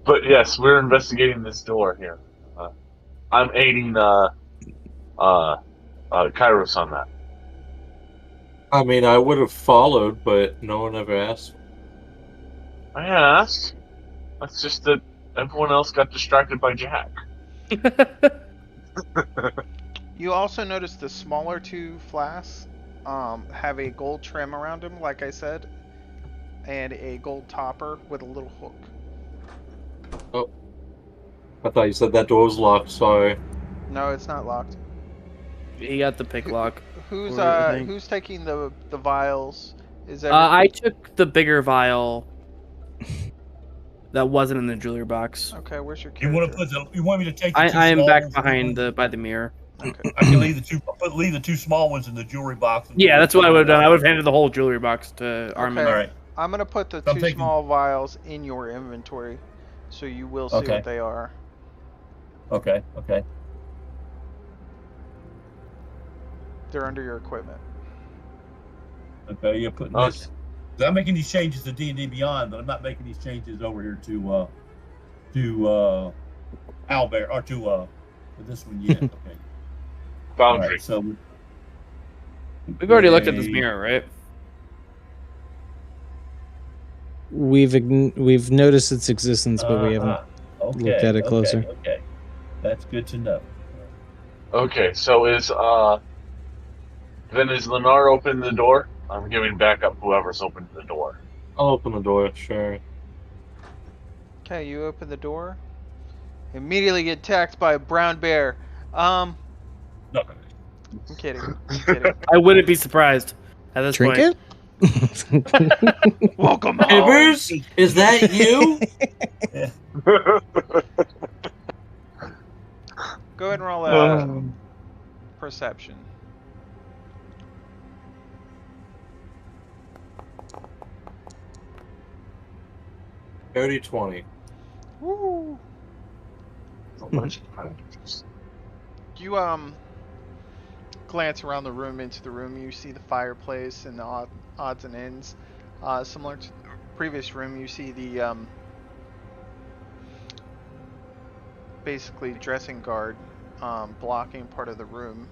But yes, we're investigating this door here. I'm aiding Kairos on that. I mean, I would have followed, but no one ever asked. I asked. That's just that everyone else got distracted by Jack. You also notice the smaller two flasks have a gold trim around them, like I said, and a gold topper with a little hook. I thought you said that door was locked. Sorry. No, it's not locked. He got the pick lock. Who's Or anything. who's taking the vials? Is I took the bigger vial that wasn't in the jewelry box. Okay, where's your you character? want to put the, you want me to take? The two I am small back ones behind by the mirror. Okay. I can leave the two small ones in the jewelry box. Yeah, that's what I would have done. I would have handed the whole jewelry box to Armin. Okay. All right. I'm gonna put the I'm two taking- small vials in your inventory, so you will see Okay. what they are. Okay. Okay. They're under your equipment. Okay. You're putting Okay. this. 'Cause I'm making these changes to D&D Beyond, but I'm not making these changes over here to Owlbear or to this one yet. Okay. All Boundary. right. So We've already looked at this mirror, right? We've noticed its existence, but we haven't. Okay, looked at it closer. Okay. That's good to know. Okay, so is Lennar open the door? I'm giving back up whoever's opened the door. I'll open the door. Sure. Okay, you open the door. Immediately get attacked by a brown bear. I'm No. kidding. I'm kidding. I wouldn't be surprised at this point. Trinket? Welcome home. Tibbers, is that you? Go ahead and roll a perception. Dirty 20. Woo. You glance around the room into the room. You see the fireplace and the odds and ends. Similar to the previous room, you see the basically dressing guard blocking part of the room.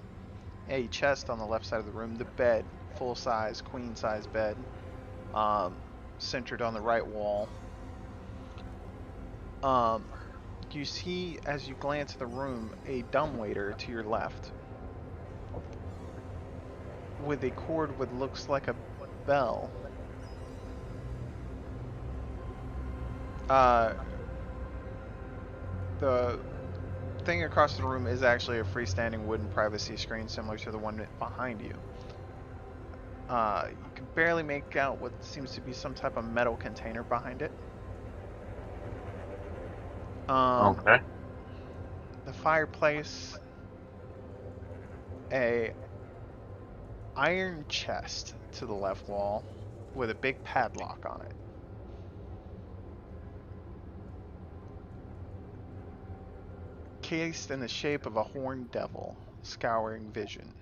A chest on the left side of the room. The bed, full size, queen size bed, centered on the right wall. You see, as you glance at the room, a dumbwaiter to your left with a cord what looks like a bell. The thing across the room is actually a freestanding wooden privacy screen similar to the one behind you. You can barely make out what seems to be some type of metal container behind it. Okay. The fireplace, a iron chest to the left wall with a big padlock on it. Cased in the shape of a horned devil, scouring vision.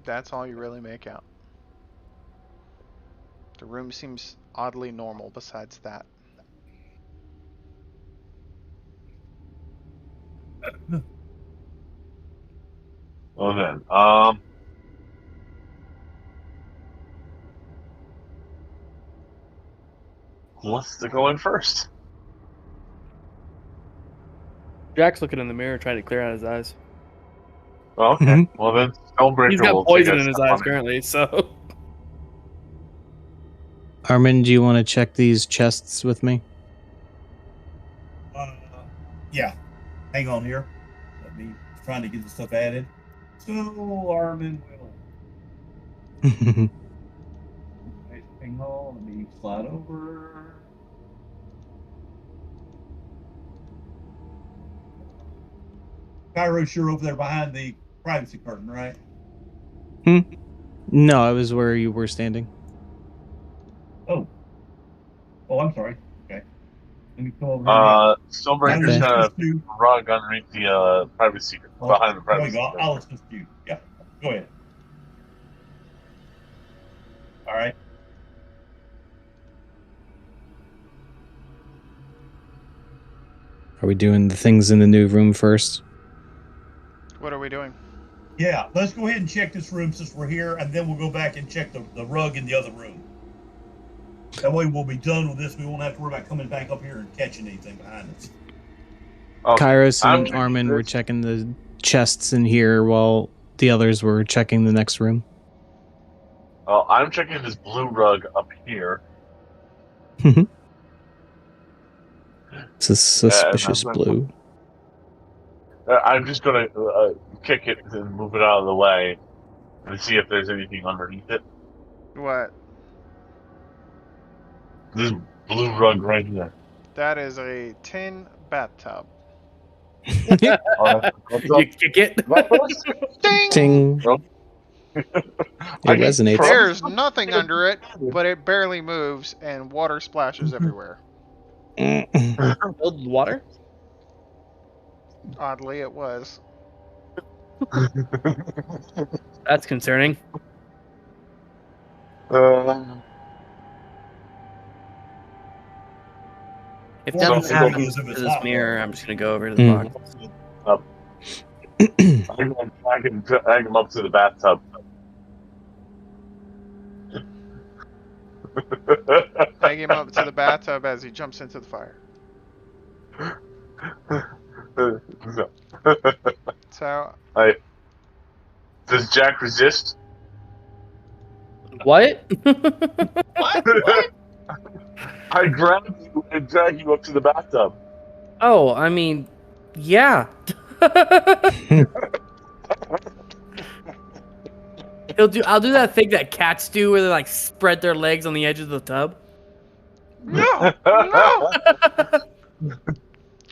That's all you really make out. The room seems oddly normal besides that. Well then, wants to go in first? Jack's looking in the mirror, trying to clear out his eyes. Well, okay. Well then, Stonebreaker He's will got poison take a in his step eyes on it. currently, so. Armin, do you want to check these chests with me? Yeah. Hang on here. Let me trying to get the stuff added. So Armin will. Hang on. Let me slide over. Kairos, you're over there behind the privacy curtain, right? No, I was where you were standing. Oh, I'm sorry. Okay. Let me come over here. Stonebreaker's Okay. gonna rug underneath the privacy behind the There we privacy. go. I'll assist you. Yeah. Go ahead. All right. Are we doing the things in the new room first? What are we doing? Yeah, let's go ahead and check this room since we're here, and then we'll go back and check the rug in the other room. That way we'll be done with this. We won't have to worry about coming back up here and catching anything behind us. Kairos and I'm Armin were this. checking the chests in here while the others were checking the next room. I'm checking this blue rug up here. It's a suspicious I'm blue. I'm just gonna kick it and move it out of the way and see if there's anything underneath it. What? This blue rug right here. That is a tin bathtub. What's You up? kick it. Ding! Ting. It I can resonates. promise- There's nothing under it, but it barely moves and water splashes everywhere. Filled with water? Oddly, it was. That's concerning. If Well, nothing's so- happening because if to it's this hot mirror, water. I'm just gonna go over to the Mm. box. I'm gonna drag him up to the bathtub. Drag him up to the bathtub as he jumps into the fire. So, Does Jack resist? What? I grab you and drag you up to the bathtub. Oh, I mean, yeah. I'll do that thing that cats do where they like spread their legs on the edge of the tub. no! No!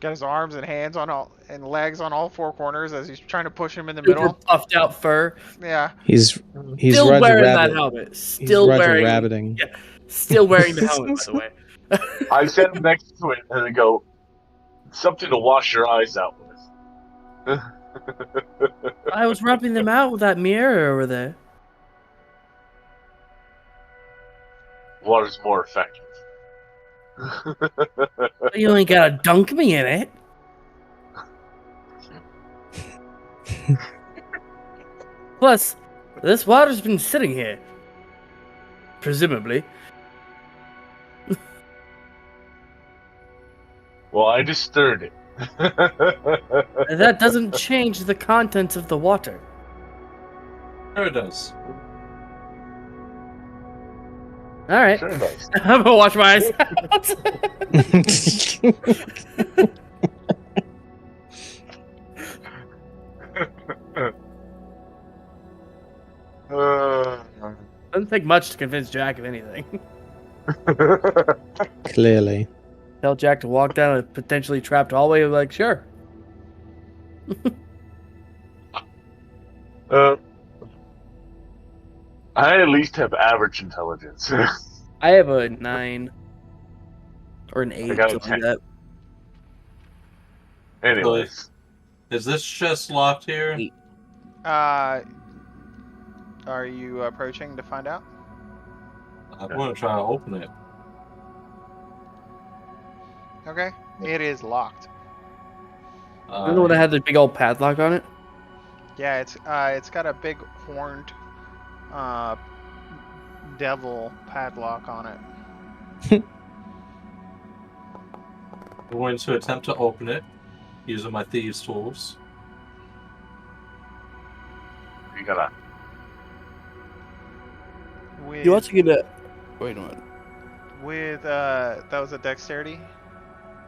Got his arms and hands on all and legs on all four corners as he's trying to push him in the Super middle. puffed out fur. Yeah. He's Still Roger wearing Rabbit. that helmet. He's Still Roger wearing. Rabbiting. Yeah, still wearing the helmet, by the way. I stand next to it and I go, something to wash your eyes out with. I was rubbing them out with that mirror over there. Water's more effective. You only gotta dunk me in it. Plus, this water's been sitting here. Presumably. Well, I just stirred it. That doesn't change the contents of the water. Sure it does. Alright. Sure does. I'm gonna wash my eyes out. Doesn't take much to convince Jack of anything. Clearly. Tell Jack to walk down a potentially trapped hallway, I'm like, sure. I at least have average intelligence. I have a 9. Or an 8, I got a something like 10. that. Anyways. Is this chest locked here? Are you approaching to find out? I want to try to open it. Okay. It is locked. Remember the one that had the big old padlock on it? Yeah, it's got a big horned devil padlock on it. I'm going to attempt to open it using my thieves' tools. You gotta. With, You also get a. Wait a minute. with that was a dexterity?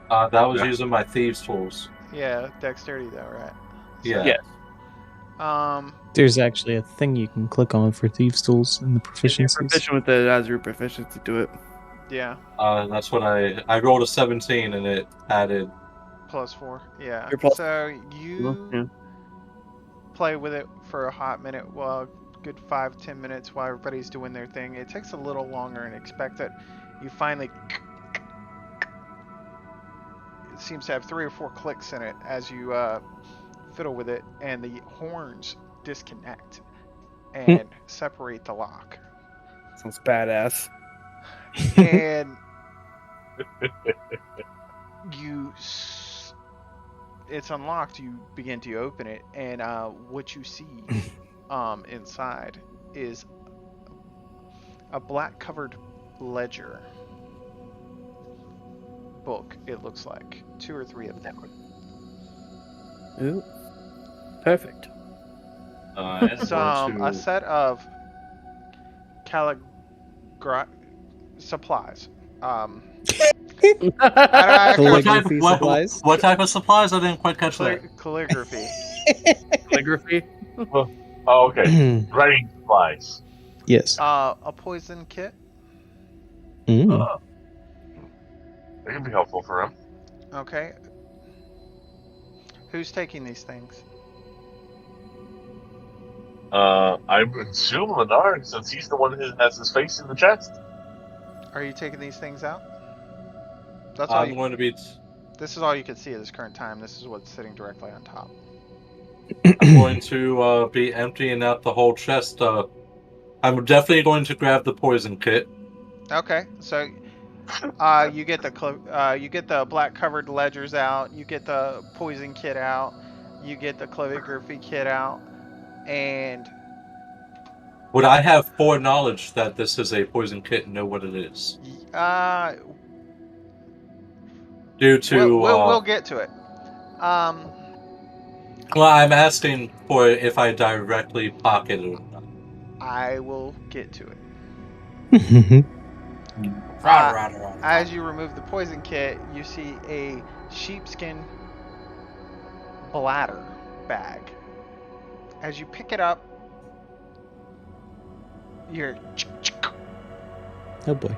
That was Yeah. using my thieves' tools. Yeah, dexterity though, right? Yeah. Yes. There's actually a thing you can click on for thieves' tools in the If you're proficiencies. proficient with it as your proficiency to it. Yeah, That's what I rolled a 17 and it added. +4. Yeah. Your plus- So you Yeah. play with it for a hot minute, well, good 5-10 minutes while everybody's doing their thing. It takes a little longer than expected. You finally, it seems to have 3 or 4 clicks in it as you fiddle with it, and the horns disconnect and separate the lock. Sounds badass. And it's unlocked. You begin to open it, and what you see inside is a black covered ledger book. It looks like 2 or 3 of them. Ooh. Perfect. It's a set of supplies. Calligraphy supplies? What type of supplies? I didn't quite catch that. Calligraphy. Calligraphy. Oh, okay. Writing supplies. Yes. A poison kit. Mm. That can be helpful for him. Okay. Who's taking these things? I would assume Leonard, since he's the one who has his face in the chest. Are you taking these things out? That's all I'm going to be. This is all you can see at this current time. This is what's sitting directly on top. I'm going to be emptying out the whole chest. I'm definitely going to grab the poison kit. Okay, so you get the black covered ledgers out. You get the poison kit out. You get the calligraphy kit out, and Would I have foreknowledge that this is a poison kit and know what it is? Due to we'll get to it. Well, I'm asking for if I directly pocket it or not. I will get to it. As you remove the poison kit, you see a sheepskin bladder bag. As you pick it up, you're Oh boy.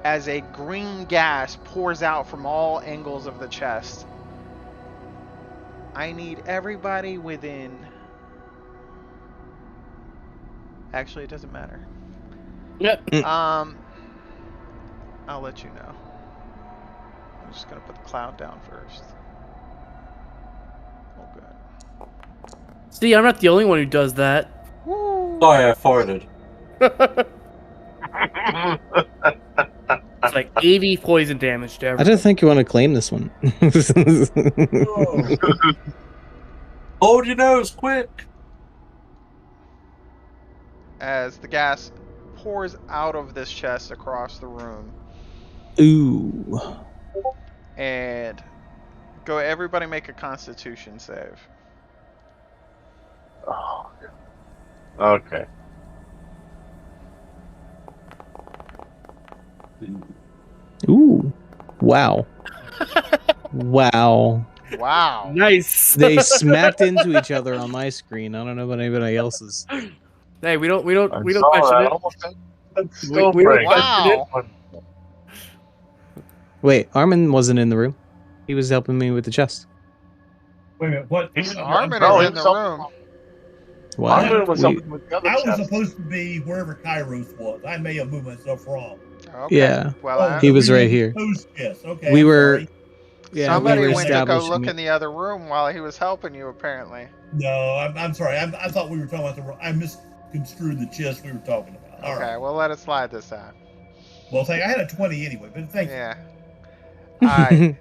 as a green gas pours out from all angles of the chest. I need everybody within. Actually, it doesn't matter. Yep. I'll let you know. I'm just gonna put the cloud down first. Oh, good. See, I'm not the only one who does that. Woo! Sorry, I farted. It's like 80 poison damage to I everyone. don't think you want to claim this one. Hold your nose, quick! As the gas pours out of this chest across the room, Ooh. and everybody make a Constitution save. Oh, okay. Ooh. Wow. Wow. Wow. Nice. They smacked into each other on my screen. I don't know about anybody else's. Hey, we don't I question saw that. it. Almost still We don't break. Wow. Wait, Armin wasn't in the room. He was helping me with the chest. Wait a minute. What? Armin No, is in the himself- room. Wow. Armin was We- helping with the other I was chest. supposed to be wherever Kairos was. I may have moved myself wrong. Okay. Yeah. Well, He was we right were here. supposed- Yes. Okay. We I'm were- sorry. Yeah, somebody we were went to go establishing look it. in the other room while he was helping you, apparently. No, I'm sorry. I thought we were talking about the wrong. I misconstrued the chest we were talking about. All Okay, right. we'll let it slide this time. Well, I had a 20 anyway, but thank you. Yeah. Alright.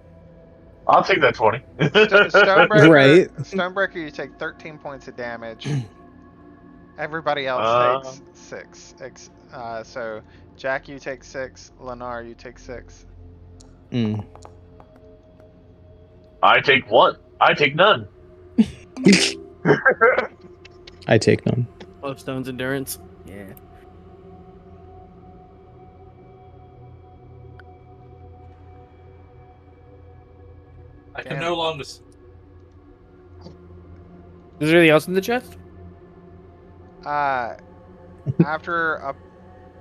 I'll take that 20. Stonebreaker, Right. Stonebreaker, you take 13 points of damage. Everybody else takes 6. So, Jack, you take 6. Lenar, you take 6. Mm. I take 1. I take none. I take none. Stone's endurance. Yeah. I can Damn. no longer. Is there anything else in the chest? After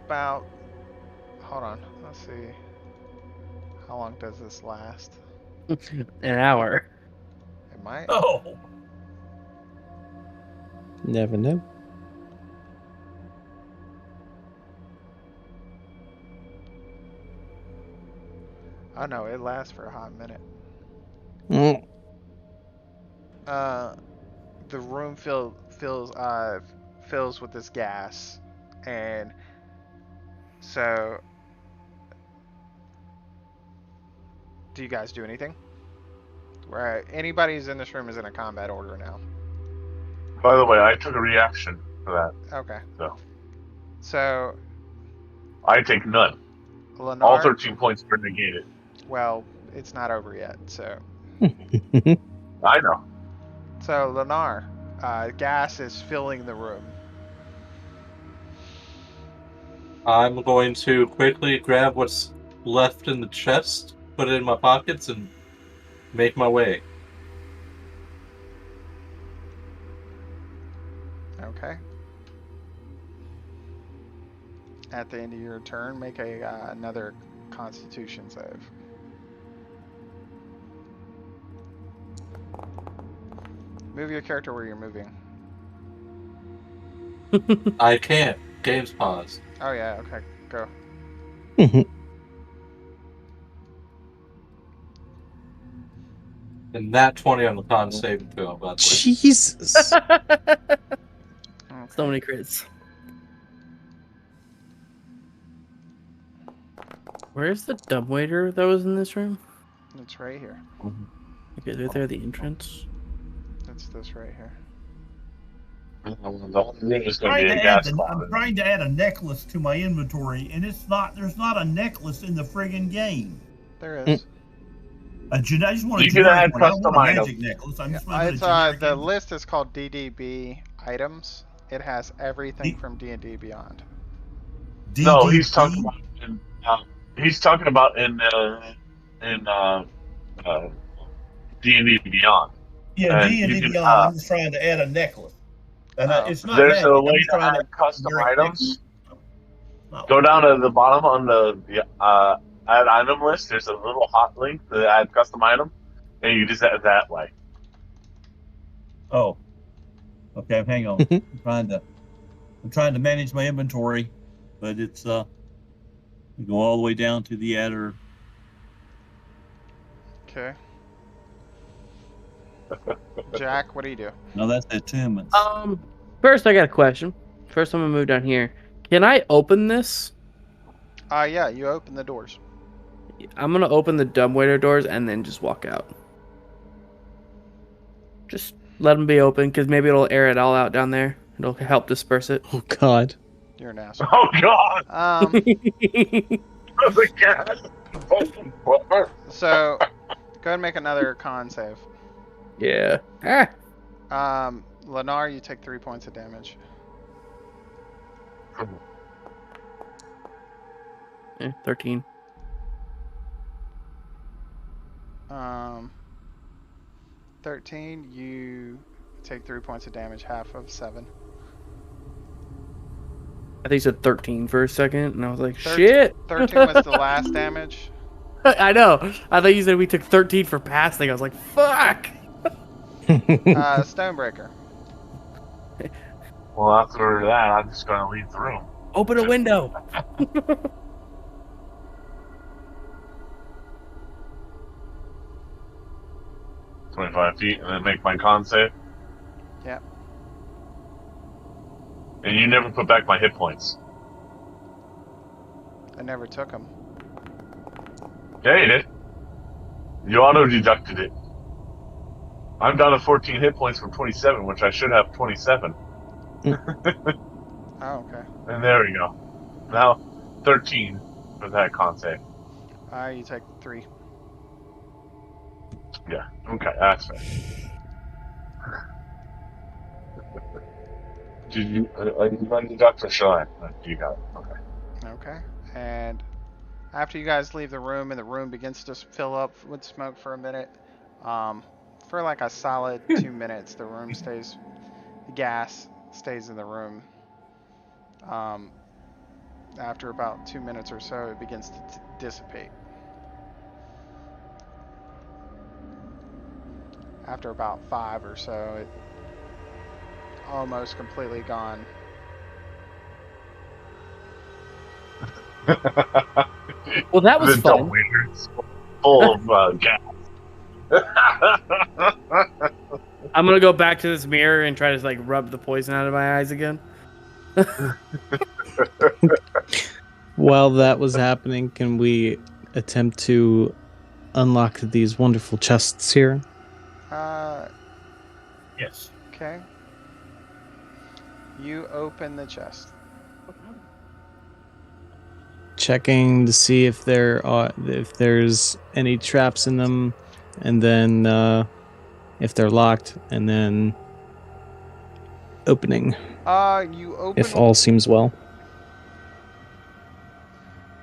about, hold on, let's see, how long does this last? An hour. It might. Oh, Never know. Oh no, it lasts for a hot minute. Mm. The room fills with this gas, and so do you guys do anything? Right, anybody who's in this room is in a combat order now. By the way, I took a reaction for that. Okay. So So I take none. Lennar, All 13 points are negated. well, it's not over yet. So I know. Lennar, gas is filling the room. I'm going to quickly grab what's left in the chest, put it in my pockets, and make my way. Okay. At the end of your turn, make another Constitution save. Move your character where you're moving. I can't. Game's paused. Oh yeah, okay, go. And that 20 on the con saving throw. I'm glad to win. Jesus. So Okay. many crits. Where's the dumbwaiter that was in this room? It's right here. Okay, they're there, the entrance. It's this right here. The whole room is going to trying be a to gas I'm closet. trying to add a necklace to my inventory, and it's not. There's not a necklace in the friggin' game. There is. I just want a You can generic add one. I don't want a custom magic necklace. I'm just want It's a generic the one. list is called DDB items. It has everything from D&D Beyond. No, he's DDB? talking about he's talking about in D&D Beyond. Yeah, and D&D you can, Beyond. I'm just trying to add a necklace. And it's not There's magic. a I'm way just to trying add custom generic items. necklace. Go down to the bottom on the add item list. There's a little hot link to add custom item, and you just add that way. Oh. Okay, hang on. I'm trying to manage my inventory, but it's we go all the way down to the adder. Okay. Jack, what do you do? No, that's attunements. First I got a question. First I'm gonna move down here. Can I open this? Yeah, you open the doors. I'm gonna open the dumbwaiter doors and then just walk out. Just let them be open, because maybe it'll air it all out down there. It'll help disperse it. Oh God. You're an asshole. Oh God! Um, The cat. so go ahead and make another con save. Yeah. Lennar, you take 3 points of damage. 13. 13, you take 3 points of damage, half of 7. I think you said 13 for a second, and I was like, 13 shit! 13 was the last damage. I know. I thought you said we took 13 for passing. I was like, fuck! Stonebreaker. Well, after that, I'm just going to leave the room. Open a window! 25 feet, and then make my con save. Yep. And you never put back my hit points. I never took them. Yeah, you did. You auto-deducted it. I'm down to 14 hit points from 27, which I should have 27. Oh, okay. And there we go. Now, 13 for that con save. You take 3. Yeah. Okay, that's fair. Did you? You got the duck for sure. You got it. Okay. Okay. And after you guys leave the room and the room begins to fill up with smoke for a minute, for like a solid 2 minutes, the gas stays in the room. After about 2 minutes or so, it begins to dissipate. After about 5 or so, it almost completely gone. Well, that was The fun. dumbwaiter's full of gas. I'm gonna go back to this mirror and try to like rub the poison out of my eyes again. While that was happening, can we attempt to unlock these wonderful chests here? Yes. Okay. You open the chest. Checking to see if there's any traps in them, and then if they're locked, and then opening You open. if all seems well.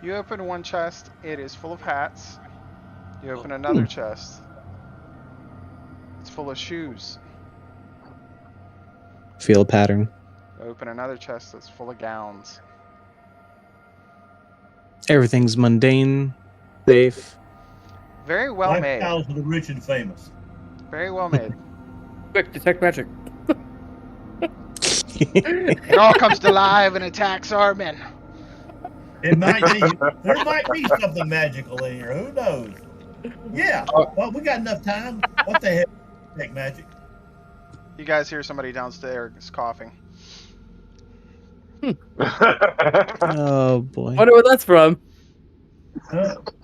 You open one chest. It is full of hats. You open another chest. It's full of shoes. Feel a pattern. Open another chest that's full of gowns. Everything's mundane, safe. Very well made. Lifestyles of the rich and famous. Very well made. Quick, detect magic. It all comes to life and attacks our men. It might be. There might be something magical in here. Who knows? Yeah. Well, we got enough time. What the hell? Take magic. You guys hear somebody downstairs coughing. Oh boy. Wonder what that's from.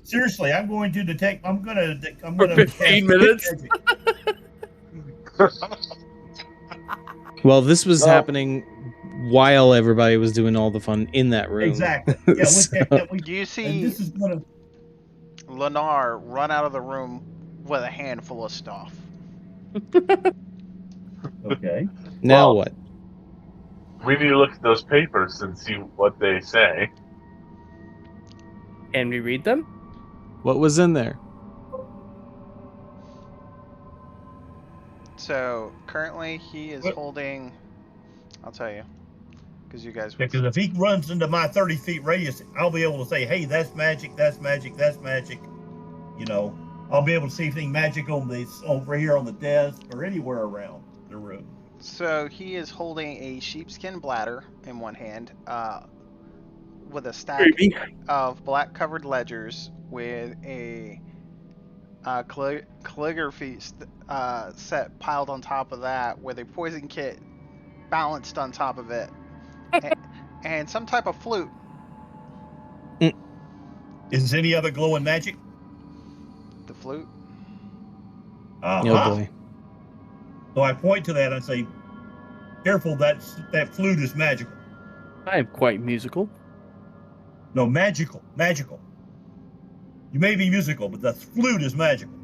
Seriously, I'm going to detect. I'm For gonna 15 minutes? Well, this was happening while everybody was doing all the fun in that room. Exactly. Yeah. You and see this is gonna. Lennar run out of the room with a handful of stuff. Okay. Now Well, what? we need to look at those papers and see what they say. Can we read them? What was in there? So currently he is What? holding. I'll tell you, because you guys. Because if he runs into my 30 feet radius, I'll be able to say, "Hey, that's magic. That's magic. That's magic." You know, I'll be able to see anything magic on this over here on the desk or anywhere around the room. So he is holding a sheepskin bladder in one hand, with a stack Creepy. of black-covered ledgers with a calligraphy set piled on top of that, with a poison kit balanced on top of it, and some type of flute. Is any other glowing magic? The flute. Uh-huh. Oh boy. So I point to that and say, "Careful, that flute is magical." I am quite musical. No, magical. You may be musical, but the flute is magical.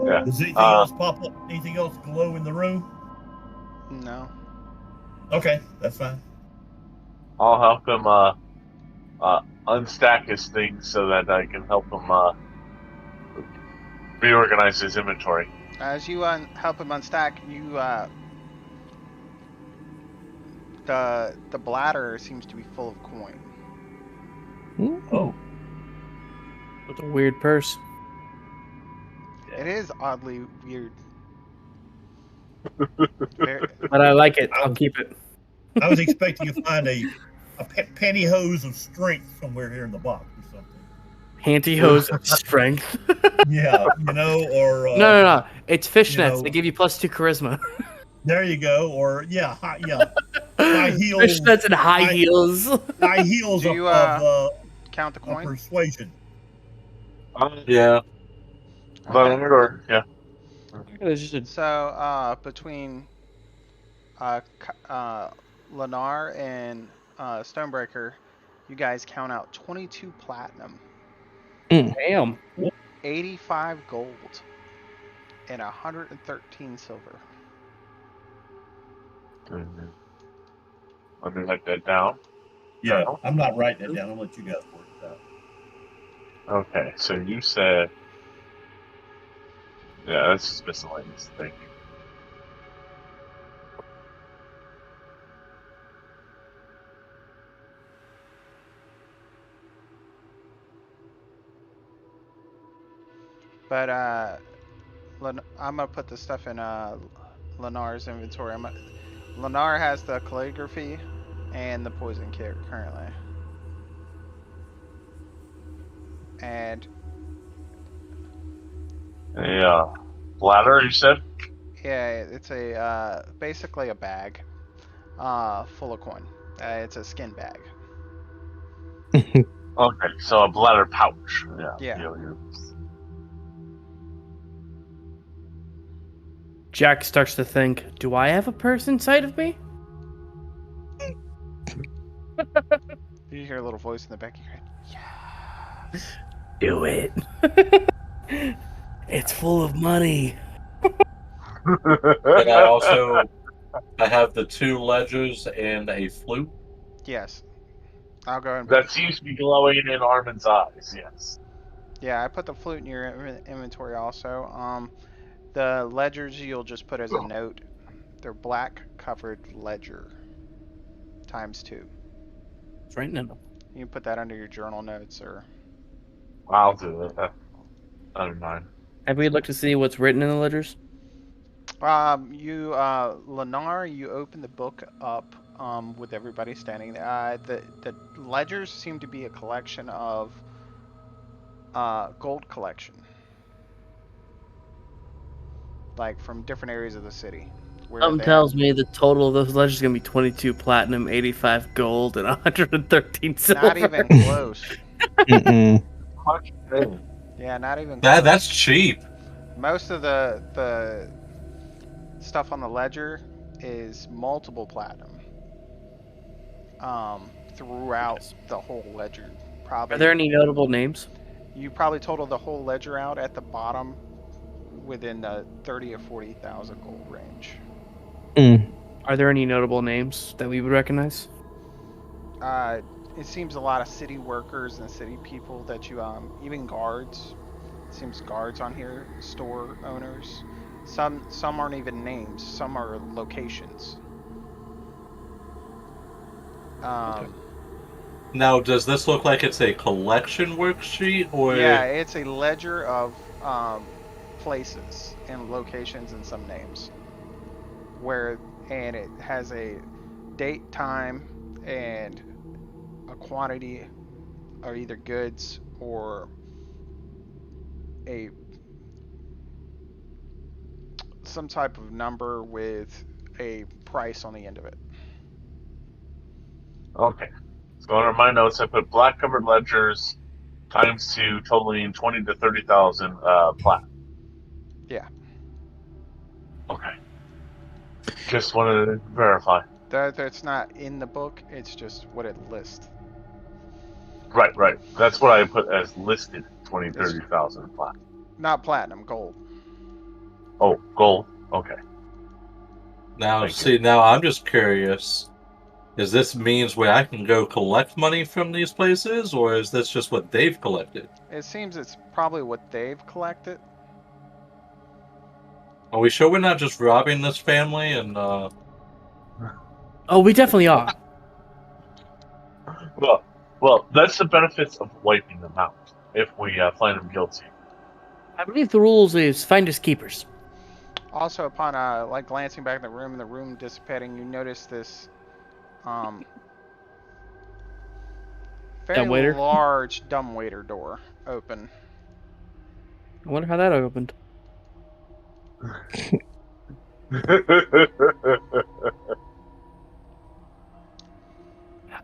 Yeah. Does anything else pop up? Anything else glow in the room? No. Okay, that's fine. I'll help him unstack his things so that I can help him reorganize his inventory. As you help him unstack, you the bladder seems to be full of coin. Oh, With a weird purse. It is oddly weird. But I like it. I'll keep it. I was expecting to find a pantyhose of strength somewhere here in the box or something. Pantyhose of strength. Yeah, you know, or No. It's fishnets. you know- They give you +2 charisma. there you go, or high heels. Fishnets and high heels. High heels Do you, of Count the coin. persuasion. Yeah. Or, yeah. It's just a So between Lennar and Stonebreaker, you guys count out 22 platinum. Damn. 85 gold, and 113 silver. Let me write that down. Yeah, I'm not writing it down. I'll let you guys work it out. Okay, so you said, yeah, that's just miscellaneous. Thank you. But I'm gonna put the stuff in Lenar's inventory. Lenar has the calligraphy and the poison kit currently, and A bladder, you said? yeah, it's a basically a bag, full of coin. It's a skin bag. Okay, so a bladder pouch. Yeah. Jack starts to think, do I have a purse inside of me? You hear a little voice in the back of your head. Yes. Do it. It's full of money. And I have the 2 ledgers and a flute. Yes. I'll go ahead and That seems to be glowing in Armin's eyes, yes. Yeah, I put the flute in your inventory also. The ledgers you'll just put as a note. They're black covered ledger ×2. It's written in them. You can put that under your journal notes or. I'll do it. I don't mind. Have we looked to see what's written in the ledgers? Lenar, you open the book up with everybody standing there. The ledgers seem to be a collection of gold collection, like from different areas of the city. Something tells me the total of those ledgers is gonna be 22 platinum, 85 gold, and 113 silver. Not even close. Much better. Yeah, not even close. That's cheap. Most of the stuff on the ledger is multiple platinum. Throughout the whole ledger. Probably. Are there any notable names? You probably totaled the whole ledger out at the bottom within the 30 or 40,000 gold range. Are there any notable names that we would recognize? It seems a lot of city workers and city people that you even guards. It seems guards on here, store owners. Some aren't even names. Some are locations. Okay. Now, does this look like it's a collection worksheet, or? Yeah, it's a ledger of places and locations and some names. And it has a date, time, and a quantity of either goods or some type of number with a price on the end of it. Okay. So under my notes, I put black covered ledgers ×2, totaling 20 to 30,000 platinum. Yeah. Okay. Just wanted to verify. That's not in the book. It's just what it lists. Right. That's what I put as listed, 20, 30,000 platinum. Not platinum, gold. Oh, gold. Okay. Now, now I'm just curious. Is this means where I can go collect money from these places, or is this just what they've collected? It seems it's probably what they've collected. Are we sure we're not just robbing this family and, Oh, we definitely are. Well, that's the benefits of wiping them out if we find them guilty. I believe the rules is finders keepers. Also, upon like glancing back in the room and the room dissipating, you notice this very Dumbwaiter? large dumbwaiter door open. I wonder how that opened.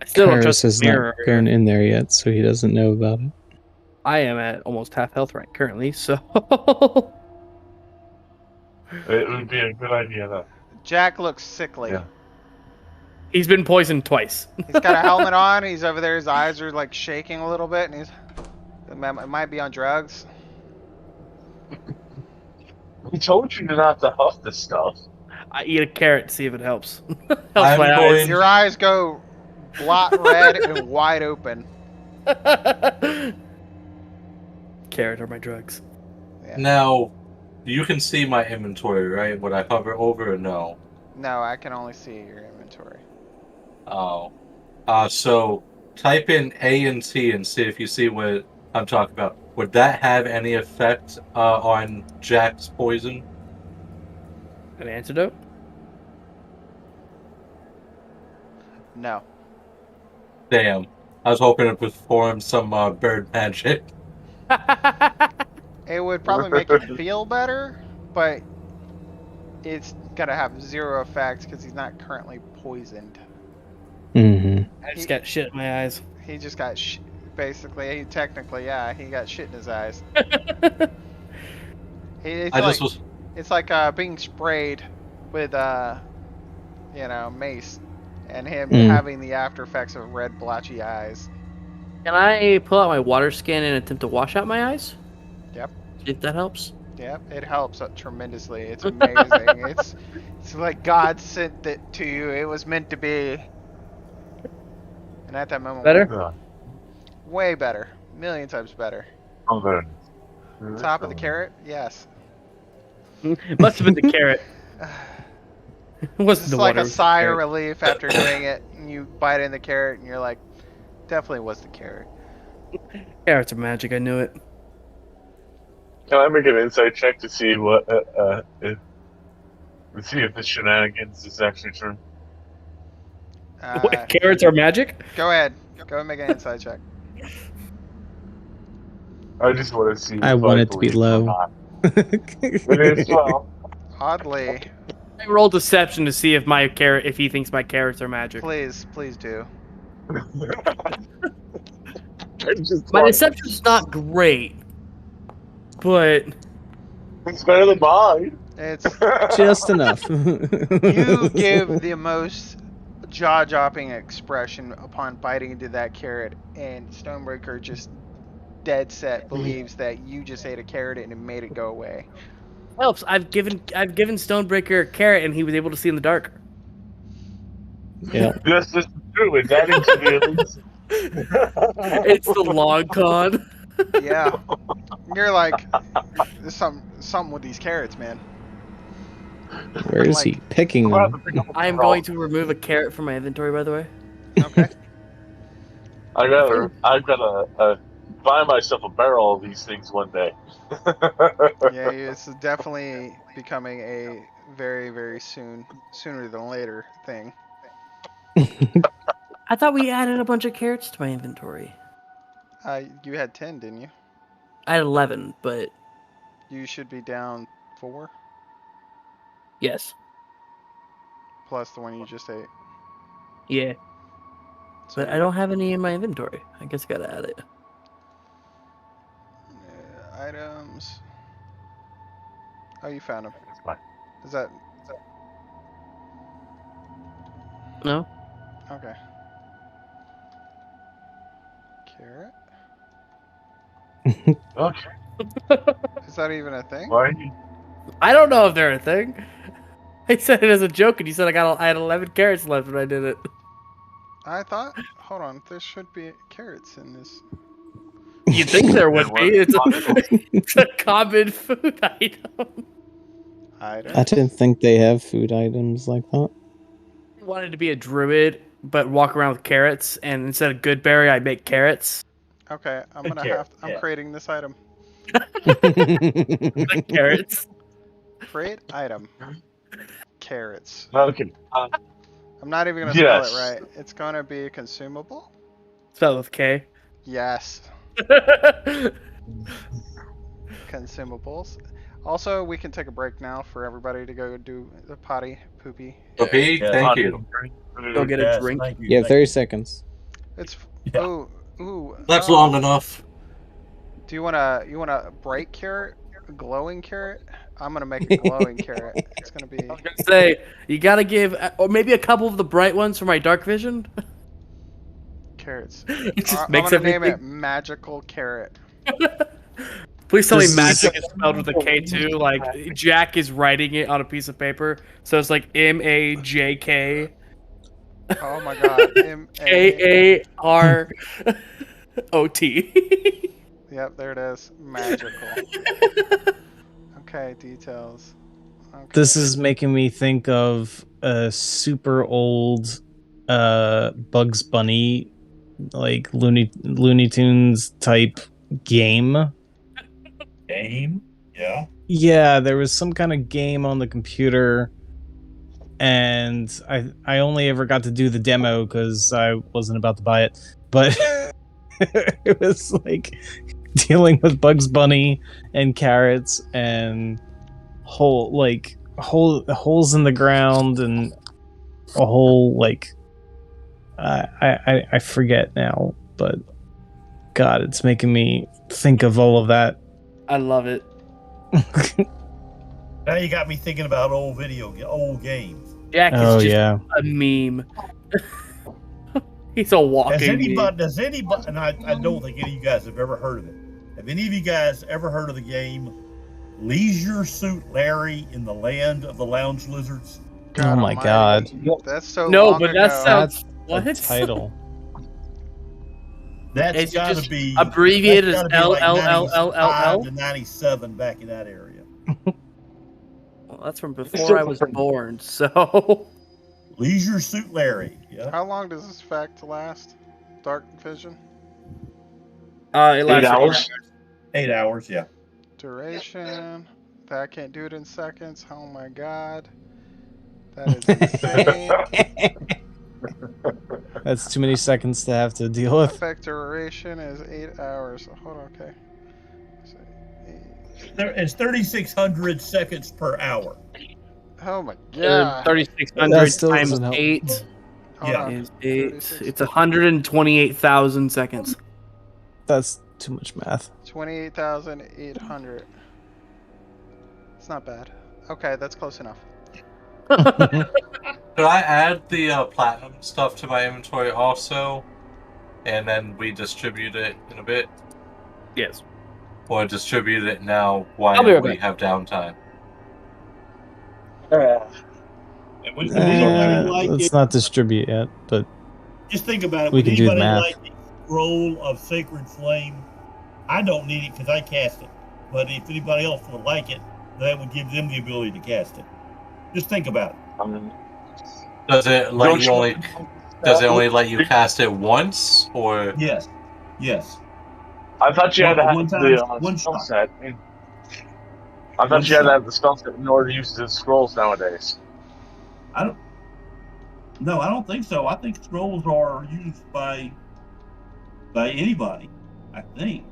I still don't trust Kairos the has mirror. not gone in there yet, so he doesn't know about it. I am at almost half health right currently, so It would be a good idea, though. Jack looks sickly. Yeah. he's been poisoned twice. He's got a helmet on. He's over there. His eyes are like shaking a little bit, and It might be on drugs. He told you not to huff this stuff. I eat a carrot to see if it helps. helps I'm my going- Your eyes go blot red and wide open. eyes. Carrot are my drugs. Yeah. Now, you can see my inventory, right? Would I hover over or no? No, I can only see your inventory. Oh. So type in A and T and see if you see what I'm talking about. Would that have any effect on Jack's poison? An antidote? No. Damn. I was hoping to perform some bird magic. It would probably make you feel better, but it's gonna have zero effect because he's not currently poisoned. Mm-hmm. I just got shit in my eyes. He just got basically. He technically, yeah, he got shit in his eyes. It's like being sprayed with mace, and him having the after effects of red blotchy eyes. Can I pull out my water skin and attempt to wash out my eyes? Yep. If that helps. Yep, it helps tremendously. It's amazing. it's like God sent it to you. It was meant to be. And at that moment, Better? way better, million times better. Oh, there. Top of the carrot, yes. Must have been the carrot. Wasn't It's the like water. a sigh of relief after doing it, and you bite in the carrot, and you're like, definitely was the carrot. Carrots are magic. I knew it. Can I make an insight check to see what to see if the shenanigans is actually true? What, carrots are magic? Go ahead. Go and make an inside check. I just want to see. I if want it to be believe or low. not. It is 12. Oddly, I roll deception to see if if he thinks my carrots are magic. please do. My deception's not great, but It's better than mine. It's Just enough. you give the most jaw-dropping expression upon biting into that carrot, and Stonebreaker just dead set believes that you just ate a carrot and it made it go away. helps. I've given Stonebreaker a carrot and he was able to see in the dark. Yeah. Yes, this is true. Is that into the It's the long con. Yeah, you're like, there's something with these carrots, man. Where is he picking them? I'm going to remove a carrot from my inventory, by the way. Okay. I gotta buy myself a barrel of these things one day. Yeah, it's definitely becoming a very, very sooner than later thing. I thought we added a bunch of carrots to my inventory. You had 10, didn't you? I had 11, but You should be down 4 yes. plus the one you just ate. Yeah. So But I don't have any in my inventory. I guess I gotta add it. Items. Oh, you found them. It's fine. Is that No? okay? Carrot. Okay. Is that even a thing? Why are you? I don't know if they're a thing. I said it as a joke, and you said I had 11 carrots left when I did it. I thought. Hold on. There should be carrots in this. You'd think there would be. It's a common food item. I didn't think they have food items like that. I wanted to be a druid, but walk around with carrots, and instead of Goodberry, I make carrots. Okay, I'm gonna Carrot, have. I'm yeah. creating this item. Like carrots. Create item. Carrots. Okay. I'm not even gonna Yes. spell it right. It's gonna be a consumable. Spelled with K. Yes. Consumables. Also, we can take a break now for everybody to go do the potty poopy. Okay, thank you. Go get a drink. Thank you. You have Thank 30 seconds. It's Yeah. ooh. That's long enough. Do you wanna break carrot? A glowing carrot? I'm gonna make a glowing carrot. It's gonna be I was gonna say, you gotta give, or maybe a couple of the bright ones for my dark vision. carrots. It just I'm makes gonna name everything. it magical carrot. Please tell me This is- magic is spelled with a K too. Like Jack is writing it on a piece of paper, so it's like MAJK Oh my god. KAROT. Yep, there it is. Magical. Okay, details. Okay. This is making me think of a super old Bugs Bunny, like Looney Tunes type game. Game? Yeah. Yeah, there was some kind of game on the computer, and I only ever got to do the demo because I wasn't about to buy it. But it was like dealing with Bugs Bunny and carrots and holes in the ground and a whole like I forget now, but God, it's making me think of all of that. I love it. Now you got me thinking about old games. Jack is Oh just yeah. a meme. He's a walking meme. Does anybody, and I don't think any of you guys have ever heard of it. Have any of you guys ever heard of the game Leisure Suit Larry in the Land of the Lounge Lizards? Oh my almighty. God. That's so No, long but ago. that sounds That's what? the title. That's Is it got to just be abbreviated that's as gotta be like LLLLL? 95 to 97 back in that area. Well, that's from before I was born, so Leisure Suit Larry. Yeah. How long does this fact last? Dark vision? it lasts 8 hours. 8 hours. Yeah. Duration. That can't do it in seconds. Oh my god. That is insane. That's too many seconds to have to deal with. Effect duration is 8 hours. Hold on, okay. So, It's 3,600 seconds per hour. oh my god. 3,600 That still times doesn't help. 8 Hold yeah. on. is 8. 36. It's 128,000 seconds. That's too much math. 28,800. It's not bad. Okay, that's close enough. Could I add the platinum stuff to my inventory also, and then we distribute it in a bit, Yes. or distribute it now I'll while be right we back. have downtime? And would anybody like Let's it? not distribute yet, but Just think about it. we Would can do the anybody math. like the scroll of Sacred Flame? I don't need it because I cast it. But if anybody else would like it, that would give them the ability to cast it. Just think about it. Does it let you only? Does it only let you cast it once, or? Yes. Yes. I thought you had to have One time, the one spell shot. set. I thought you had to have the spell set in order to use the scrolls nowadays. No, I don't think so. I think scrolls are used by anybody. I think.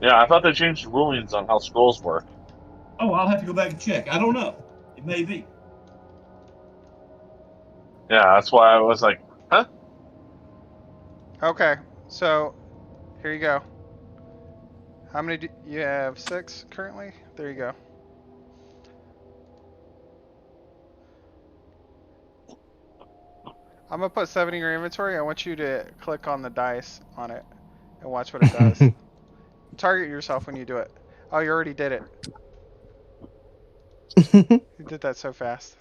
Yeah, I thought they changed the rulings on how scrolls work. Oh, I'll have to go back and check. I don't know. It may be. Yeah, that's why I was like, huh? Okay, so here you go. How many do you have? 6 currently? There you go. I'm gonna put 7 in your inventory. I want you to click on the dice on it and watch what it does. Target yourself when you do it. Oh, you already did it. You did that so fast.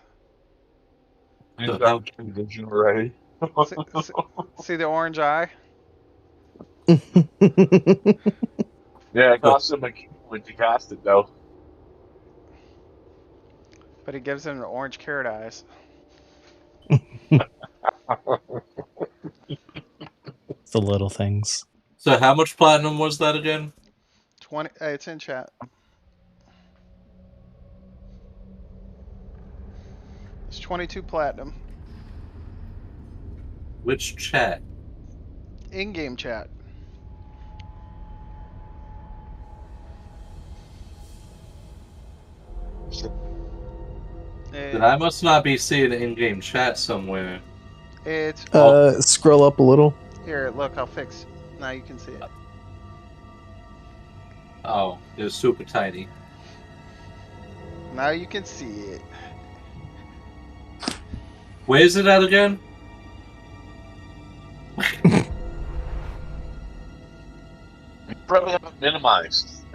You got vision already. See the orange eye? Yeah, it costs him a key when you cast it, though. But it gives him the orange carrot eyes. It's the little things. So how much platinum was that again? 20. It's in chat. It's 22 platinum. Which chat? In-game chat. Then I must not be seeing an in-game chat somewhere. It's Scroll up a little. here. Look, I'll fix. Now you can see it. Oh, it was super tiny. Now you can see it. Where is it at again? Probably have it minimized.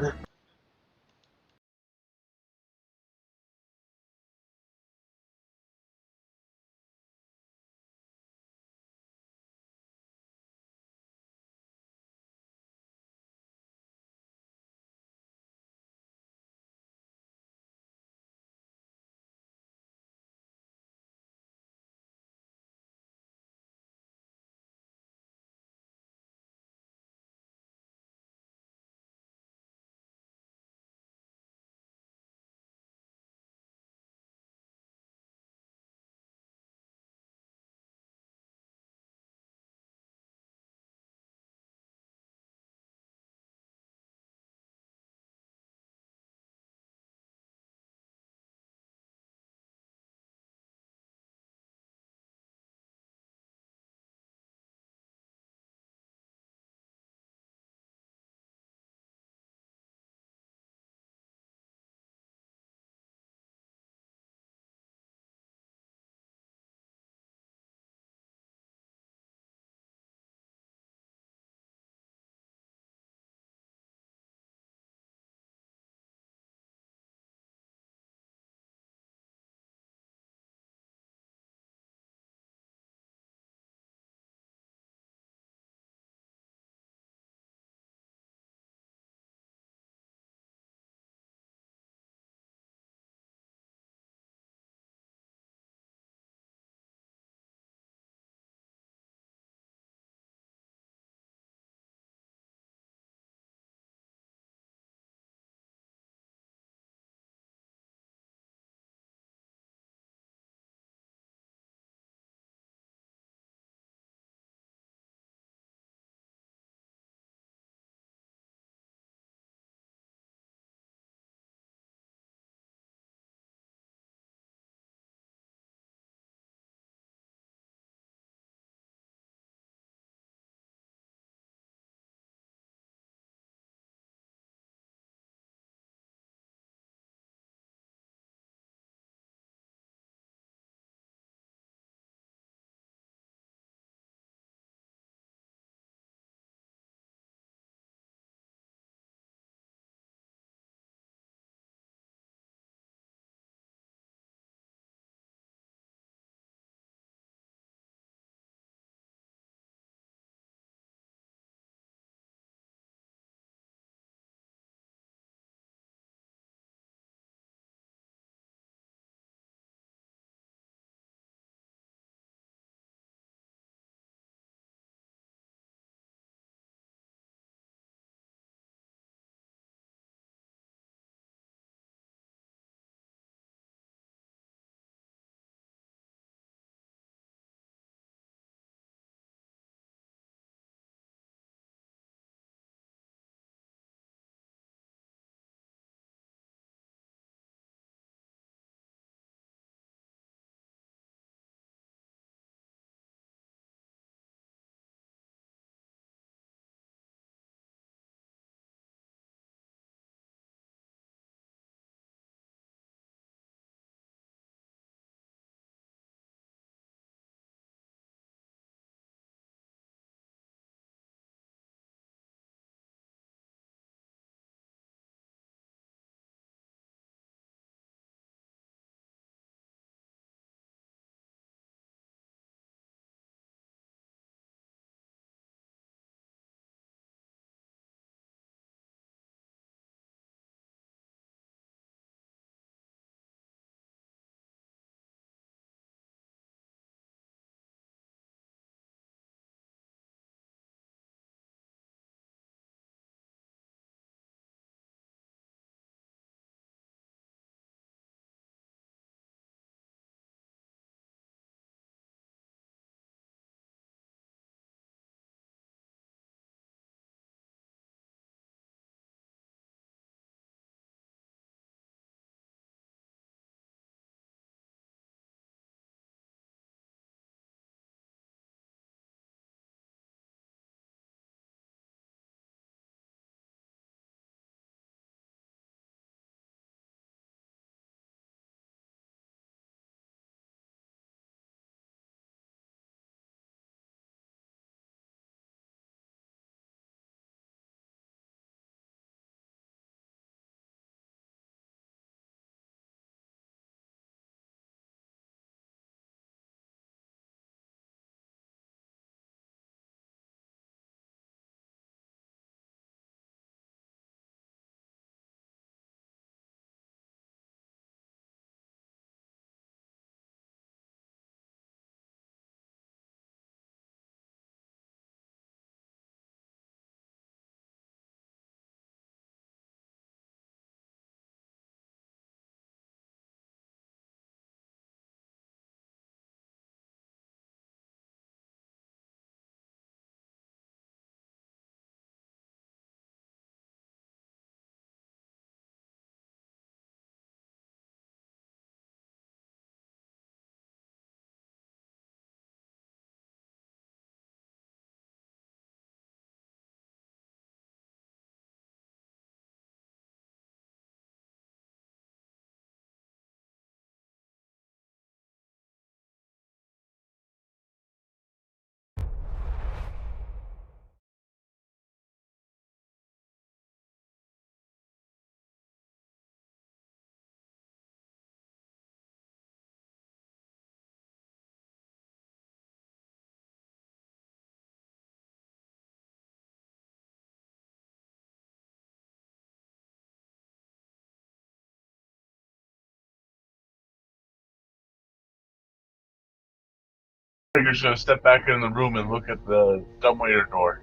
Trigger's gonna step back in the room and look at the dumbwaiter door.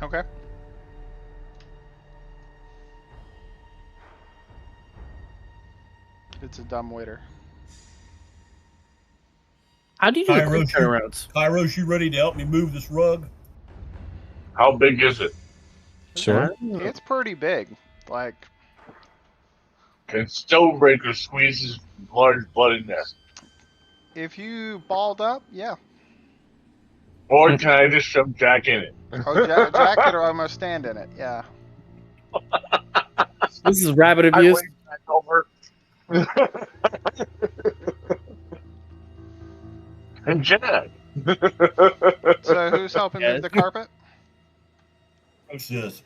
Okay. It's a dumbwaiter. How do you do the quick Kairos, you- turnarounds? Kairos, you ready to help me move this rug? How big is it? Sure. It's pretty big. Like, Can Stonebreaker squeeze his large bloody neck? if you balled up, yeah. Or can I just shove Jack in it? Oh, Jack could almost stand in it. Yeah. This is rabbit I abuse. wave back over. And Jack. So who's helping move the carpet? What's this?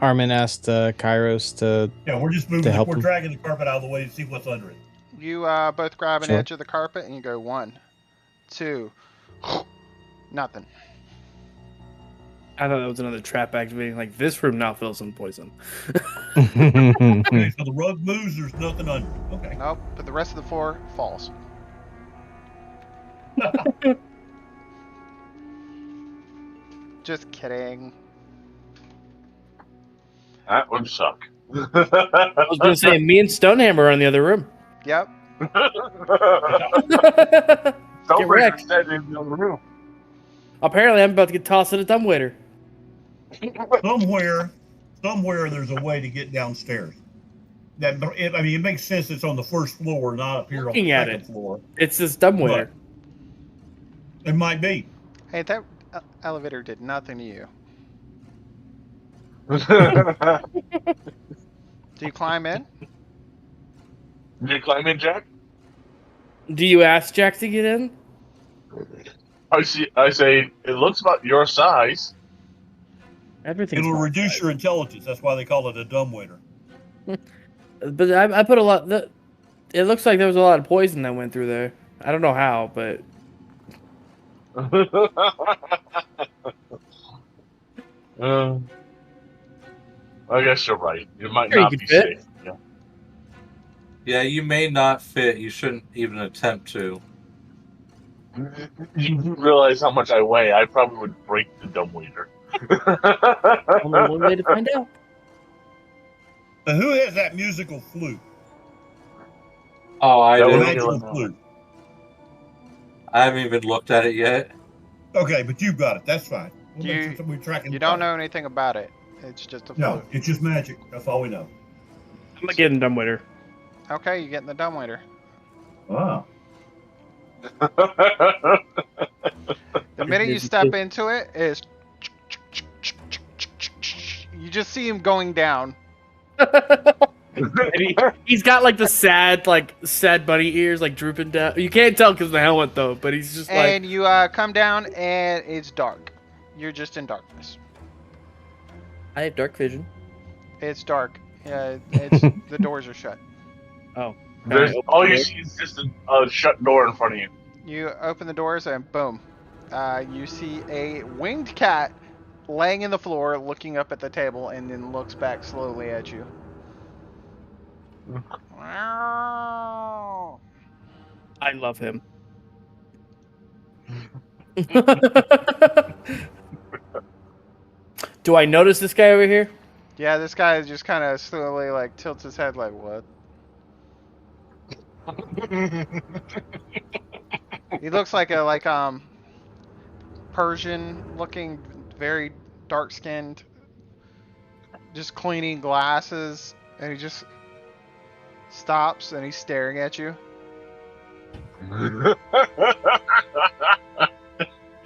Armin asked Kairos to. Yeah, we're just To moving. help We're him. dragging the carpet out of the way to see what's under it. You both grab an Sure. edge of the carpet and you go 1, 2, nothing. I thought that was another trap activating. Like, this room now fills in poison. Okay, so the rug moves. There's nothing under it. Okay. Nope, but the rest of the floor falls. Just kidding. That would suck. I was going to say, me and Stonehammer are in the other room. Yep. Stonebreaker said in the other room. Apparently, I'm about to get tossed in a dumbwaiter. Somewhere there's a way to get downstairs. It makes sense. It's on the first floor, not up here on Looking the at second it. floor. It's this dumbwaiter. It might be. Hey, that elevator did nothing to you. Do you climb in? Did you climb in, Jack? Do you ask Jack to get in? I say, it looks about your size. Everything's It'll fine. reduce your intelligence. That's why they call it a dumbwaiter. But I put a lot. It looks like there was a lot of poison that went through there. I don't know how, but I guess you're right. It might Sure, you not could be fit. safe. Yeah. Yeah, you may not fit. You shouldn't even attempt to. You do realize how much I weigh. I probably would break the dumbwaiter. only one way to find out. Now, who has that musical flute? Oh, I That The was do. me. magical no. flute. I haven't even looked at it yet. Okay, but you've got it. That's fine. We'll make You- sure we're tracking. You don't know anything about it. It's just a No, float. it's just magic. That's all we know. I'm gonna get in dumbwaiter. Okay, you get in the dumbwaiter. Wow. The minute you step into it, is you just see him going down. And he's got like the sad bunny ears, like drooping down. You can't tell because of the helmet though, but he's just And you come down and it's dark. You're just in darkness. I have dark vision. It's dark. It's the doors are shut. Oh, There's, Open all the you door. see is just a shut door in front of you. You open the doors and boom, you see a winged cat laying in the floor, looking up at the table, and then looks back slowly at you. Meow. I love him. Do I notice this guy over here? Yeah, this guy just kind of slowly like tilts his head, like what? He looks like a Persian looking, very dark skinned, just cleaning glasses, and he just stops and he's staring at you.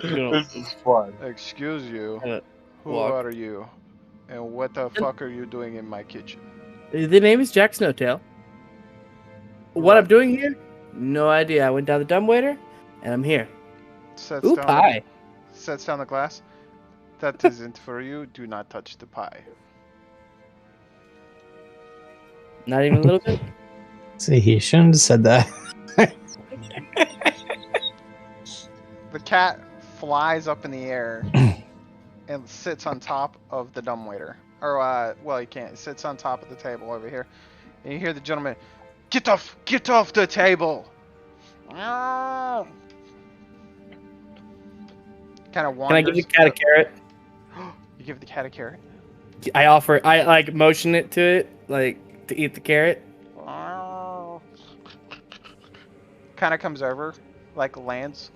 This is fun. Excuse you, Uh, who walk. are you? And what the fuck are you doing in my kitchen? The name is Jack Snowtail. What I'm doing here? No idea. I went down the dumbwaiter, and I'm here. Sets Ooh, down pie. Sets down the glass. That isn't for you. Do not touch the pie. Not even a little bit. See, he shouldn't have said that. The cat flies up in the air and sits on top of the dumbwaiter. Or, well, he can't. It sits on top of the table over here. And you hear the gentleman, get off the table! Kind of wanders. Can I give the cat a carrot? You give the cat a carrot? I like motion it to it, like to eat the carrot. Kind of comes over, like lands,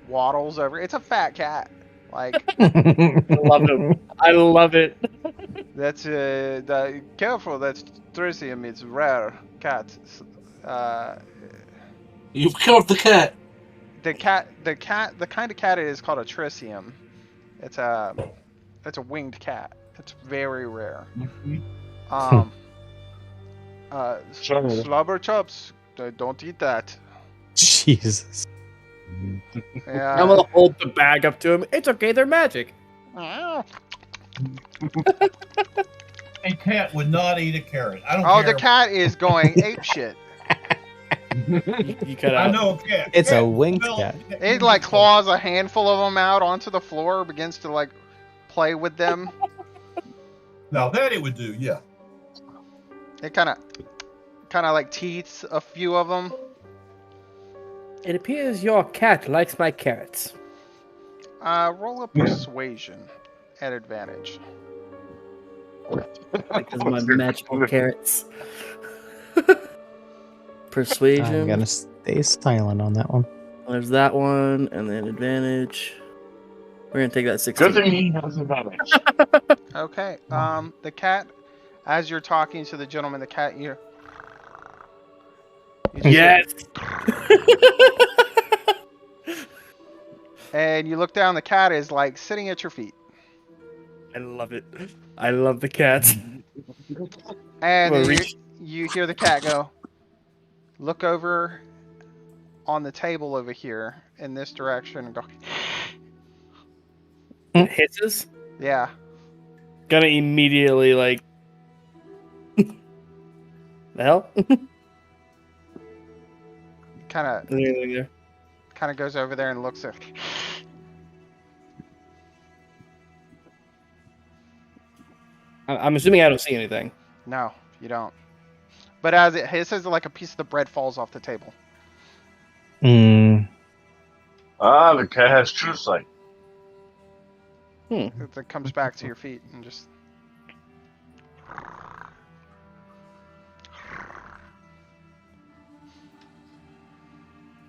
waddles over. It's a fat cat. Like I love it. I love it. that's careful. That's Tritium. It's rare cat. You've killed the cat. The kind of cat it is called a Tritium. It's a winged cat. It's very rare. Slobber chops. Don't eat that. Jesus. Yeah. I'm gonna hold the bag up to him. It's okay, they're magic. A cat would not eat a carrot. I don't care. Oh, the cat is going ape shit. You cut I out. know a cat. It's a Cat winged smell- cat. It like claws a handful of them out onto the floor, begins to like play with them. Now that it would do, yeah. It kind of like teats a few of them. It appears your cat likes my carrots. Roll a persuasion at advantage. Because of my magical carrots. I'm Persuasion. gonna stay silent on that one. There's that one, and then advantage. We're gonna take that 16. Good thing he has advantage. Okay. The cat, as you're talking to the gentleman, the cat you just Yes. and you look down. The cat is like sitting at your feet, I love it. I love the cats. and Well, then you hear the cat go, look over on the table over here in this direction, and go, It hisses. yeah. Gonna immediately like. The hell? Kind of Anything there? goes over there and looks at. I'm assuming I don't see anything. No, you don't. But as it hisses, like a piece of the bread falls off the table. Mm. The cat has true sight. It comes back to your feet and just.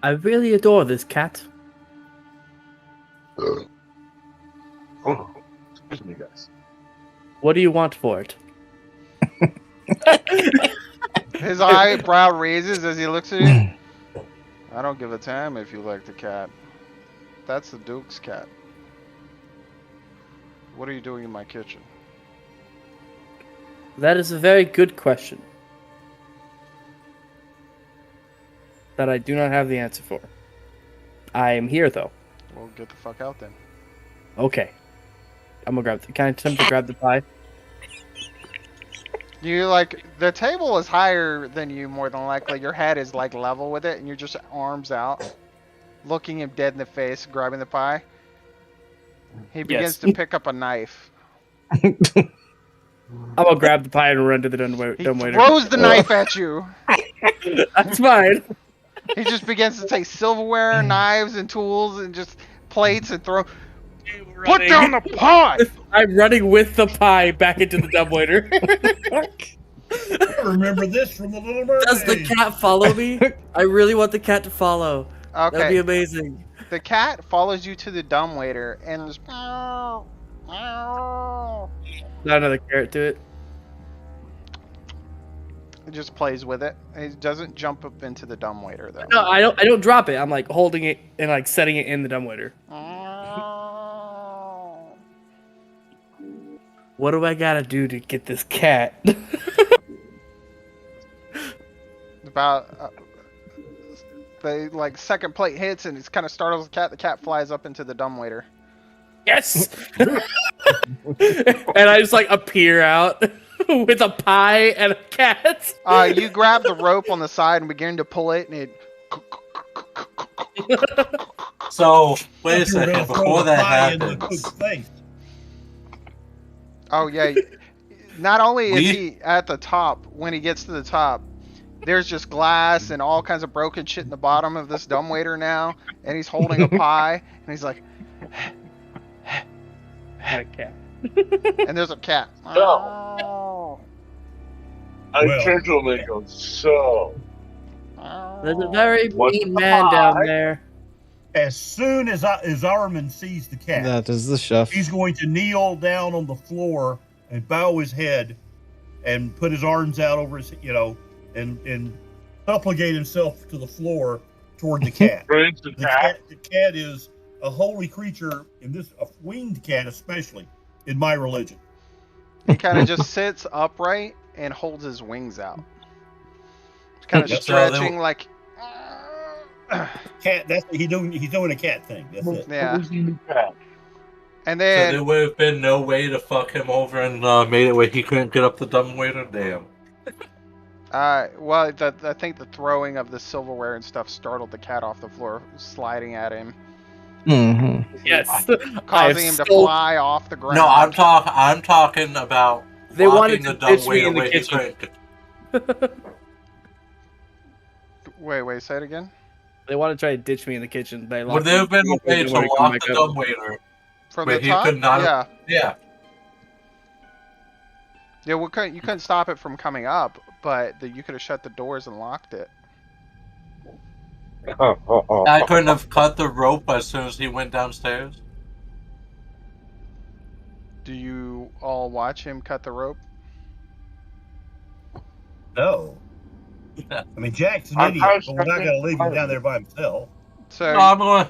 I really adore this cat. Oh, excuse me, guys. What do you want for it? His eyebrow raises as he looks at you. I don't give a damn if you like the cat. That's the Duke's cat. What are you doing in my kitchen? That is a very good question. That I do not have the answer for. I am here though. Well, get the fuck out then. Okay. I'm gonna grab. Can I attempt to grab the pie? You like the table is higher than you more than likely. Your head is like level with it, and you're just arms out, looking him dead in the face, grabbing the pie. He begins to pick up a knife. I'm gonna grab the pie and run to the dumbwaiter. He throws the knife at you. That's fine. He just begins to take silverware, knives, and tools, and just plates, and throw. Put down the pie. I'm running with the pie back into the dumbwaiter. I remember this from the Little Mermaid. Does the cat follow me? I really want the cat to follow. That'd be Okay. amazing. The cat follows you to the dumbwaiter and just. Meow, meow. Not another carrot to it. It just plays with it. It doesn't jump up into the dumbwaiter though. No, I don't drop it. I'm like holding it and like setting it in the dumbwaiter. What do I gotta do to get this cat? About the like second plate hits and it kind of startles the cat. The cat flies up into the dumbwaiter. Yes. And I just like appear out with a pie and a cat. You grab the rope on the side and begin to pull it, and it. So, wait a You were second. gonna throw Before the that pie in the happens, cook's face. Oh yeah. Not only is We- he at the top, when he gets to the top, there's just glass and all kinds of broken shit in the bottom of this dumbwaiter now, and he's holding a pie, and he's like, Had a cat. and there's a cat. No. I Well- turn to him and go, so. There's a very What's mean the man down pie? there. As soon as Armin sees the cat, That is the chef. he's going to kneel down on the floor and bow his head and put his arms out over his, and supplicate himself to the floor toward the cat. Brings the cat. The cat is a holy creature, a winged cat especially, in my religion. He kind of just sits upright and holds his wings out. He's kind of Yep. stretching like. Cat, he's doing a cat thing. That's it. Yeah. Cat. And So then there would have been no way to fuck him over and made it where he couldn't get up the dumbwaiter? Damn. well, I think the throwing of the silverware and stuff startled the cat off the floor, sliding at him, Mm-hmm. Yes. causing him to fly off the ground. No, I'm talking about They wanted blocking to the ditch me dumbwaiter in the where he kitchen. couldn't. Wait, say it again. They want to try to ditch me in the kitchen. They Would there have been a way to They wanna come lock back the up. dumbwaiter? From Wait, the he top? could not- Yeah. Yeah. Yeah, you couldn't stop it from coming up, but you could have shut the doors and locked it. I couldn't have cut the rope as soon as he went downstairs. Do you all watch him cut the rope? No. I mean, Jack's an I'm idiot, but we're not sorry. going to leave him down there by himself. So No, I'm going.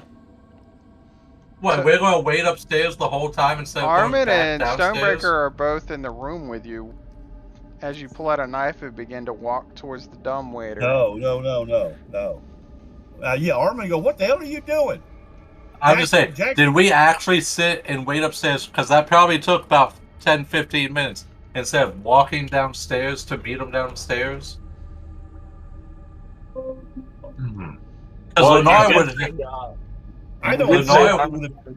What? So- We're going to wait upstairs the whole time instead of going Armin back and downstairs? Stonebreaker are both in the room with you. As you pull out a knife and begin to walk towards the dumbwaiter. No. Yeah, Armin go, what the hell are you doing? I'm just saying, Jack- did we actually sit and wait upstairs? Because that probably took about 10, 15 minutes instead of walking downstairs to meet him downstairs. Because Lenore would. I don't, Well, think no, it would have-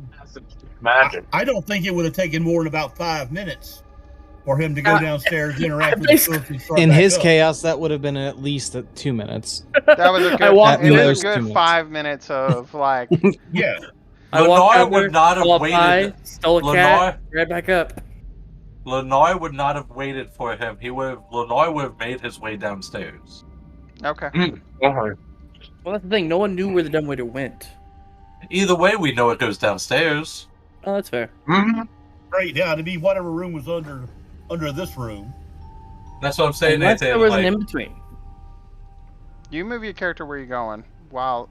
Magic. I don't think it would have taken more than about 5 minutes for him to go downstairs, interact with the basically- folks, and start In back his up. chaos, that would have been at least 2 minutes. That was a good. I walked it in. was a good 2 minutes. 5 minutes of like. Yeah. I walked Lenore over, would not have stole a waited. pie, stole a Lenore, cat, right back up. Lenore would not have waited for him. Lenore would have made his way downstairs. Okay. Well, that's the thing. No one knew where the dumbwaiter went. Either way, we know it goes downstairs. Oh, that's fair. Straight down to be whatever room was under this room. That's what I'm saying, Unless Nathan. there was Like, an in between. You move your character where you're going. While.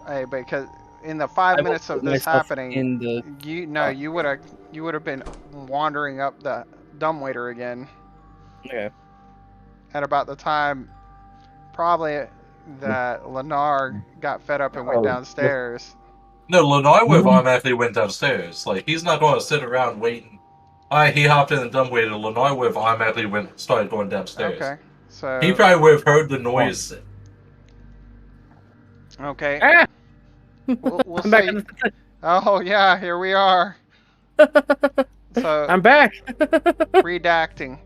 Hey, because in the 5 minutes of this happening, in the you would have been wandering up the dumbwaiter again. okay. At about the time, probably that Lenore got fed up and went downstairs. no, Lenore would have automatically went downstairs. Like, he's not going to sit around waiting. Alright, he hopped in the dumbwaiter. Lenore would have automatically started going downstairs. Okay, so He probably would have heard the noise. okay. Ah! We'll I'm back. see. Oh yeah, here we are. So I'm back. redacting.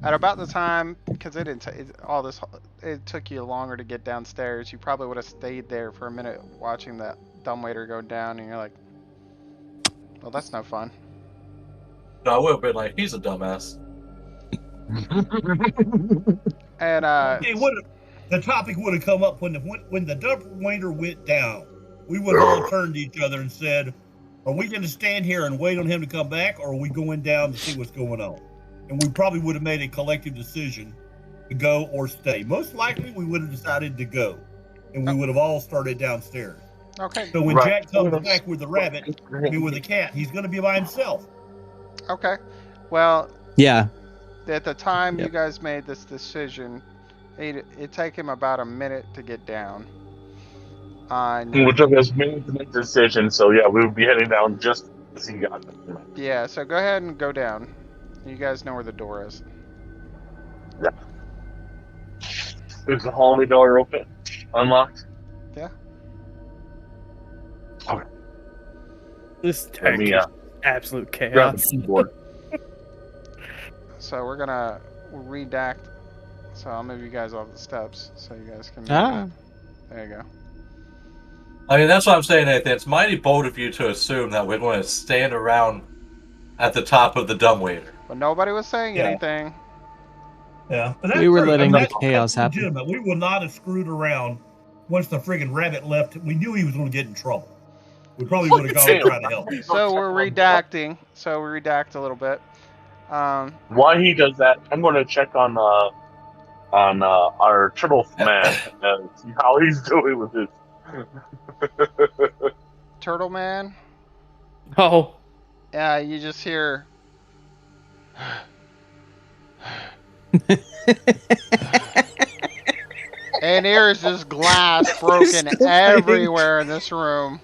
At about the time, because it didn't it took you longer to get downstairs. You probably would have stayed there for a minute watching that dumbwaiter go down, and you're like, "Well, that's no fun." No, I would have been like, he's a dumbass. And The topic would have come up when the dumbwaiter went down. We would have all turned to each other and said, "Are we going to stand here and wait on him to come back, or are we going down to see what's going on?" And we probably would have made a collective decision to go or stay. Most likely, we would have decided to go, and we would have all started downstairs. okay, So when Right. Jack comes back with the rabbit, with the cat, he's going to be by himself. okay. Well, Yeah. at the time you Yep. guys made this decision, it took him about a minute to get down. Which took us minutes to make the decision, so yeah, we would be heading down just as he got there. Yeah, so go ahead and go down. You guys know where the door is. Is the hallway door open? Unlocked? This Let tech me is absolute grab the chaos. keyboard. So we're gonna redact So I'll move you guys off the steps so you guys can. Ah. There you go. I mean, that's what I'm saying, Nathan. It's mighty bold of you to assume that we're going to stand around at the top of the dumbwaiter. But nobody was saying Yeah. anything. Yeah, but that's We were true. letting I mean, the that's chaos happen. legitimate. We would not have screwed around once the friggin' rabbit left. We knew he was going to get in trouble. We probably would have gone and tried to help him. So we're redacting. So we redact a little bit. While he does that, I'm going to check on our turtle man and see how he's doing with this. Turtle Man. Oh, Yeah, you just hear. And there's just glass broken everywhere in this room.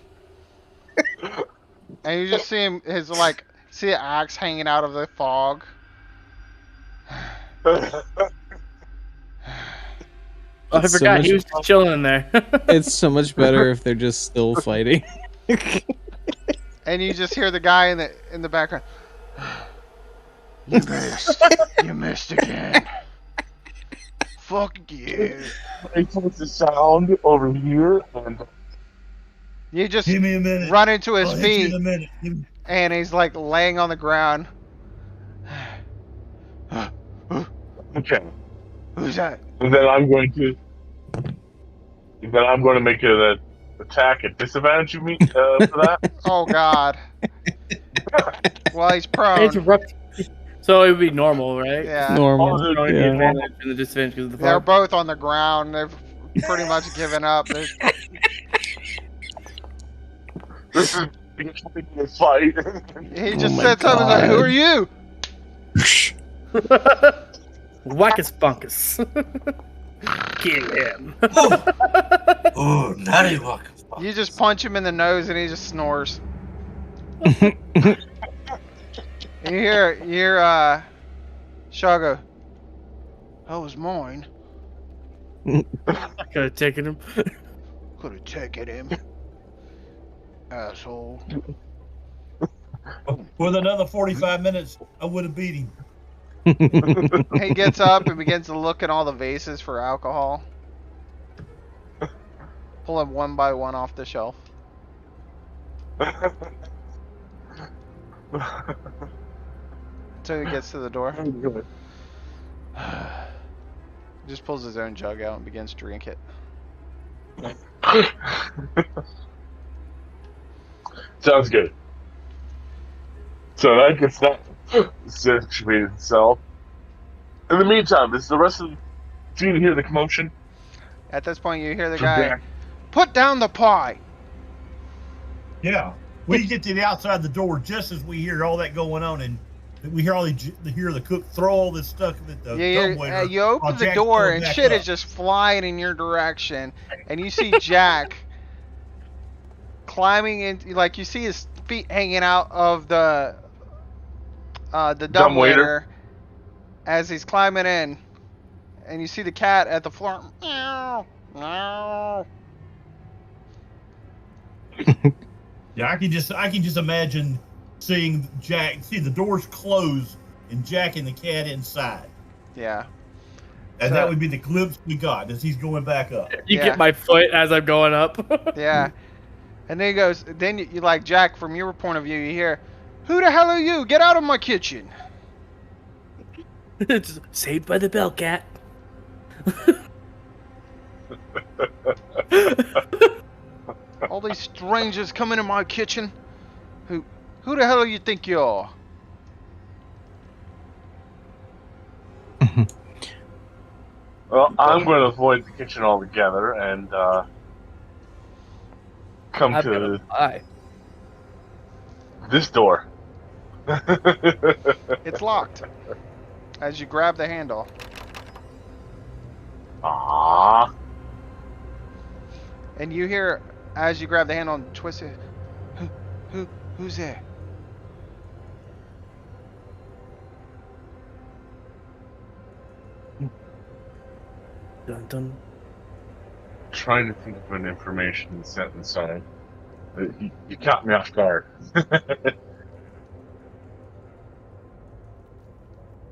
And you just see him, see the axe hanging out of the fog. I It's so forgot much- he was just chilling in there. It's so much better if they're just still fighting. And you just hear the guy in the background. You missed. You missed again. Fuck you. He puts the sound over here, and You just Give me a minute. run into his I'll hit you feet, in a minute. Give me- and he's like laying on the ground. okay. Who's that? And then I'm going to make an attack at disadvantage. You mean for that? Oh God. Well, he's prone. Interrupt. So it would be normal, right? Yeah. Normal. Oh, Don't get the Yeah. advantage and the disadvantage because of the They're fog. both on the ground. They've pretty much given up. This is a fight. He just my sits up and is like, "Who God. are you?" Wackus bunkus. Kill him. Ooh, natty walk. You just punch him in the nose, and he just snores. And you hear Shaw go, "That was mine. Could have taken him. Could have taken him, asshole." With another 45 minutes, I would have beat him. He gets up and begins to look at all the vases for alcohol. Pull them one by one off the shelf. Until he gets to the door. Just pulls his own jug out and begins to drink it. Sounds good. So that gets that situated itself. In the meantime, is the rest of the team hear the commotion? At this point, you hear the guy, "Put down the pie!" Yeah. We get to the outside the door just as we hear all that going on, and we hear hear the cook throw all this stuff at the dumbwaiter. You open while the Jack's door pulling and back shit up. is just flying in your direction, and you see Jack climbing in, like you see his feet hanging out of the dumbwaiter as he's climbing in, and you see the cat at the floor. Meow, meow. Yeah, I can just imagine seeing the doors close and Jack and the cat inside. Yeah. And So- that would be the glimpse we got as he's going back up. You Yeah. get my foot as I'm going up. Yeah. And then he goes, then you like, Jack, from your point of view, you hear, "Who the hell are you? Get out of my kitchen." Just saved by the bell cat. All these strangers coming in my kitchen. Who the hell do you think you are? Well, I'm going to avoid the kitchen altogether and come I've to got this door. It's locked. As you grab the handle. Ah, And you hear, as you grab the handle and twist it, who's there? Dun dun. trying to think of an information set inside. You caught me off guard.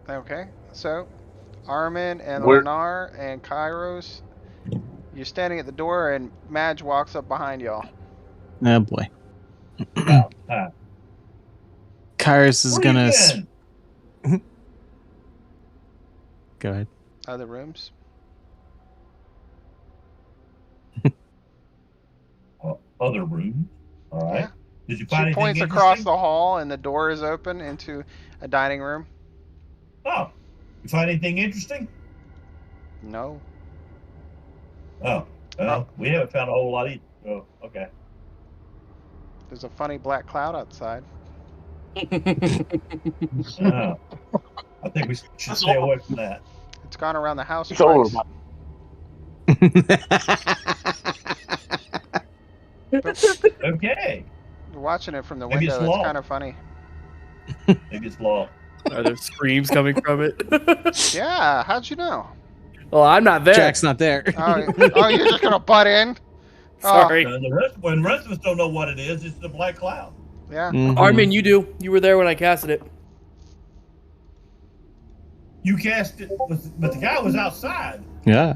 Okay, so Armin and Where- Lenar and Kairos. You're standing at the door, and Madge walks up behind y'all. Oh boy. About time. Kairos is Where gonna. you been? Go ahead. Other rooms. Other room. All right. Yeah. Did you find She anything points across interesting? the hall, and the door is open into a dining room. Oh, you find anything interesting? No. Oh, well, we haven't found a whole lot either. Oh, okay. There's a funny black cloud outside. Oh. I think we should stay away from that. It's gone around the house It's over. twice. Okay. You're watching it from the Maybe it's window. It's law. kind of funny. Maybe it's law. Are there screams coming from it? Yeah, how'd you know? Well, I'm not there. Jack's not there. Oh, you're just gonna butt in? Sorry. When the rest of us don't know what it is, it's the black cloud. Yeah. Mhm. Armin, you do. You were there when I casted it. You cast it, but the guy was outside. Yeah.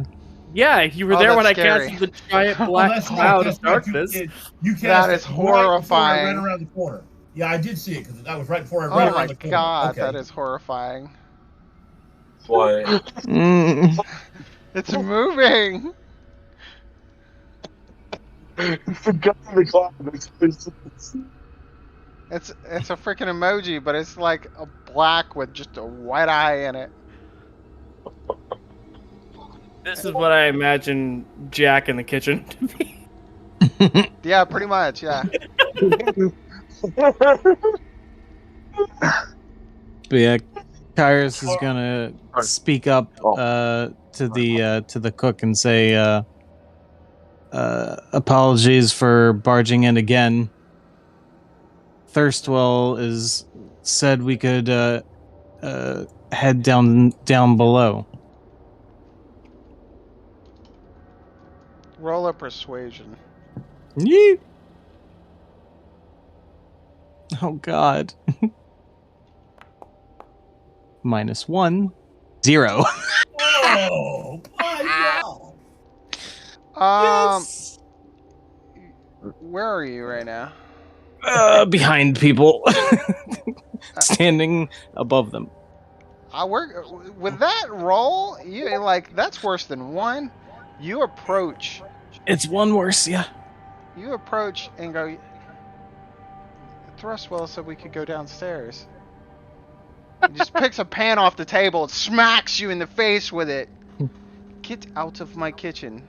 Yeah, you were Oh, there when I that's scary. casted the giant Oh, black that's right, cloud that's of right. darkness. You cast That it is right before I horrifying. ran around the corner. Yeah, I did see it because that was right before I Oh ran my around the corner. god, Okay. that is horrifying. What? Mm. It's moving. It's the guy in the cloud. It's a freaking emoji, but it's like a black with just a white eye in it. This is what I imagine Jack in the kitchen to be. Yeah, pretty much. Yeah. But yeah, Kairos is gonna speak up to the cook and say apologies for barging in again. Thirstwell is said we could head down below. Roll a persuasion. Yee. Oh God. -1, 0. Oh my god! Where are you right now? Behind people, standing above them. I work with that roll. You like that's worse than 1. You approach. It's one worse, yeah. You approach and go. Thrustwell said we could go downstairs. He just picks a pan off the table and smacks you in the face with it. Get out of my kitchen.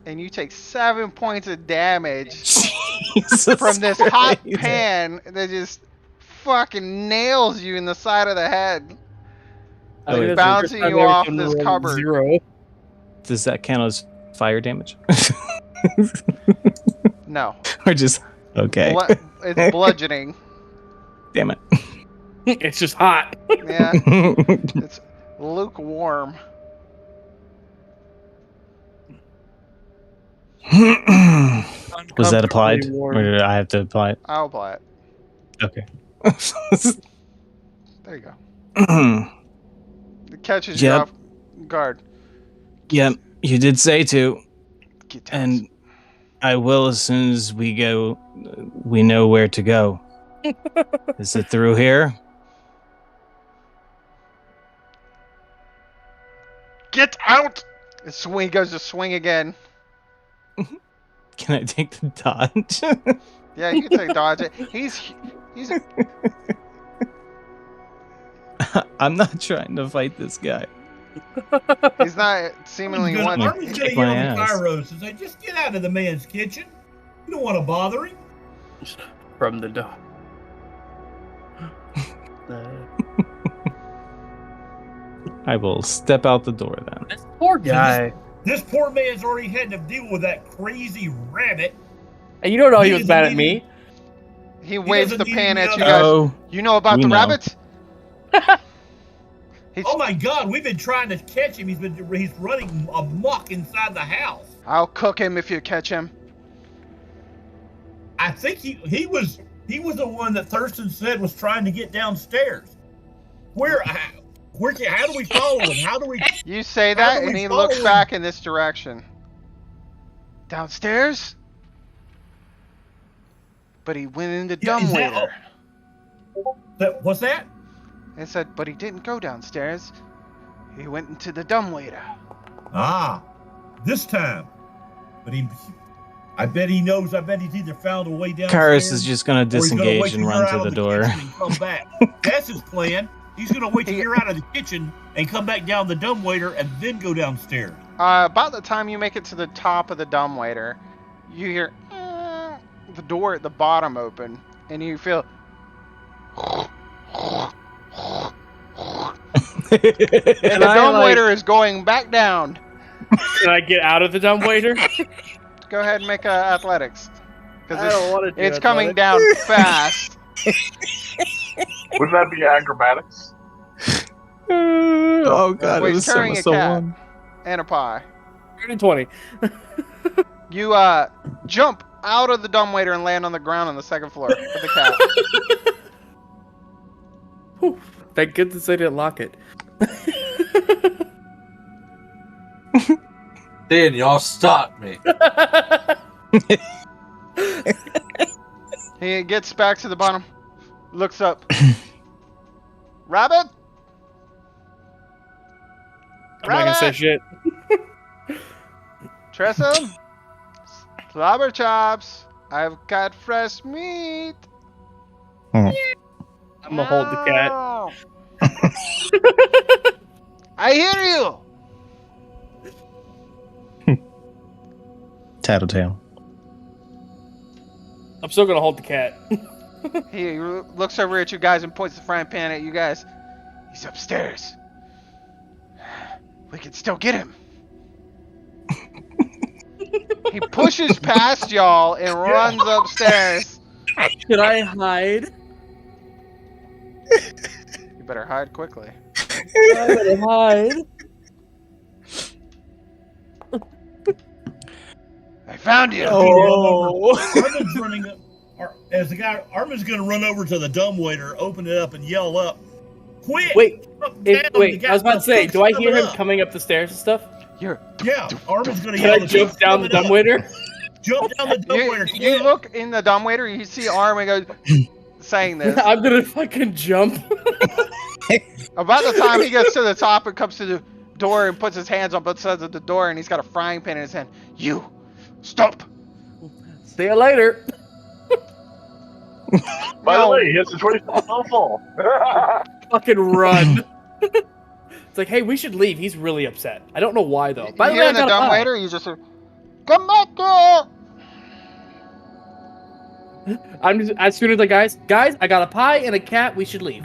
And you take 7 points of damage Jesus from this hot Christ. pan that just fucking nails you in the side of the head. I think wait. that's the Bouncing first time you I've off ever this rolled cupboard. 0. Does that count as fire damage? No. Or just okay? It's bludgeoning. Damn it. It's just hot. Yeah. It's lukewarm. Was that applied, Uncomfortably or warm. did I have to apply it? I'll apply it. Okay. There you go. It catches you Yep. off guard. Yep, you did say to, Get down. and I will as soon as we go. We know where to go. Is it through here? Get out! And swing goes to swing again. Can I take the dodge? Yeah, you can take dodge it. He's I'm not trying to fight this guy. he's not seemingly Armin's one. gonna, Armin's gonna Kick yell my at ass. Kairos and say, "Just get out of the man's kitchen. You don't want to bother him." From the door. I will step out the door then. This poor guy. This poor man's already had to deal with that crazy rabbit. And you don't know he He was is mad a at me. He waves the doesn't pan need at you another- guys. Oh, You know about we the know. rabbit? He's, Oh my God, we've been trying to catch him. He's running amok inside the house. I'll cook him if you catch him. I think he was the one that Thurston said was trying to get downstairs. Where? How do we follow him? How do we? You say How that, do we and he follow looks him? back in this direction. Downstairs? But he went in the Yeah, is that- dumbwaiter. What's that? It said, but he didn't go downstairs. He went into the dumbwaiter. Ah, this time. But I bet he knows. I bet he's either found a way downstairs. Karis is just gonna or he's gonna disengage wait and till run you're to out the of door. kitchen and come back. That's his plan. He's gonna wait till you're out of the kitchen and come back down the dumbwaiter and then go downstairs. About the time you make it to the top of the dumbwaiter, you hear the door at the bottom open, and you feel. And the dumbwaiter is going back down. Can I get out of the dumbwaiter? Go ahead and make athletics. I Because don't want to do it's coming athletics. down fast. Wouldn't that be acrobatics? Oh god, Well, it he's was carrying a so cat. long. And a pie. 20. You jump out of the dumbwaiter and land on the ground on the second floor with the cat. Whew. Thank goodness I didn't lock it. Dan, y'all stop me. He gets back to the bottom, looks up. Rabbit? I'm not gonna say Rabbit? shit. Tressum? Slobber chops. I've got fresh meat. I'm gonna hold the cat. cat. I hear you. Tattletale. I'm still gonna hold the cat. He looks over at you guys and points the frying pan at you guys. He's upstairs. We can still get him. He pushes past y'all and runs upstairs. Should I hide? You better hide quickly. I better hide. I found you. Oh. Armin's running up. As the guy, Armin's going to run over to the dumbwaiter, open it up, and yell up, "Quick! Wait, Up, down, wait. I was about to say, do I hear him up." coming up the stairs and stuff? You're. Yeah, Armin's going to Can yell. I "The jump truck's down the coming up." dumbwaiter? Jump down the dumbwaiter. You look in the dumbwaiter. You see Armin goes saying this. I'm gonna fucking jump. About the time he gets to the top and comes to the door and puts his hands on both sides of the door, and he's got a frying pan in his hand. You stop. See you later. By the No. way, he has a 24 fall. Fucking run. It's like, hey, we should leave. He's really upset. I don't know why though. By the You way, hear I in the got a pie. dumbwaiter, you just hear, come back here. I'm just, as soon as the guys, I got a pie and a cat. We should leave.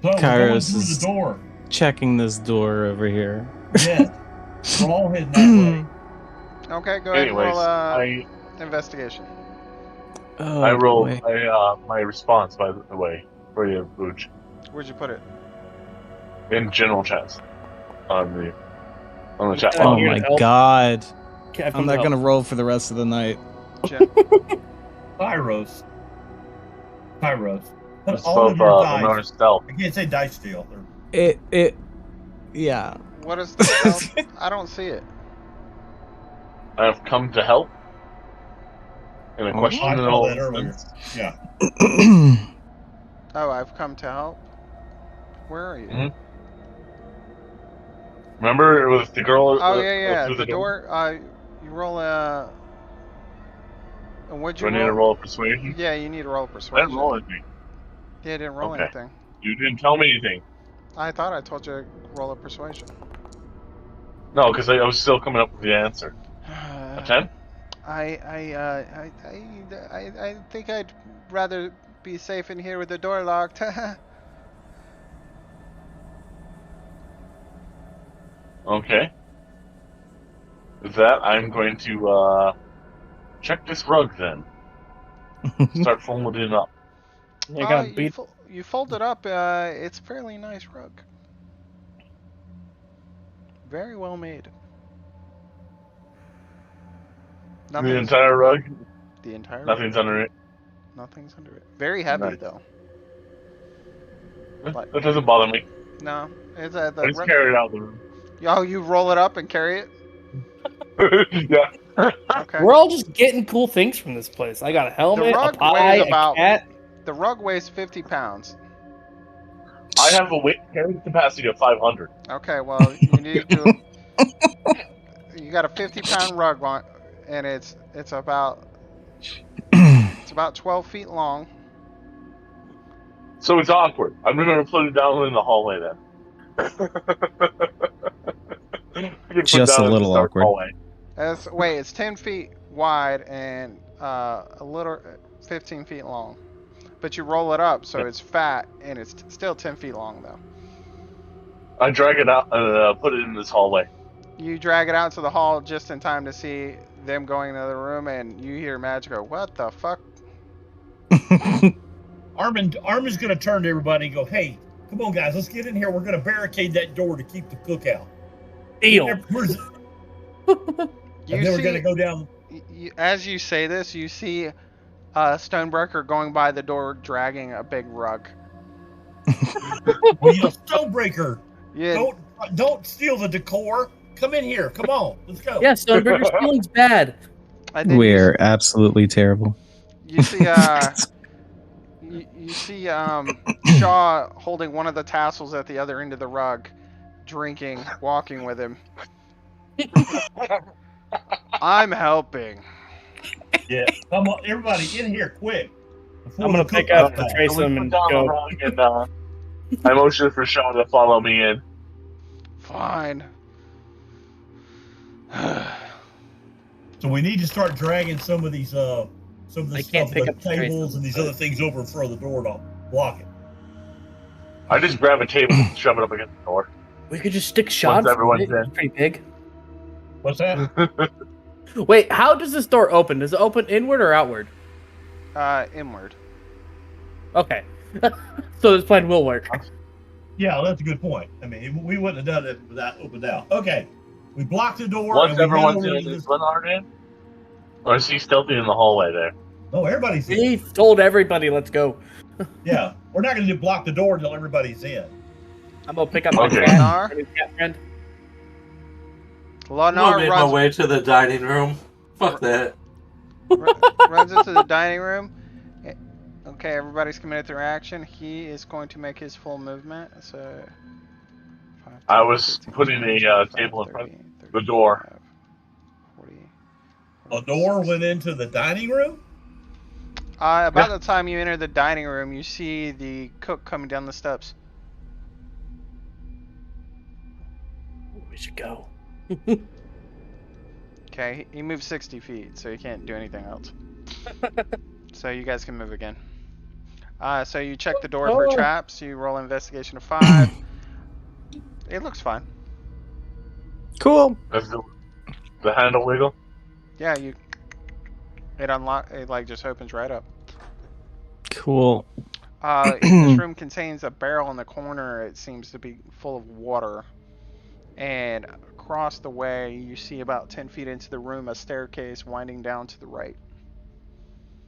So we're going Kairos through is- the door. Checking this door over here. Yeah, we're all heading that way. Okay, go ahead Anyways, and roll I investigation. I rolled boy. my response, by the way, for you, Booch, Where'd you put it? in general chat on the chat. I'm Oh here my to help. god. Cat I'm from not hell. gonna roll for the rest of the night. Jen. Pyros. Pyros. Put It's all of both your Lenore dice. stealth. I can't say dice steal. They're- Yeah. What is the stealth? I don't see it. I have come to help. In a Oh, question I and saw all that earlier. sense. Yeah. Oh, I've come to help. Where are you? Mhm. Remember it was the girl? Oh yeah, through the door. You roll a. And what'd Do you I need to roll? roll persuasion? Yeah, you need to roll I persuasion. didn't roll anything. Yeah, I didn't roll Okay. anything. You didn't tell me anything. I thought I told you to roll a persuasion. No, because I was still coming up with the answer. A 10? I think I'd rather be safe in here with the door locked. Okay. With that, I'm going to check this rug then. Start folding it up. I got beat. You fold it up. It's a fairly nice rug. Very well made. The entire rug? The entire rug. Nothing's under it. Nothing's under it. Very heavy Nice. though. Like, That doesn't bother me. no, it's at I the just carry it out of the room. Oh, you roll it up and carry it. Yeah. Okay. We're all just getting cool things from this place. I got a helmet, a rug pie, weighs a about- cat. The rug weighs 50 pounds. I have a weight carrying capacity of 500. Okay, well, you need to. You got a 50-pound rug on, and it's about 12 feet long. So it's awkward. I'm going to put it down in the hallway then. I can put Just down a in the little dark awkward. hallway. It's 10 feet wide and a little 15 feet long. But you roll it up, so it's fat, and it's still 10 feet long, though. I drag it out and put it in this hallway. You drag it out to the hall just in time to see them going into the room, and you hear Madge go, "What the fuck?" Armin's going to turn to everybody and go, "Hey, come on, guys, let's get in here. We're going to barricade that door to keep the cook out." Deal. And then we're going to go down. As you say this, you see Stonebreaker going by the door, dragging a big rug. We Stonebreaker. Yeah, Don't steal the decor. Come in here. Come on. Let's go. Yeah, Stonebreaker's feeling's bad. and then We're absolutely terrible. you see you see Shaw holding one of the tassels at the other end of the rug, drinking, walking with him. I'm helping. Yeah. Come on, everybody, in here, quick. I'm gonna pick up the trace them and down the go. rug and I motion for Sean to follow me in. Fine. So we need to start dragging some of these I stuff, can't pick like up the trace tables them. and these other things over in front of the door to block it. I just grab a table and shove it up against the door. We could just stick shots. everyone's It's in. pretty big. What's that? Wait, how does this door open? Does it open inward or outward? Inward. Okay. So this plan will work. Yeah, that's a good point. I mean, we wouldn't have done it without opened out. Okay. We blocked the door. Once and we everyone's head over in, to is this- Leonard in? Or is he stealthy in the hallway there? Oh, everybody's in. He told everybody, let's go. Yeah. We're not going to block the door until everybody's in. I'm gonna pick up my Okay. cat. Leonard, My new cat friend. I'm gonna make my runs, way to the dining room. Fuck that. runs into the dining room. Okay, everybody's committed their action. He is going to make his full movement. So. 5, I was 15, putting a 25, table in front 30, of the door. 40, A door went into the dining room? About the time you enter the dining room, you see the cook coming down the steps. We should go. Okay, he moved 60 feet, so he can't do anything else. So you guys can move again. So you check the door for traps. You roll investigation of 5. It looks fine. Cool. Does the handle wiggle? Yeah, it like just opens right up. Cool. This room contains a barrel in the corner. It seems to be full of water. And across the way, you see about 10 feet into the room a staircase winding down to the right.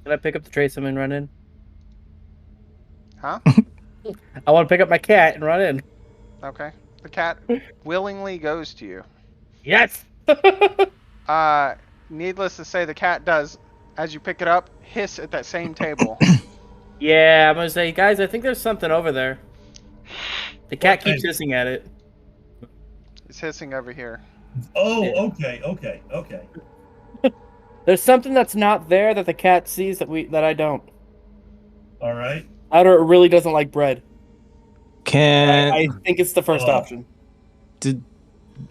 Can I pick up the trace and run in? Huh? I want to pick up my cat and run in. Okay. The cat willingly goes to you. Yes. Needless to say, the cat does, as you pick it up, hiss at that same table. Yeah, I'm gonna say, guys, I think there's something over there. The cat keeps hissing at it. It's hissing over here. Oh, Yeah. okay. There's something that's not there that the cat sees that I don't. All right. Outer really doesn't like bread. Can I think it's the first option.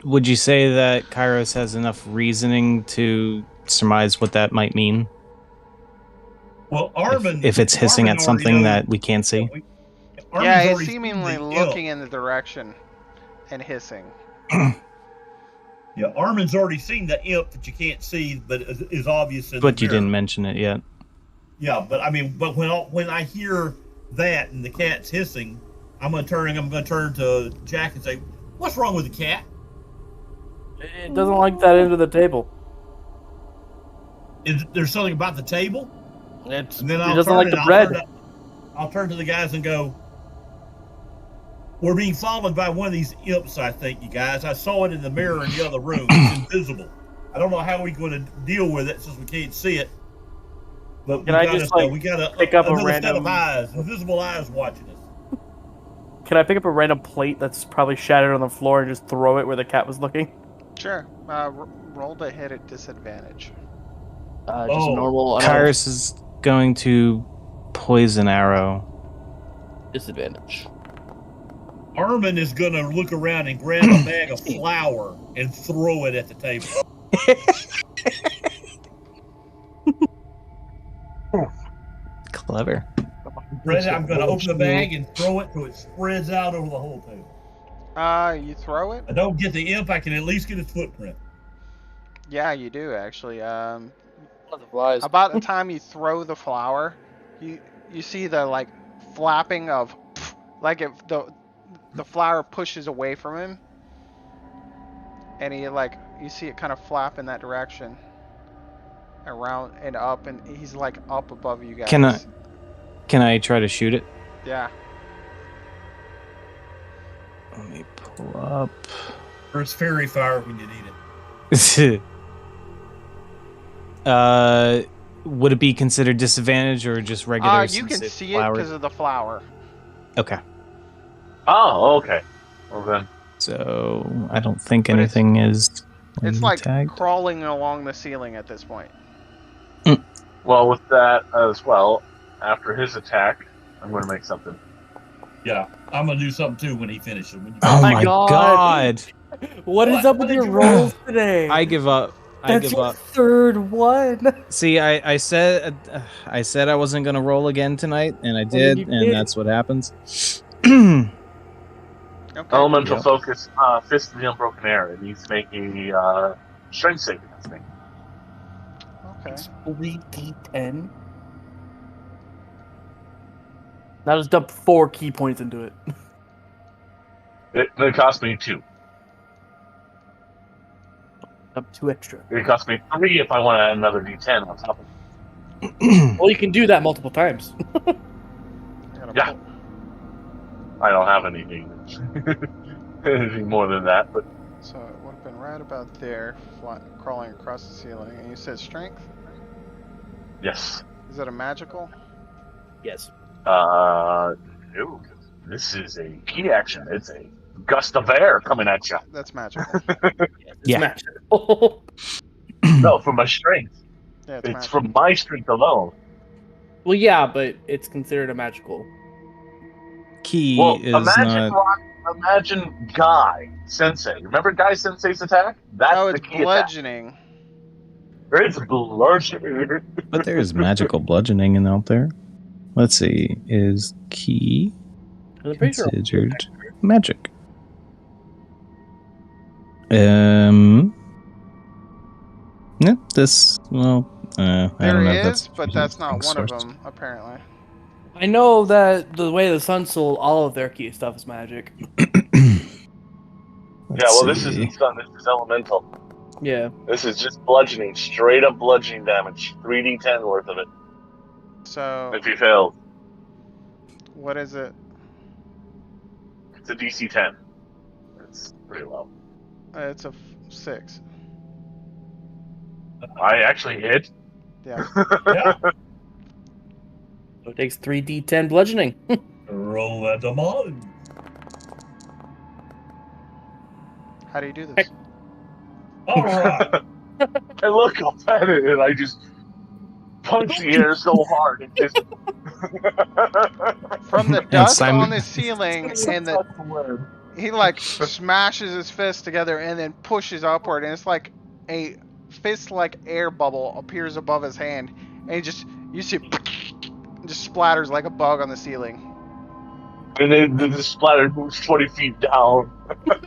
would you say that Kairos has enough reasoning to surmise what that might mean? Well, Armin. If it's hissing Armin at something already that we can't see? Armin's Yeah, it's already seemingly seen the looking imp. in the direction and hissing. Yeah, Armin's already seen the imp that you can't see, but is obvious in But the you mirror. didn't mention it yet. Yeah, but I mean, but when I hear that and the cat's hissing, I'm gonna turn to Jack and say, "What's wrong with the cat?" It doesn't like that end of the table. Is there something about the table? It And then doesn't like the bread. I'll turn to the guys and go, We're being followed by one of these imps, I think, you guys. I saw it in the mirror in the other room. It's invisible. I don't know how we're going to deal with it since we can't see it. But we got pick up another a random set of eyes, invisible eyes watching us. Can I pick up a random plate that's probably shattered on the floor and just throw it where the cat was looking? Sure. Roll to hit at disadvantage. Just normal. Kyrus is going to poison arrow. Disadvantage. Armin is going to look around and grab a bag of flour and throw it at the table. Clever. I'm going to open the bag and throw it so it spreads out over the whole table. You throw it? I don't get the imp, I can at least get his footprint. Yeah, you do actually. Flies. About the time you throw the flour, you see the like flapping of, like if the flour pushes away from him, and you see it kind of flap in that direction, around and up, and he's like up above you guys. Can I try to shoot it? Yeah. Let me pull up. Or it's fairy fire when you need it. Would it be considered disadvantage or just regular? You can see it because of the flour. Okay. Oh, okay. Well then. So I don't think anything is. It's like tagged. crawling along the ceiling at this point. Well, with that as well, after his attack, I'm going to make something. Yeah, I'm going to do something too when he finishes. Oh my god! What is up with your rolls today? I give up. That's your third one. See, I said I wasn't gonna roll again tonight, and I did, and that's what happens. Okay. Elemental focus, fist of the unbroken air, and he's making strength saving against me. Okay. 3d10. Now just dump 4 key points into it. It cost me 2. Dump 2 extra. It cost me 3 if I want to add another d10 on top of it. Well, you can do that multiple times. Yeah. I don't have anything more than that, but So it would have been right about there, crawling across the ceiling. And you said strength? yes. Is it a magical? Yes. No. This is a key action. It's a gust of air coming at you. That's magical. Yeah. Magical. No, from my strength. Yeah, It's magical. from my strength alone. Well, yeah, but it's considered a magical. Key Well, is imagine not. imagine Guy Sensei. Remember Guy Sensei's attack? That's Oh, the it's key bludgeoning. attack. It's bludgeoning. But there is magical bludgeoning in out there. Let's see. Is key I'm pretty sure. considered magic? No, this. Well, I don't There know if is, that's but that's not one of sourced. them, apparently. I know that the way the Sun sold, all of their key stuff is magic. Yeah, well, this isn't sun. This is elemental. Yeah. This is just bludgeoning, straight up bludgeoning damage. 3d10 worth of it. So, If he fails, what is it? it's a DC 10. It's pretty low. It's a 6. I actually hit. Yeah. Yeah. So it takes 3d10 bludgeoning. Roll that demon. How do you do this? All right. I look up at it and I just punch the air so hard. It just. From the And dust Simon- on the ceiling, and he like smashes his fist together and then pushes upward, and it's like a fist-like air bubble appears above his hand, and you see it just splatters like a bug on the ceiling. And then the splatter moves 20 feet down.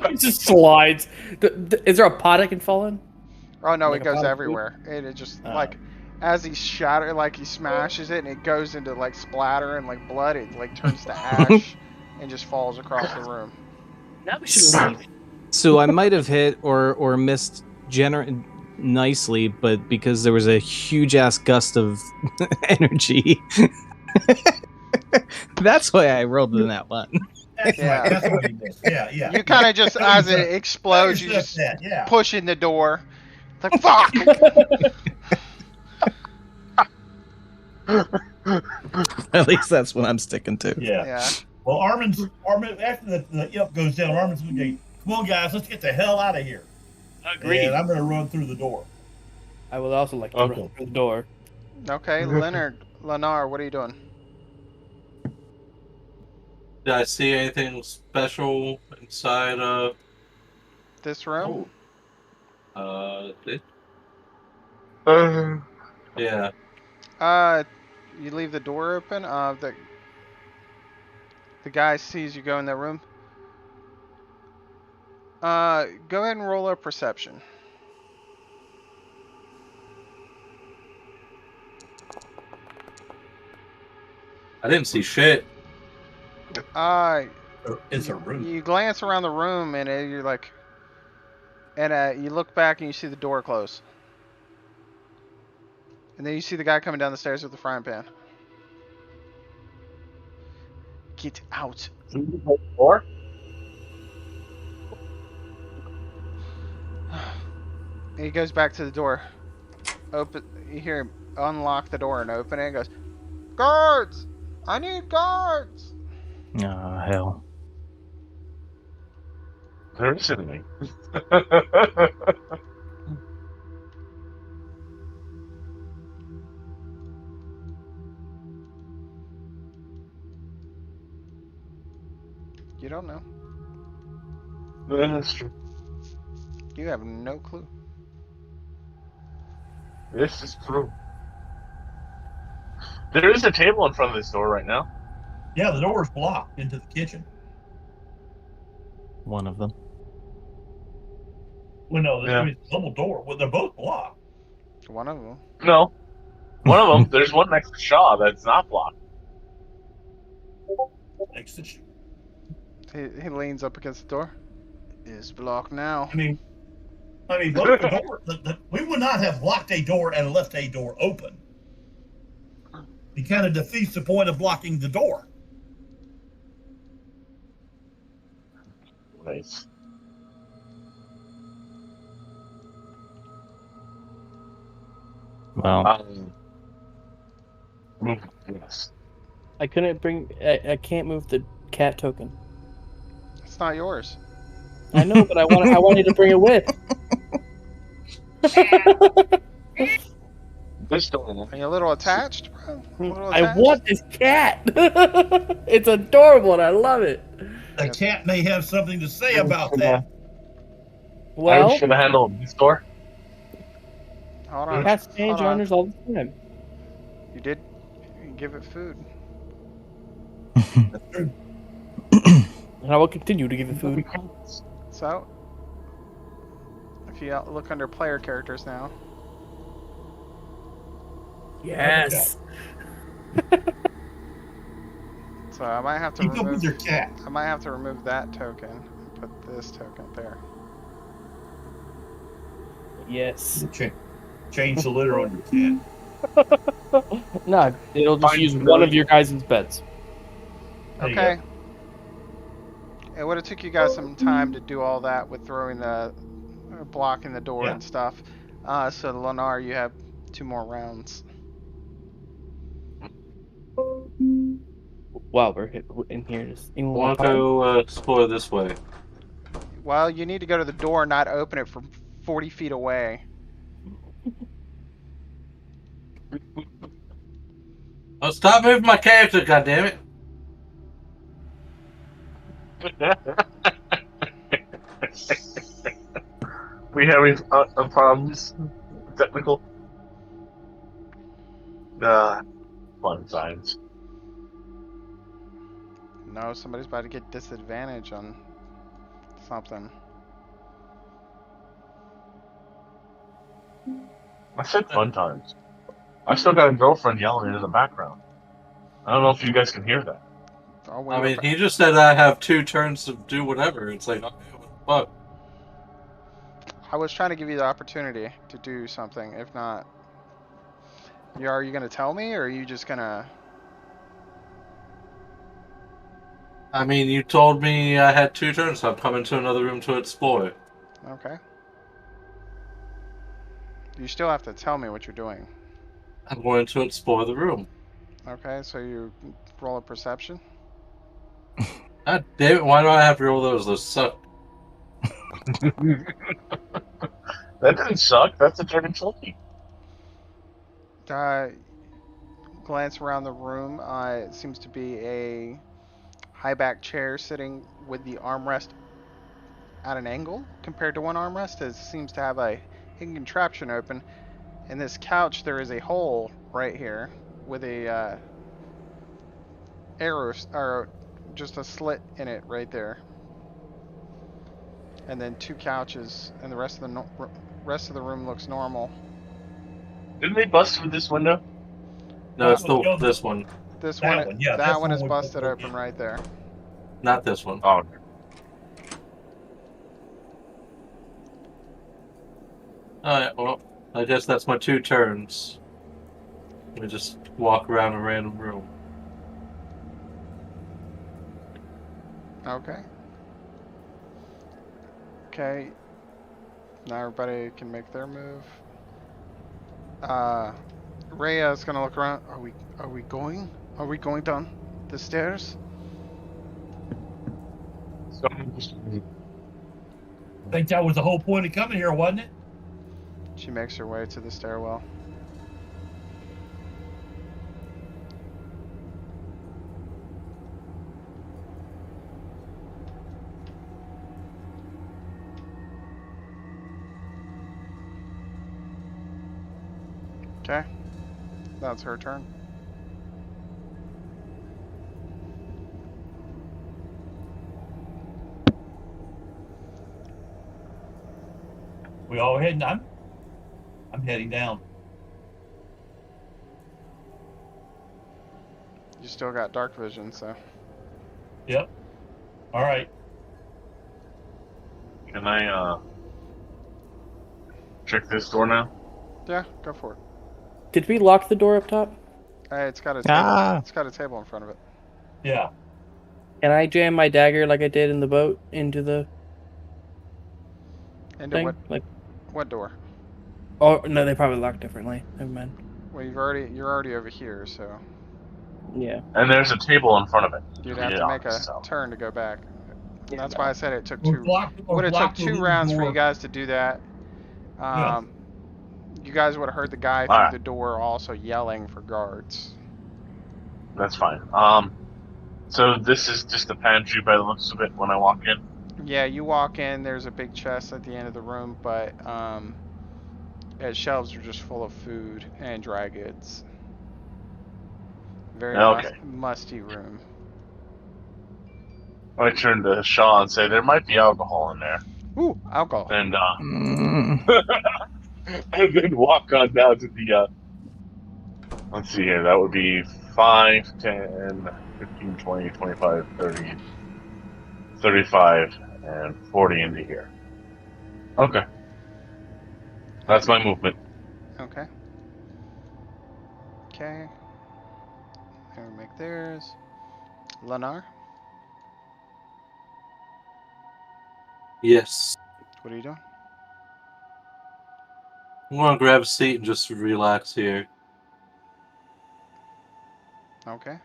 It just slides. Is there a pot I can fall in? Oh no, Like it a goes pot of everywhere. It just Oh. like as he he smashes it and it goes into like splatter and like blood. It like turns to ash and just falls across the room. Now we should leave. So I might have hit or missed nicely, but because there was a huge ass gust of energy, that's why I rolled in that one. That's Yeah. right. That's what he does. Yeah, yeah. You kind of just, as it explodes, you just that. Yeah. push in the door. It's like, fuck! At least that's what I'm sticking to. Yeah. Yeah. Well, Armin, after the Yep goes down, Armin's going to go, come on, guys, let's get the hell out of here. Agreed. And I'm going to run through the door. I would also like to Okay. run through the door. Okay, Lenar, what are you doing? Did I see anything special inside This room? Yeah. You leave the door open. The guy sees you go in that room. Go ahead and roll a perception. I didn't see shit. It's a room. You glance around the room and you're like, and you look back and you see the door close. And then you see the guy coming down the stairs with the frying pan. Get out. Or? And he goes back to the door. Open. You hear him unlock the door and open it and goes, guards! I need guards! Oh, hell. There isn't any. You don't know. That's true. You have no clue. This is true. There is a table in front of this door right now. Yeah, the door's blocked into the kitchen. One of them. Well, no, Yeah. it's a double door. Well, they're both blocked. One of them. No. One of them, there's one next to Shaw that's not blocked. Next to you. He leans up against the door. Is blocked now. I mean, both the door. We would not have locked a door and left a door open. It kind of defeats the point of blocking the door. Nice. Well, Yes. I couldn't bring. I can't move the cat token. It's not yours. I know, but I wanted to bring it with. This door. Are you a little attached, bro? A little I attached? want this cat. It's adorable and I love it. The cat may have something to say about that. Well, I should have handled this door. Hold on. cats change Hold on. owners all the time. You did give it food. That's true. And I will continue to give it food. So, if you look under player characters now, Yes. so I might have to Keep up with remove. your cat. I might have to remove that token and put this token there. Yes. Change the litter on your cat. No, it'll just Fine, use really. one of your guys' beds. There you Okay. It would have took you guys some time to do all that with throwing the, blocking the door Yeah. and stuff. So Lenar, you have 2 more rounds. Wow, we're in here. Just in Want to go explore this way? Well, you need to go to the door, not open it from 40 feet away. Oh, stop moving my character, goddammit! We having problems? Technical? Fun times. No, somebody's about to get disadvantage on something. I said fun times. I still got a girlfriend yelling in the background. I don't know if you guys can hear that. Oh, wait, I mean, he just said I have 2 turns to do whatever. It's like, okay, what the fuck? I was trying to give you the opportunity to do something. If not, are you gonna tell me, or are you just gonna? I mean, you told me I had 2 turns, so I'm coming to another room to explore. Okay. You still have to tell me what you're doing. I'm going to explore the room. Okay, so you roll a perception. God damn it, why do I have to roll those? Those suck. That didn't suck. That's a turn insulting. Glance around the room. It seems to be a high back chair sitting with the armrest at an angle compared to one armrest. It seems to have a hidden contraption open. In this couch, there is a hole right here with a arrow or just a slit in it right there. And then 2 couches, and the rest of the room looks normal. Didn't they bust through this window? No, it's this one. This That one, one, yeah, that that's one the is one we busted put open in. right there. Not this one. Oh, Alright, well, I guess that's my 2 turns. Let me just walk around a random room. Okay. Okay. Now everybody can make their move. Rhea's gonna look around. Are we going? Are we going down the stairs? I think that was the whole point of coming here, wasn't it? She makes her way to the stairwell. Okay. That's her turn. We all heading. I'm heading down. You still got dark vision, so. Yep. All right. can I check this door now? Yeah, go for it. Did we lock the door up top? Hey, it's got a table. Ah. It's got a table in front of it. Yeah. Can I jam my dagger like I did in the boat into the Into thing? what door? Oh no, they probably lock differently. Never mind. Well, you're already over here, so Yeah. And there's a table in front of it. you'd have to make a turn to go back. And that's why I said it took Or 2. block- or Would have block took the 2 little rounds for door. you guys to do that. Yeah. You guys would have heard the guy through Alright. the door also yelling for guards. That's fine. So this is just a pantry by the looks of it when I walk in. Yeah, you walk in. There's a big chest at the end of the room, but its shelves are just full of food and dry goods. Very Okay. musty room. I turn to Shaw and say there might be alcohol in there, Ooh, alcohol. and Mm. and then walk on down to the. Let's see here. That would be 5, 10, 15, 20, 25, 30, 35, and 40 into here. Okay. That's my movement. Okay. Okay. Everyone make theirs. Lenar, Yes. what are you doing? I'm gonna grab a seat and just relax here. Okay.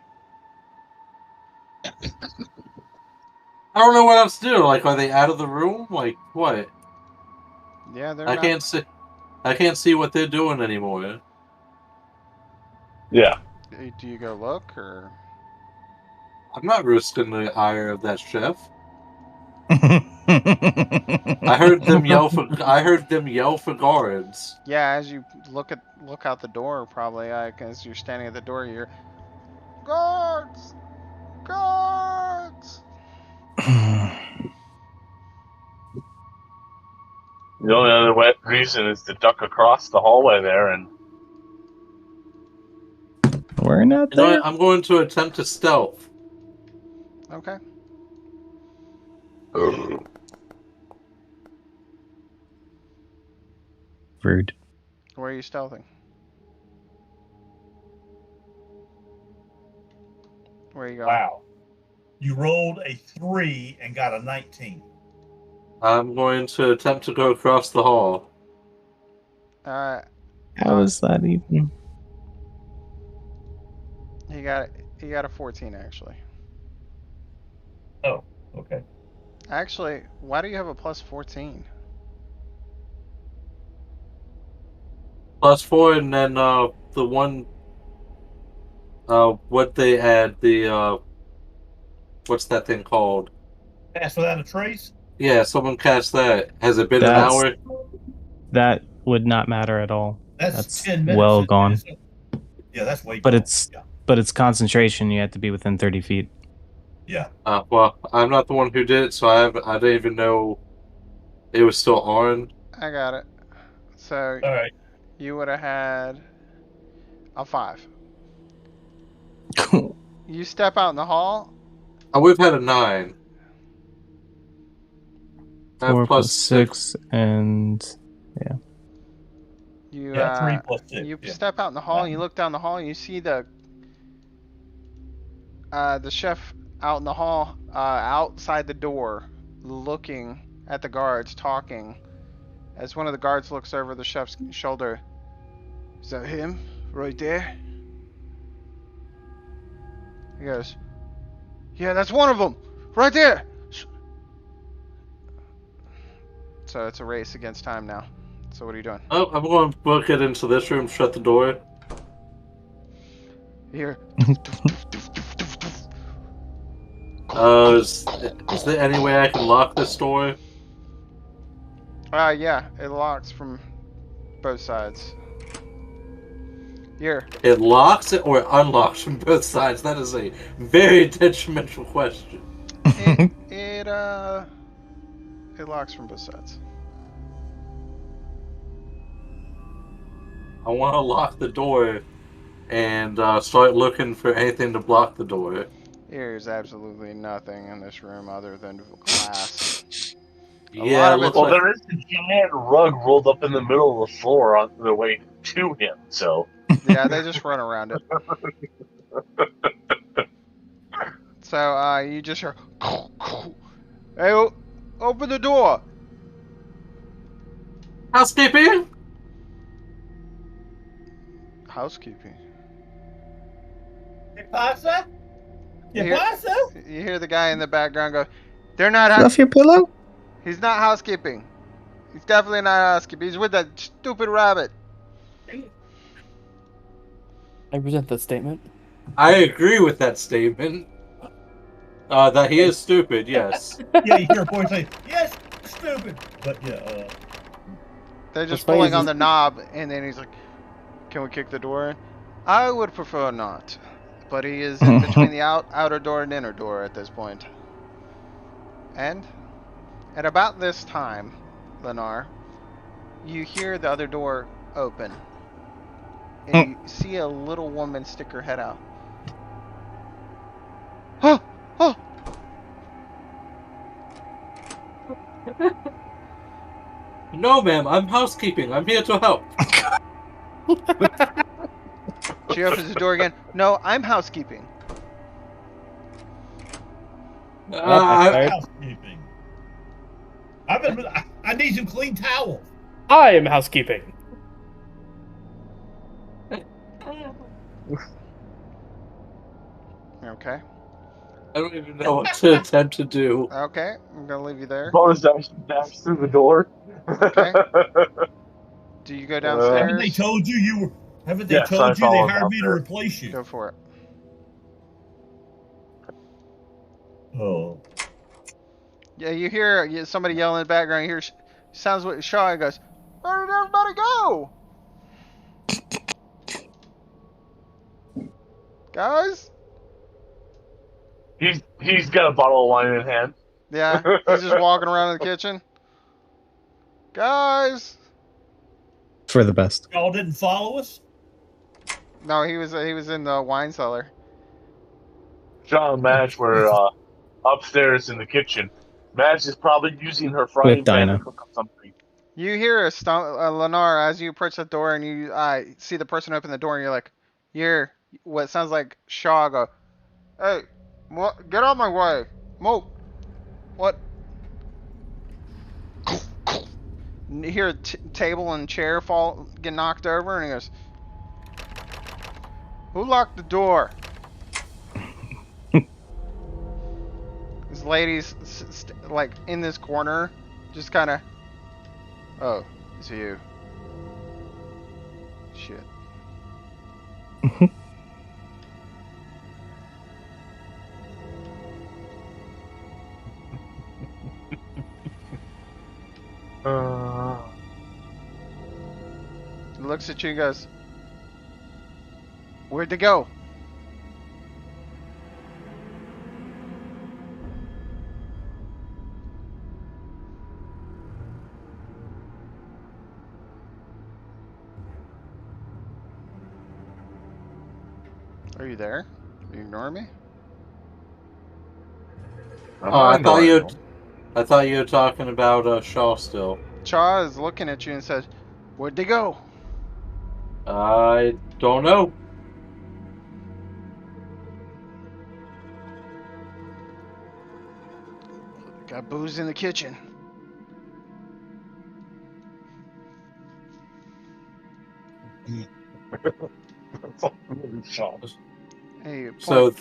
I don't know what else to do. Like, are they out of the room? Like, what? Yeah, they're I not. can't see. I can't see what they're doing anymore. Yeah. Do you go look or? I'm not risking the hire of that chef. I heard them yell for. I heard them yell for guards. Yeah, as you look out the door, probably as you're standing at the door, you're guards, guards. The only other reason is to duck across the hallway there and. We're not You know there. what? I'm going to attempt to stealth. Okay. Rude. Where are you stealthing? Where are you going? Wow. You rolled a 3 and got a 19. I'm going to attempt to go across the hall. Alright. How is that even? He got a 14 actually. Oh, okay. Actually, why do you have a plus 14? +4, and then the one what they add, the what's that thing called? Pass without a trace? Yeah, someone cast that. Has it been That's- an hour? That would not matter at all. That's 10 minutes. well isn't it? gone. Yeah, that's way But gone. it's but it's concentration. You have to be within 30 feet. Yeah. Well, I'm not the one who did it, so I didn't even know it was still on. I got it. So All right. you would have had a 5. You step out in the hall. We've had a 9. I have 4 plus plus 6 and You Yeah, 3 plus 6. you yeah. step out in the hall and you look down the hall and you see the chef out in the hall outside the door looking at the guards talking as one of the guards looks over the chef's shoulder. Is that him right there? He goes, yeah, that's one of them right there. So it's a race against time now. So what are you doing? Oh, I'm going to book it into this room, shut the door. Here. Is there any way I can lock this door? Yeah, it locks from both sides. Here. It locks it or it unlocks from both sides? That is a very detrimental question. It locks from both sides. I want to lock the door and start looking for anything to block the door. There's absolutely nothing in this room other than glass. Yeah, lot of it it's looks Well, like there is a giant rug rolled up in the middle of the floor on the way to him, so. Yeah, they just run around it. So you just hear, hey, open the door. housekeeping. Housekeeping. ¿Qué pasa? ¿Qué Here- pasa? You hear the guy in the background go, they're not. Fluff your pillow? He's not housekeeping. He's definitely not housekeeping. He's with that stupid rabbit. I resent that statement. I agree with that statement. That he is stupid, yes. Yeah, you hear a voice say, yes, stupid. But yeah, They're just funny pulling is on this- the knob, and then he's like, can we kick the door in? I would prefer not. But he is in between the outer door and inner door at this point. And at about this time, Lennar, you hear the other door open. And you see a little woman stick her head out. Oh! Oh! No, ma'am, I'm housekeeping. I'm here to help. She opens the door again. No, I'm housekeeping. housekeeping. I need some clean towels. I am housekeeping. Okay. I don't even know what to attempt to do. Okay, I'm gonna leave you there. Bonus dash through the door. Okay. Do you go downstairs? Haven't they told you you were? Haven't they Yes, I told you they followed hired out me to there. replace you? Go for it. Oh. Yeah, you hear somebody yelling in the background. You hear sounds what Shaw goes, where did everybody go? Guys? He's got a bottle of wine in hand. Yeah, he's just walking around in the kitchen. Guys? For the best. Y'all didn't follow us? No, he was in the wine cellar. John and Madge were upstairs in the kitchen. Madge is probably using her frying With pan Dinah. to cook up something. You hear a Lennar as you approach the door, and you see the person open the door, and you're like, what sounds like Shaw go, hey, What? Get out of my way. Mo. What? You hear a table and chair get knocked over, and he goes, "Who locked the door?" This lady's like in this corner, just kind of. Oh, it's you. Shit. He looks at you and goes, "Where'd they go?" Are you there? Are you ignoring me? I thought you were talking about Shaw still. Cha is looking at you and says, "Where'd they go?" I don't know. Got booze in the kitchen. Hey, So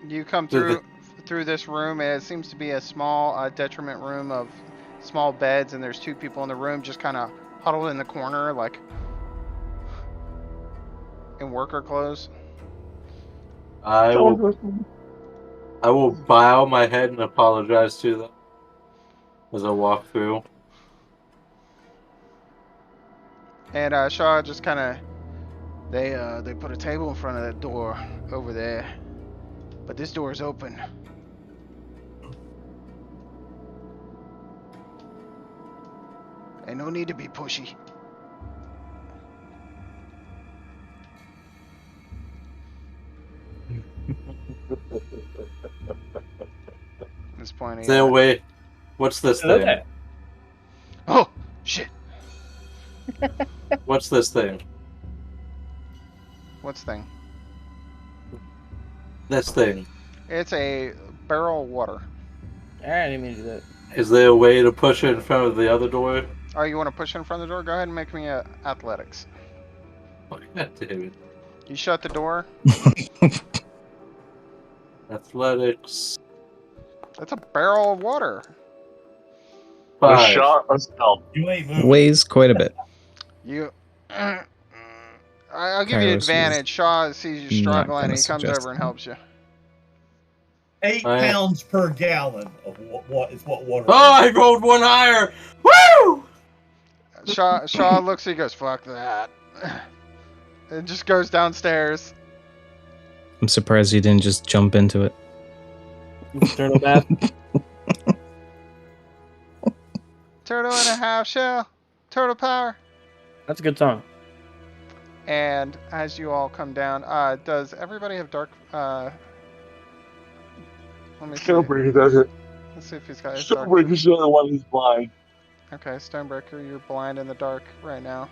you come the- through this room, and it seems to be a small detriment room of small beds, and there's two people in the room just kind of huddled in the corner, like in worker clothes. I will bow my head and apologize to them as I walk through. And Shaw just kind of they put a table in front of that door over there, but this door is open. Ain't no need to be pushy. At this point, Stay away. What's this thing? Okay. Oh shit! What's this thing? What's thing? This thing. It's a barrel of water. I didn't mean to do that. Is there a way to push it in front of the other door? Oh, you want to push it in front of the door? Go ahead and make me athletics. Oh, God damn it. You shut the door. Athletics. That's a barrel of water. A 5. shot of stealth. You ain't moving. Weighs quite a bit. You. I'll give you Kairos advantage. Shaw sees you not struggling, and gonna he comes suggest over and that. helps you. 8 pounds per gallon of what is what water. Oh, I rolled one higher! Woo! Shaw looks at you, goes, "Fuck that," and just goes downstairs. I'm surprised you didn't just jump into it. Turtle bath. Turtle and a half shell. Turtle power. That's a good song. And as you all come down, does everybody have dark? Let me see. Stonebreaker does it. Let's see if he's got his dark. Stonebreaker's the only one who's blind. Okay, Stonebreaker, you're blind in the dark right now.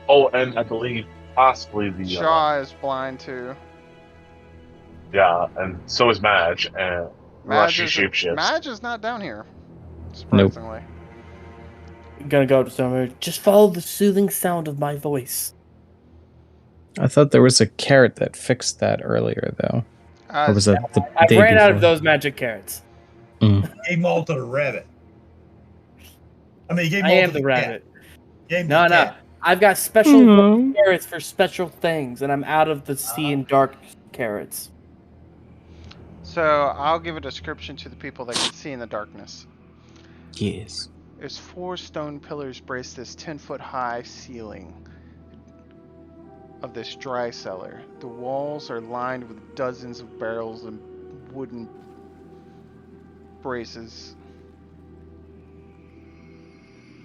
Oh, and I believe possibly the Shaw is blind too. yeah, and so is Madge, and unless she shapeshifts. Madge is not down here, surprisingly. I'm gonna go up to somewhere. Just follow the soothing sound of my voice. I thought there was a carrot that fixed that earlier, though. Or was that the I day ran out of before? those magic carrots. Gave them all to the rabbit. I mean, he gave them I all am to the rabbit. Gave No, the no. cat. I've got special carrots for special things, and I'm out of the sea and dark carrots. So I'll give a description to the people that can see in the darkness. Yes. There's 4 stone pillars brace this 10-foot high ceiling of this dry cellar. The walls are lined with dozens of barrels and wooden braces.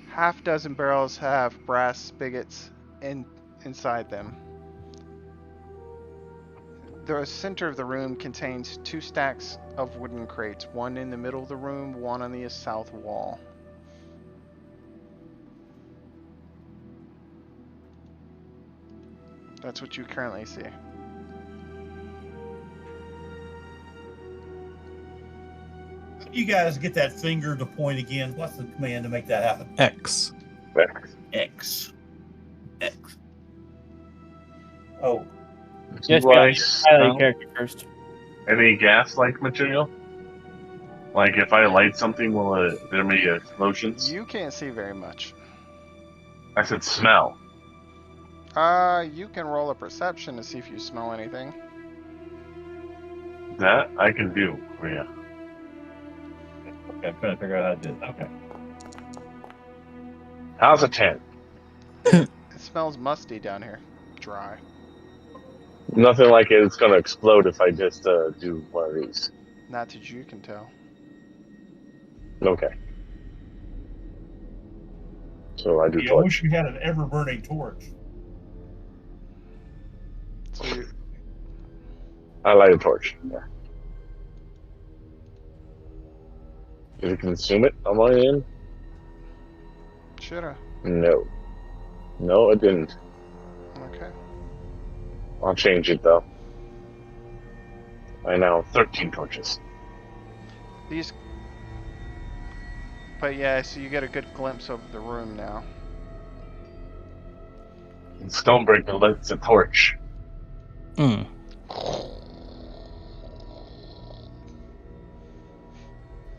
Half dozen barrels have brass spigots inside them. The center of the room contains 2 stacks of wooden crates, one in the middle of the room, one on the south wall. That's what you currently see. you guys get that finger to point again? What's the command to make that happen? X. X. Oh, Yes, Do I guys. Highlight smell character first. any gas-like material? Like if I light something, will there be explosions? You can't see very much. I said smell. You can roll a perception to see if you smell anything. That I can do. Oh, yeah. okay. I'm trying to figure out how to do it. Okay. How's a 10? It smells musty down here. Dry. Nothing like it's gonna explode if I just do one of these. Not that you can tell. Okay. So I do Yeah, I torch. wish we had an ever-burning torch. So you, I light a torch. Yeah. Did it consume it on my end? shoulda. No. No, it didn't. Okay. I'll change it though. I now have 13 torches. These. But yeah, so you get a good glimpse of the room now. And Stonebreaker lights a torch. Mm.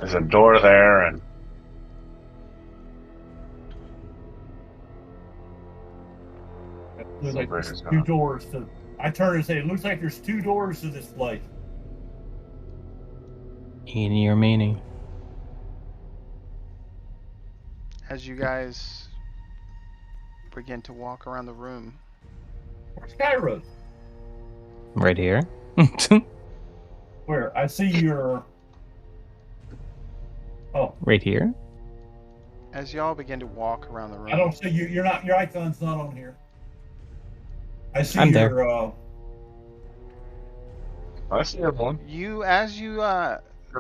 There's a door there, and Looks like Stonebreaker's there's gonna- two doors to. I turn and say, it looks like there's two doors to this place. Eeny or meeny. As you guys begin to walk around the room, Where's Skyroad? Right here. Where? I see your. Oh, Right here. as y'all begin to walk around the room, I don't see you. You're not. Your icon's not on here. I see I'm your. there. I see everyone. as you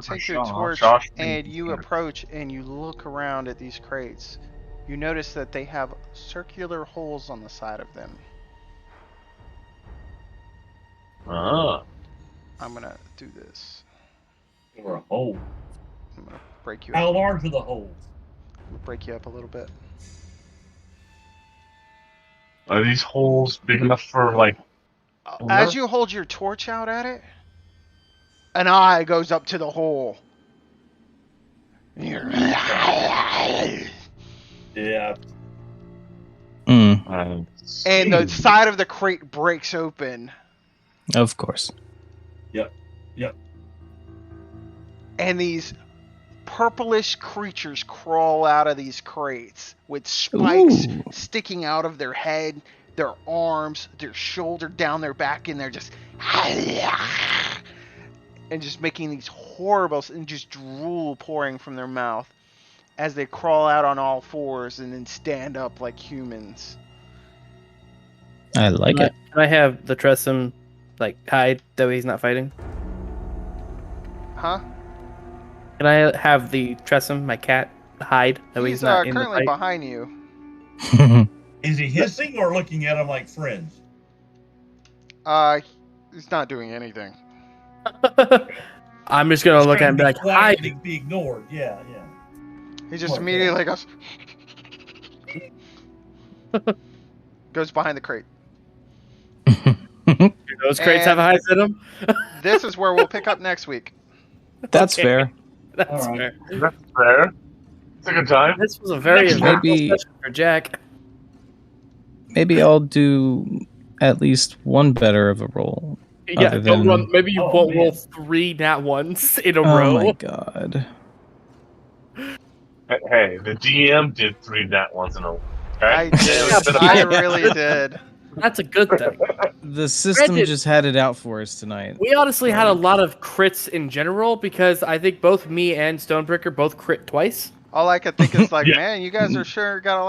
take your torch and you approach and you look around at these crates, you notice that they have circular holes on the side of them. Ah. I'm gonna do this. Or a hole. I'm gonna break you How up. large are the holes? Break you up a little bit. Are these holes big enough for like? As you hold your torch out at it, an eye goes up to the hole. Yeah. Mm. And the side of the crate breaks open, Of course. Yep. and these purplish creatures crawl out of these crates with spikes Ooh. sticking out of their head, their arms, their shoulder, down their back, and they're just and just making these horrible and just drool pouring from their mouth as they crawl out on all fours and then stand up like humans. I like it. Can I have the Tressum like hide that way he's not fighting? Huh? Can I have the Tressum, my cat, hide that way He's he's not in the currently fight? behind you. Is he hissing or looking at him like friends? He's not doing anything. I'm just gonna look at him and be like, quiet hide. and be ignored. Yeah. He just Poor immediately goes goes behind the crate. Do those crates have And- hides in them? This is where we'll pick up next week. That's Okay. fair. That's All right. fair. That's fair. It's a good time. This was a very Next eventful maybe- session for Jack. Maybe I'll do at least one better of a roll. Yeah, Other don't than- run. Maybe you Oh, won't roll man. 3 nat ones in a Oh row. my god. Hey, the DM did 3 nat ones in a row. Okay? I did. I really did. That's a good thing. The system Granted- just had it out for us tonight. We honestly had a lot of crits in general because I think both me and Stonebreaker both crit twice. All I could think is like, Yeah. man, you guys are sure got a lot